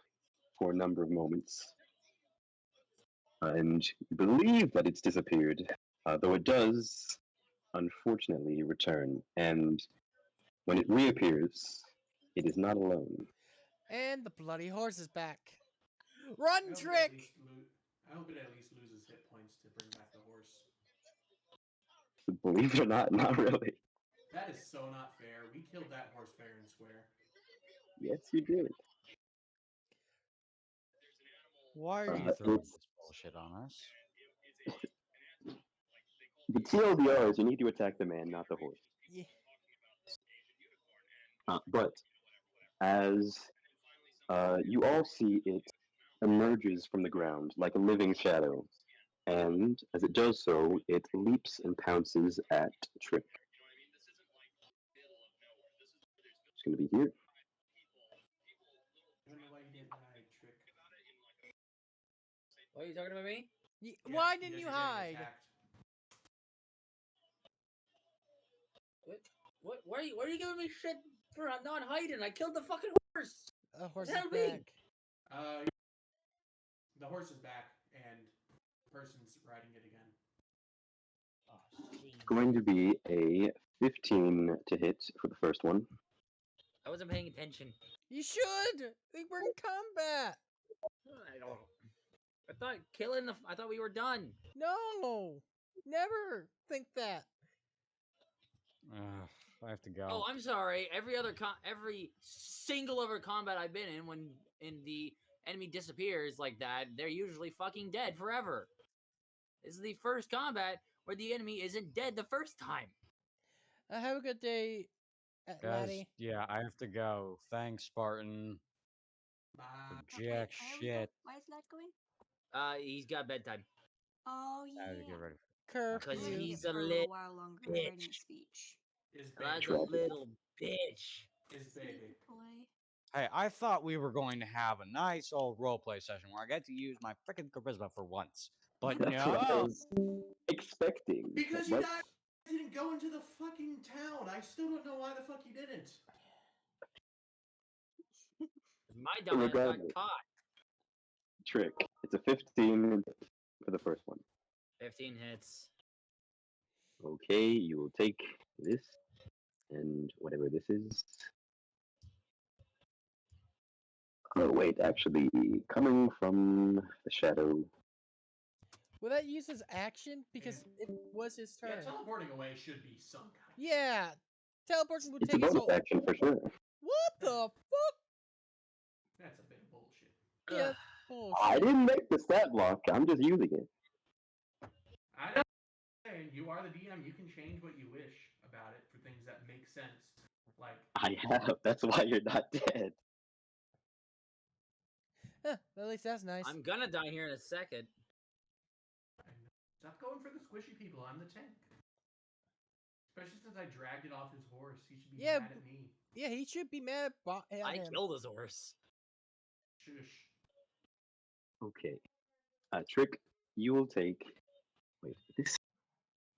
for a number of moments. And you believe that it's disappeared, though it does, unfortunately, return. And when it reappears, it is not alone. And the bloody horse is back. Run, I Trick! hope it at least loses hit points to bring back the horse. Believe it or not, not really. That is so not fair. We killed that horse fair and square. Yes, you did. Why are Are you you throwing it's- this bullshit on us? The TLDR is you need to attack the man, not the horse. Yeah. But as you all see, it emerges from the ground like a living shadow. And as it does so, it leaps and pounces at Trick. It's going to be here. I don't know why you didn't hide, Trick. What are you talking about me? Yeah, Why because didn't you you're getting hide? attacked. What? Why are you giving me shit for not hiding? I killed the fucking horse. The horse Tell is me. back. The horse is back, and person's riding it again. Oh, It's going to be a 15 to hit for the first one. I wasn't paying attention. You should. We're in combat. I don't. I thought killing the. I thought we were done. No, never think that. I have to go. Oh, I'm sorry. Every single other combat I've been in, when the enemy disappears like that, they're usually fucking dead forever. This is the first combat where the enemy isn't dead the first time. Have a good day, Guys, laddie. yeah, I have to go. Thanks, Spartan. Bye. Jack shit. Why is that going? He's got bedtime Oh I have yeah. to get ready. because We're Curfew. writing he's it a for a little little while longer. We're writing a bitch. speech. Is That's baby. a little bitch. Is baby. Play. Hey, I thought we were going to have a nice old roleplay session where I get to use my freaking charisma for once. But That's what I no! was expecting. Because you What? guys didn't go into the fucking town. I still don't know why the fuck you didn't. My dumbass got Regardless. caught. Trick. It's a 15 for the first one. 15 hits. Okay, you will take this and whatever this is. Oh wait, actually, coming from the shadow. Will that use his action? Because it was his Yeah, turn. teleporting away should be some kind. Yeah, teleporting would It's a take his bonus whole. action for sure. What the fuck? That's a bit of bullshit. Yeah, Ugh. bullshit. I didn't make the stat block. I'm just using it. I don't saying you are the DM. You can change what you wish about it for things that make sense. Like I have. That's why you're not dead. Huh, at least that's nice. I'm gonna die here in a second. stop going for the squishy people. I'm the tank. Especially since I dragged it off his horse. He should be Yeah, mad at me. Yeah, he should be mad at I him. killed his horse. Shush. Okay. Trick, you will take. Wait, this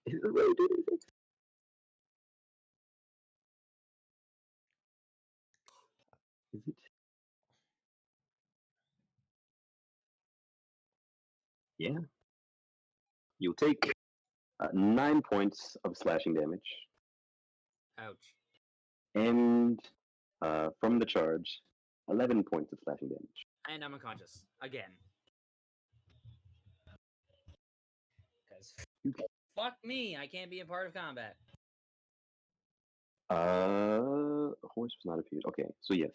is the way to do this. Is it? Yeah. You'll take 9 points of slashing damage, Ouch. and from the charge, 11 points of slashing damage. And I'm unconscious. Again. Because fuck me, I can't be a part of combat. Horse was not a fuse. Okay, so yes.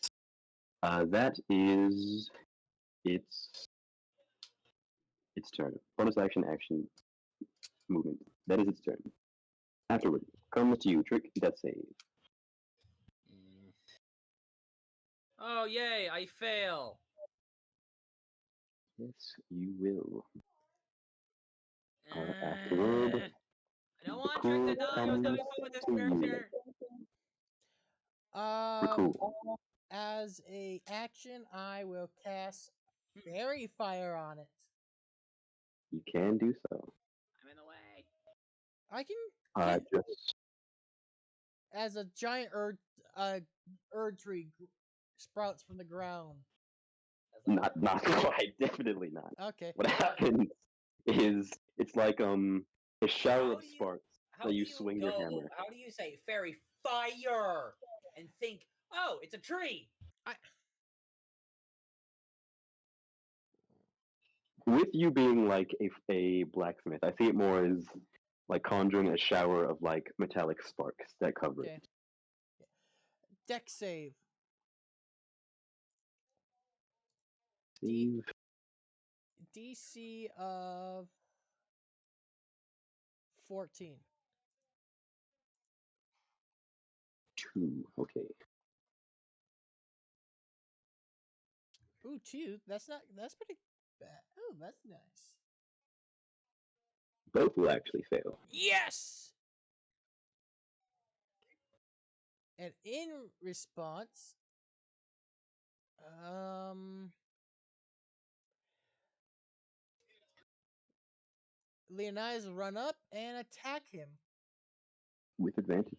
That is its turn. Bonus action, movement. That is its turn. Afterward, comes to you, Trick. Death save. Mm. Oh, yay, I fail. Yes, you will. Uh, Afterward, I don't want Trick to die. I was having fun with this character. As a action, I will cast Fairy Fire on it. You can do so. I'm in the way. I can Just as a giant Erd tree sprouts from the ground. That's not quite. Definitely not. Okay. What happens is it's like a shower How of do you- sparks. How So do you swing your hammer. How do you say fairy fire and think, oh, it's a tree? With you being like a blacksmith, I see it more as like conjuring a shower of like metallic sparks that cover Okay. it. Deck save. Save. DC of 14. 2. Okay. Ooh, 2. That's pretty bad. Oh, that's nice. Both will actually fail. Yes. And in response, Leonidas will run up and attack him. With advantage.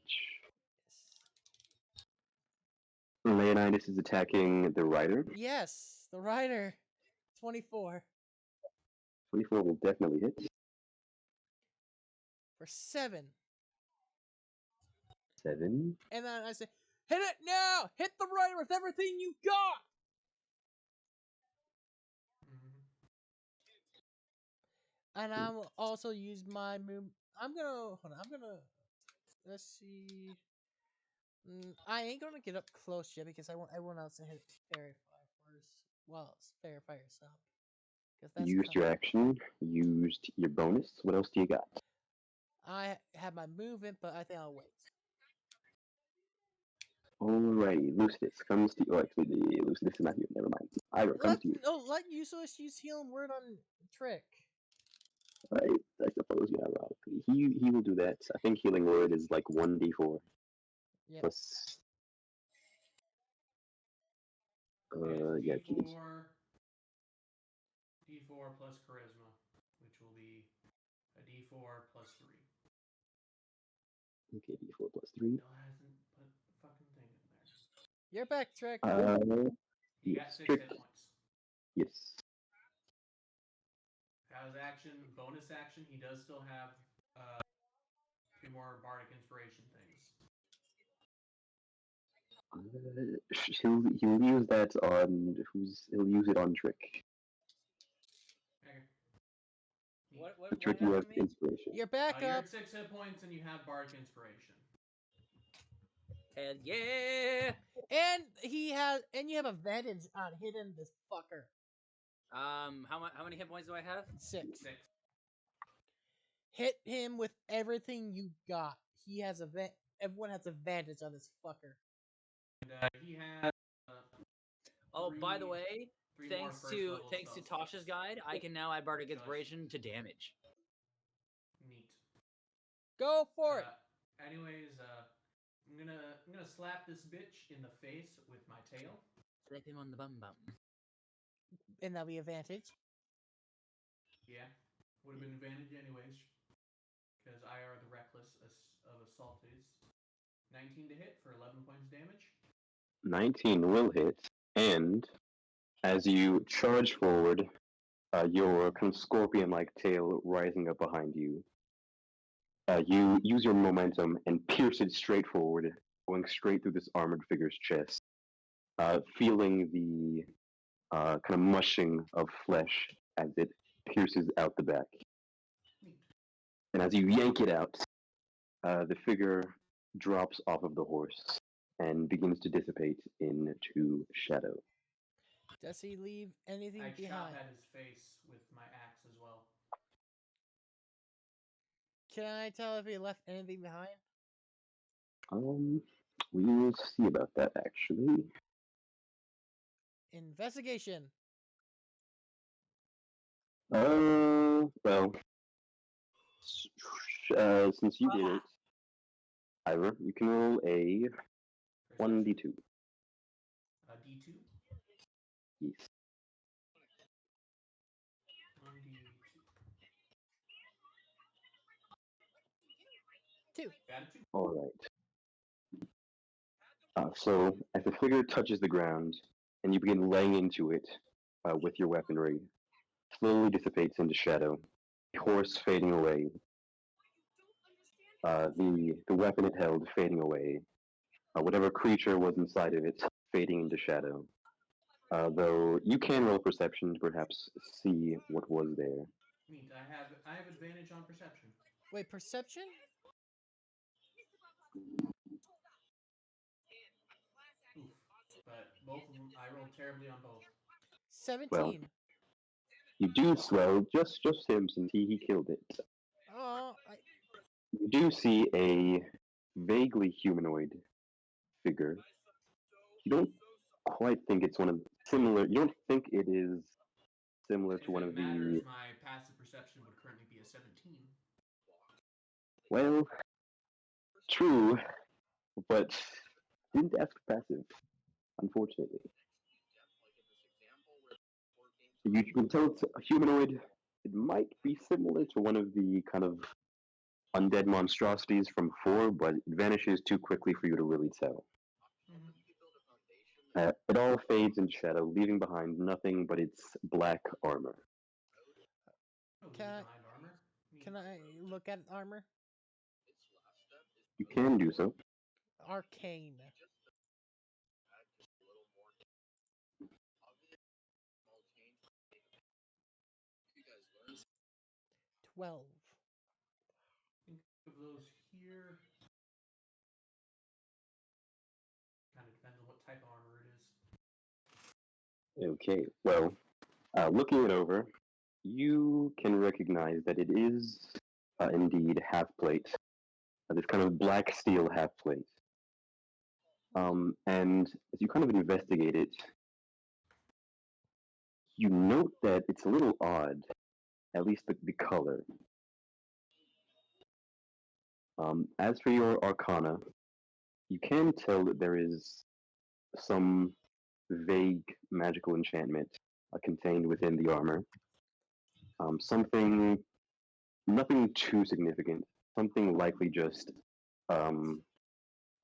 Leonidas is attacking the rider. Yes, the rider. 24. 24 will definitely hit. For 7. 7. And then I say, hit it now! Hit the rider with everything you got! Mhm. And I will also use my move. I'm gonna hold on. I'm gonna let's see. I ain't gonna get up close yet because I want else to hit Fairy Fire first. Well, it's Fairy Fire stop because that's Used your action, used your bonus. What else do you got? I have my movement, but I think I'll wait. Alrighty, Lucidus comes to you. Oh, actually, the Lucidus is not here. Never mind. Ira comes to you. Let Useless use healing word on Trick. I suppose you're not wrong. He will do that. I think healing word is like 1d4 Yep. plus. Okay, Yeah, so geez. D4 plus charisma, which will be a D4 plus 3. Okay, d4 plus 3. Still hasn't put the fucking thing in there. You're back, Trick. You got Yes, 6 Trick. hit points. Yes. As action, bonus action, he does still have 2 more bardic inspiration things. He'll use that on he'll use it on Trick. Okay. What Trick, you have happened to me? inspiration. You're back You're up. at 6 hit points and you have bardic inspiration. Hell yeah! And you have advantage on hitting this fucker. How many hit points do I have? 6. 6. Hit him with everything you got. He has everyone has advantage on this fucker. And he has. Oh, by the three- way, 3 more thanks first to level spell Tasha's slots. guide, I can now add bardic inspiration to damage. Neat. Go for it. Anyways, I'm gonna slap this bitch in the face with my tail. Slap him on the bum bum. And that'll be advantage. Yeah, would have been advantage anyways, because I are the reckless of assaulters. 19 to hit for 11 points damage. 19 will hit, and as you charge forward, your kind of scorpion-like tail rising up behind you, you use your momentum and pierce it straight forward, going straight through this armored figure's chest, feeling the kind of mushing of flesh as it pierces out the back. And as you yank it out, the figure drops off of the horse and begins to dissipate into shadow. Does he leave anything I behind? chop at his face with my axe as well. Can I tell if he left anything behind? We will see about that actually. Investigation. Well, since you did it, Ira, you can roll a 1d2. D2. Yes. 1d2. 2. Got it. All right. So as the figure touches the ground and you begin laying into it with your weaponry, slowly dissipates into shadow. The horse fading away. The weapon it held fading away. Whatever creature was inside of it fading into shadow. Though you can roll perception to perhaps see what was there. Neat. I have advantage on perception. Wait, perception? Oof. But both of them, I rolled terribly on both. 17. You do swell just him since he killed it. Oh, You do see a vaguely humanoid figure. You don't quite think it's one of similar. You don't think it is similar to If one it of matters, the. my passive perception would currently be a 17. Well, true, but didn't ask for passive, unfortunately. You can tell it's a humanoid. It might be similar to one of the kind of undead monstrosities from 4, but it vanishes too quickly for you to really tell. Mm-hmm. It all fades in shadow, leaving behind nothing but its black armor. leave I behind armor? can I look at armor? You can do so. Arcane. 12. Think of those here. Kind of depends on what type of armor it is. Okay. Well, looking it over, you can recognize that it is indeed half plate. This kind of black steel half plate. And as you kind of investigate it, you note that it's a little odd, at least the color. As for your arcana, you can tell that there is some vague magical enchantment contained within the armor. Nothing too significant. Something likely just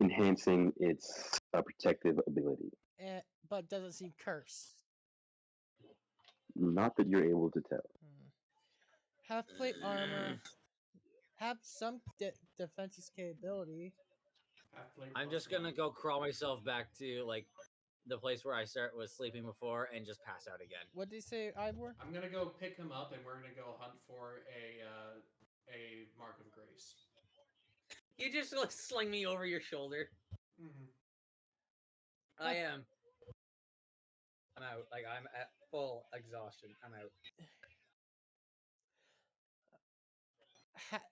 enhancing its protective ability. But doesn't seem cursed. Not that you're able to tell. Half plate armor. Have some defensive capability. I'm just gonna go crawl myself back to like the place where I was sleeping before and just pass out again. What did you say, Ivor? I'm gonna go pick him up, and we're gonna go hunt for a mark of grace. You just like, sling me over your shoulder. Mm-hmm. I am. I'm out. Like I'm at full exhaustion. I'm out.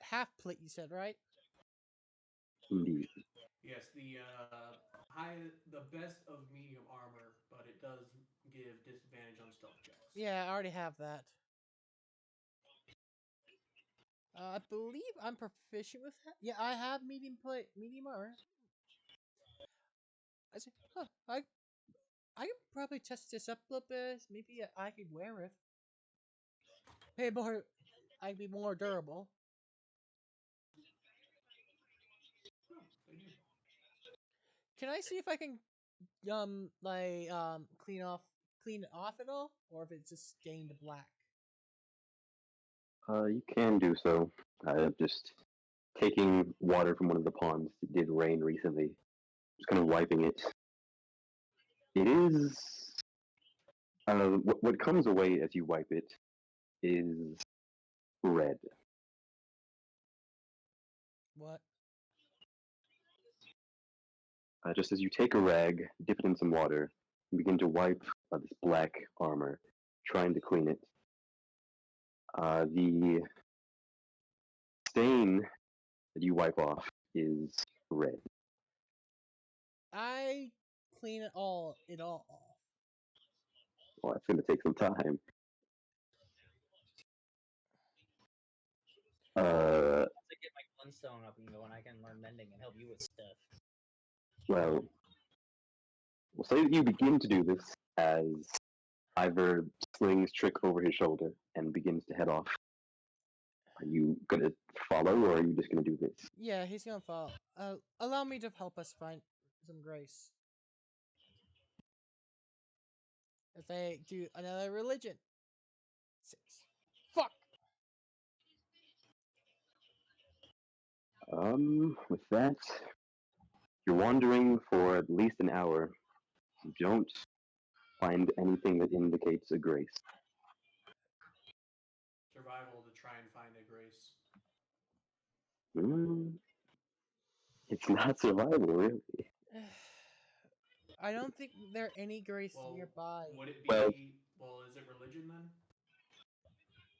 Half plate, you said, right? Indeed. Yes, the best of medium armor, but it does give disadvantage on stealth checks. Yeah, I already have that. I believe I'm proficient with that. Yeah, I have medium armor. I said, huh, I can probably test this up a little bit. Maybe I could wear it. I'd be more durable. Oh, they do. Can I see if I can clean it off at all, or if it's just stained black? You can do so. Just taking water from one of the ponds that did rain recently. Just kind of wiping it. It is. What comes away as you wipe it is red. What? Just as you take a rag, dip it in some water, and begin to wipe this black armor, trying to clean it. The stain that you wipe off is red. I clean it all off. Well, that's going to take some time. Once I get my Glintstone up and going, I can learn mending and help you with stuff. Well, we'll say that you begin to do this as Ivor slings Trick over his shoulder and begins to head off. Are you going to follow, or are you just going to do this? Yeah, he's gonna follow. Allow me to help us find some grace. If they do another religion. 6. Fuck! With that, you're wandering for at least an hour. You don't find anything that indicates a grace. Survival to try and find a grace. It's not survival, really. I don't think there are any grace nearby. Would it be? Well, is it religion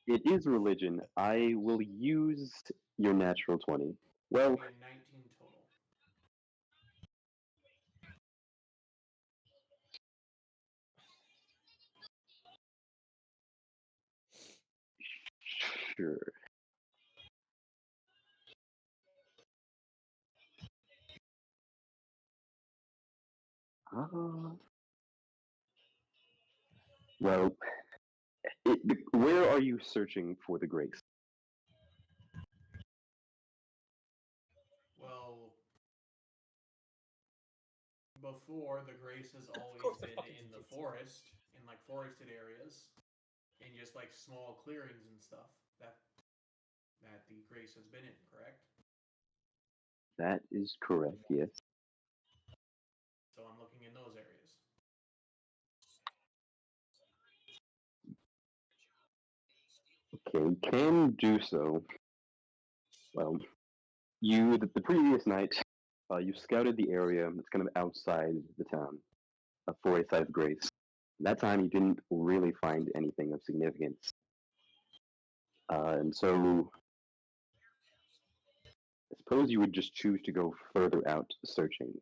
then? It is religion. I will use your natural 20. Well, 19 total. sure. Well, where are you searching for the grace? Well, before the grace has always been in the forest, in like forested areas, in just like small clearings and stuff. that the Grace has been in, correct? That is correct, yes. So I'm looking in those areas. Okay, you can do so. Well, the previous night, you scouted the area that's kind of outside the town for a site of grace. That time, you didn't really find anything of significance. And so, I suppose you would just choose to go further out searching.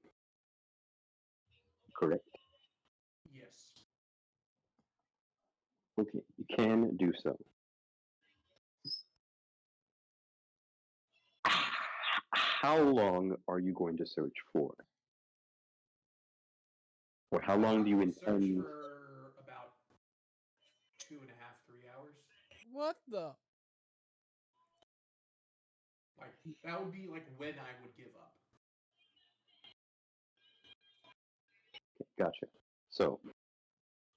Correct? Yes. Okay, you can do so. How long are you going to search for? Or how long do you Search intend? for about 2.5, 3 hours. What the? Like that would be like when I would give up. Gotcha. So,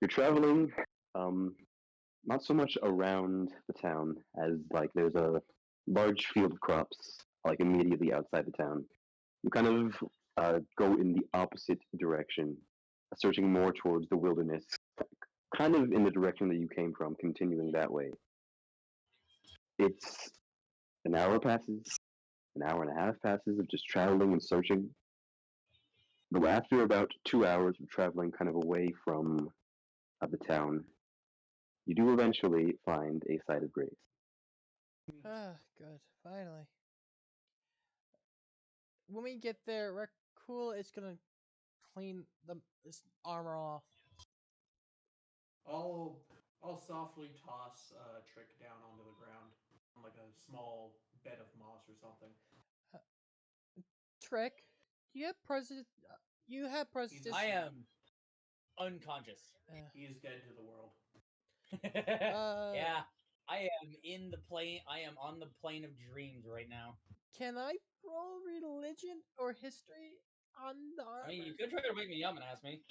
you're traveling, not so much around the town as like there's a large field of crops like immediately outside the town. You kind of go in the opposite direction, searching more towards the wilderness, kind of in the direction that you came from, continuing that way. It's an hour passes, an hour and a half passes of just traveling and searching. But after about 2 hours of traveling kind of away from the town, you do eventually find a site of grace. Ah, good. Finally. When we get there, Rakul is gonna clean this armor off. I'll softly toss Trick down onto the ground on like a small bed of moss or something. Trick, you have president. You have president. I am unconscious. He is dead to the world. Yeah, I am in the plane. I am on the plane of dreams right now. Can I roll religion or history on the armor? I mean, you could try to wake me up and ask me.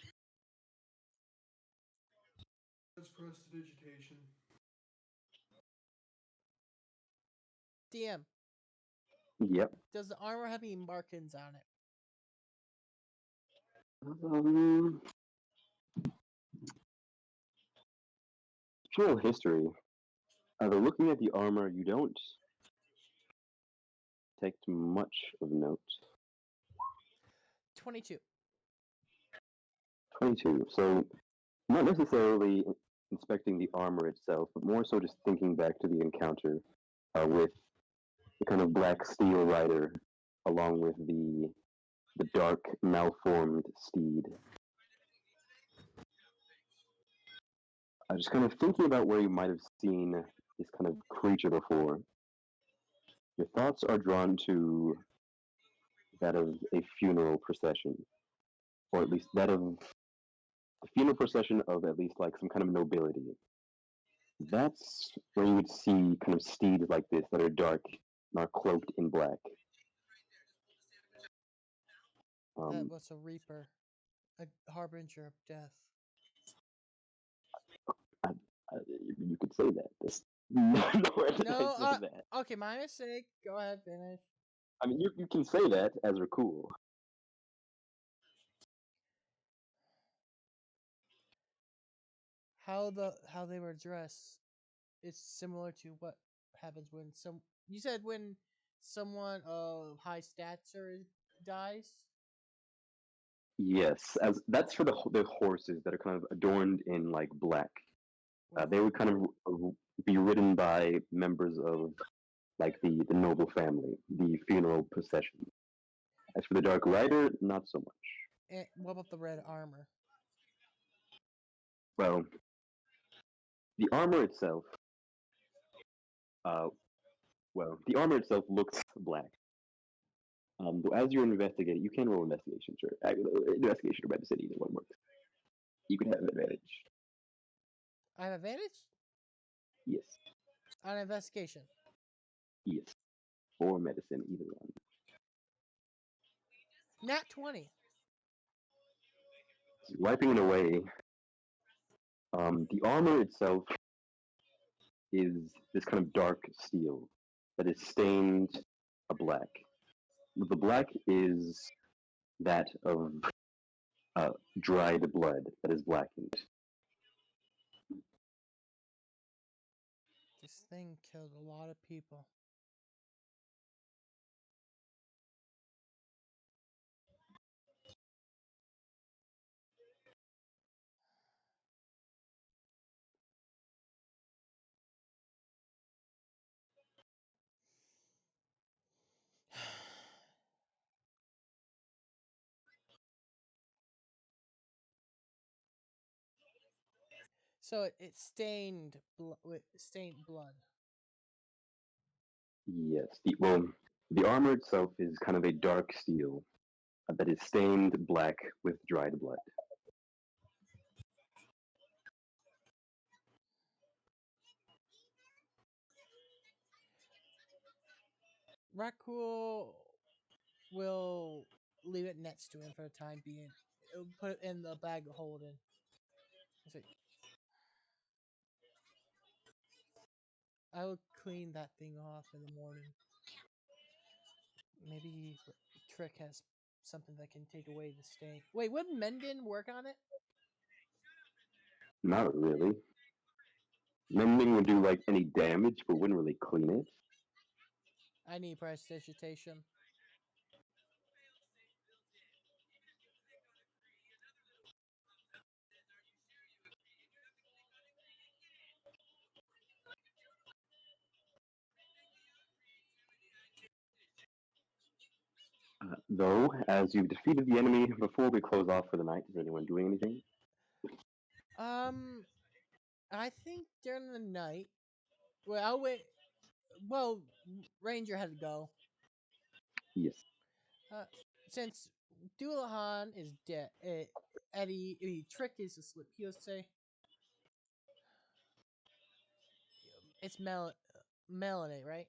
That's prestidigitation. DM. Yep. Does the armor have any markings on it? General history. Looking at the armor, you don't take much of note. 22. 22. So, not necessarily inspecting the armor itself, but more so just thinking back to the encounter with the kind of black steel rider, along with the dark, malformed steed. Just kind of thinking about where you might have seen this kind of creature before. Your thoughts are drawn to that of a funeral procession, or at least that of a funeral procession of at least like some kind of nobility. That's where you would see kind of steeds like this that are dark and are cloaked in black. That was a reaper, a harbinger of death. You could say that. There's nowhere did No, I say that. Okay, my mistake. Go ahead, finish. I mean, you can say that as Rakul. How they were dressed is similar to what happens when you said when someone of high stature dies. Yes, as that's for the horses that are kind of adorned in like black. They would kind of be ridden by members of like the noble family, the funeral procession. As for the Dark Rider, not so much. And what about the red armor? Well, the armor itself, the armor itself looks black. But as you're investigating, you can roll investigation, sure. Investigation or medicine, either one works. You can have advantage. I have advantage? Yes. On investigation? Yes. Or medicine, either one. Nat 20. Wiping it away, the armor itself is this kind of dark steel that is stained a black. The black is that of dried blood that is blackened. This thing killed a lot of people. So it stained with stained blood. Yes. The armor itself is kind of a dark steel that is stained black with dried blood. Rakul will leave it next to him for the time being. He'll put it in the bag of holding. He's like, I will clean that thing off in the morning. Maybe Trick has something that can take away the stain. Wait, wouldn't Mendon work on it? Not really. Mending would do like any damage, but wouldn't really clean it. I need prestidigitation. Though, as you've defeated the enemy, before we close off for the night, is anyone doing anything? I think during the night. Well, I'll wait. Well, Ranger had to go. Yes. Since Doulahan is dead, Trick is asleep. He'll say, "It's Melanie, right?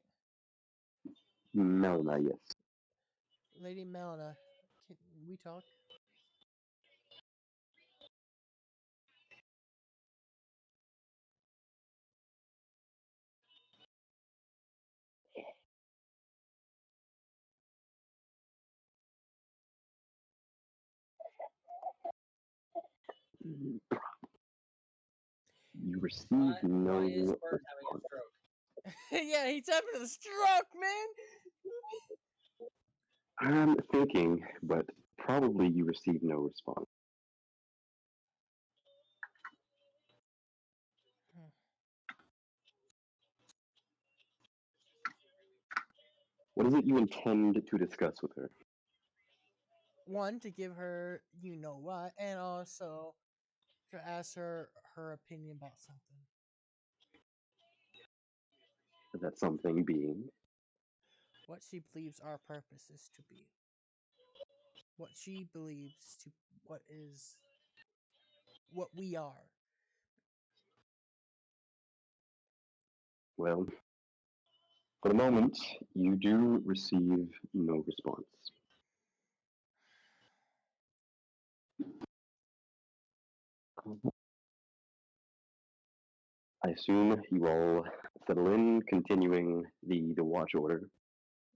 Melina, yes. Lady Melina, can we talk?" You receive Why no is Bert having a response. stroke? Yeah, he's having a stroke, man. I'm thinking, but probably you receive no response. What is it you intend to discuss with her? One, to give her you know what, and also to ask her her opinion about something. That something being. What she believes our purpose is to be. What she believes to what we are. Well, for the moment, you do receive no response. I assume you all settle in, continuing the watch order.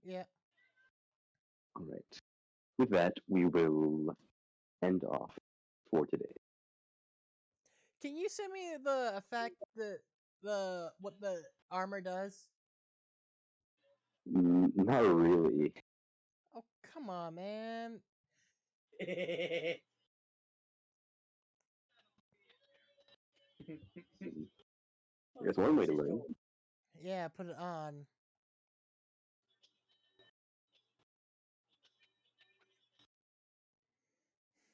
Yeah. All right. With that, we will end off for today. Can you send me the effect the what the armor does? Not really. Oh, come on, man. There's one way to learn. Yeah, put it on.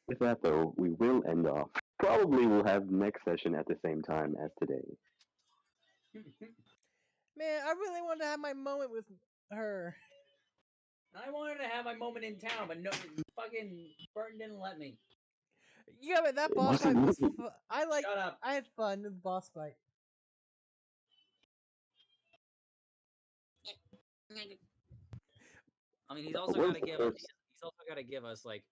With that, though, we will end off. Probably we'll have next session at the same time as today. Man, I really wanted to have my moment with her. I wanted to have my moment in town, but no, fucking Burton didn't let me. Yeah, but that It boss fight wasn't was me. Shut up. I had fun with the boss fight. I mean, he's also got to give us. He's also got to give us like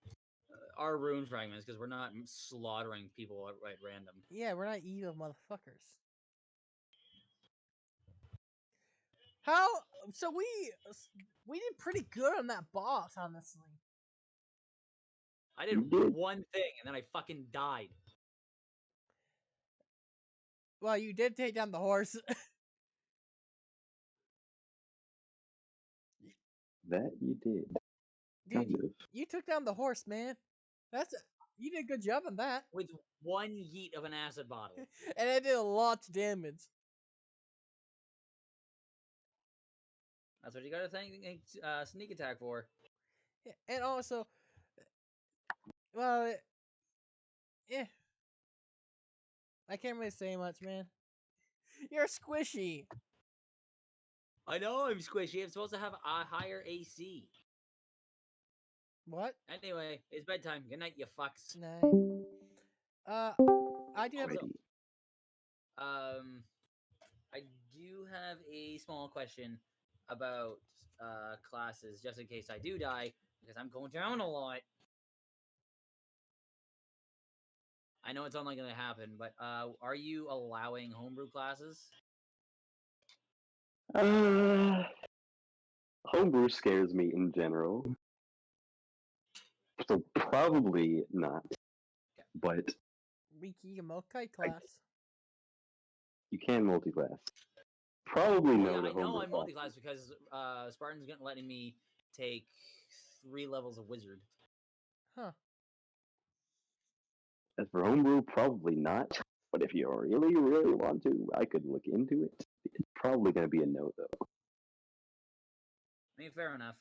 our rune fragments because we're not slaughtering people at random. Yeah, we're not evil motherfuckers. How? So we did pretty good on that boss, honestly. I You did did. one thing and then I fucking died. Well, you did take down the horse. That you did. Dude, Kind of. you took down the horse, man. You did a good job on that. With one yeet of an acid bottle. And it did a lot of damage. That's what you gotta thank sneak attack for. Yeah, and also, well, yeah. I can't really say much, man. You're squishy. I know I'm squishy. I'm supposed to have a higher AC. What? Anyway, it's bedtime. Good night, you fucks. No. I do have. Alrighty. I do have a small question about classes, just in case I do die, because I'm going down a lot. I know it's only going to happen, but are you allowing homebrew classes? Homebrew scares me in general. So probably not. But Riki Mokai class. you can multi-class. Probably Well, no yeah, to I know homebrew I'm multi-class because Spartan's letting me take 3 levels of wizard. Huh. As for homebrew, probably not. But if you really, really want to, I could look into it. It's probably going to be a no, though. I mean, fair enough.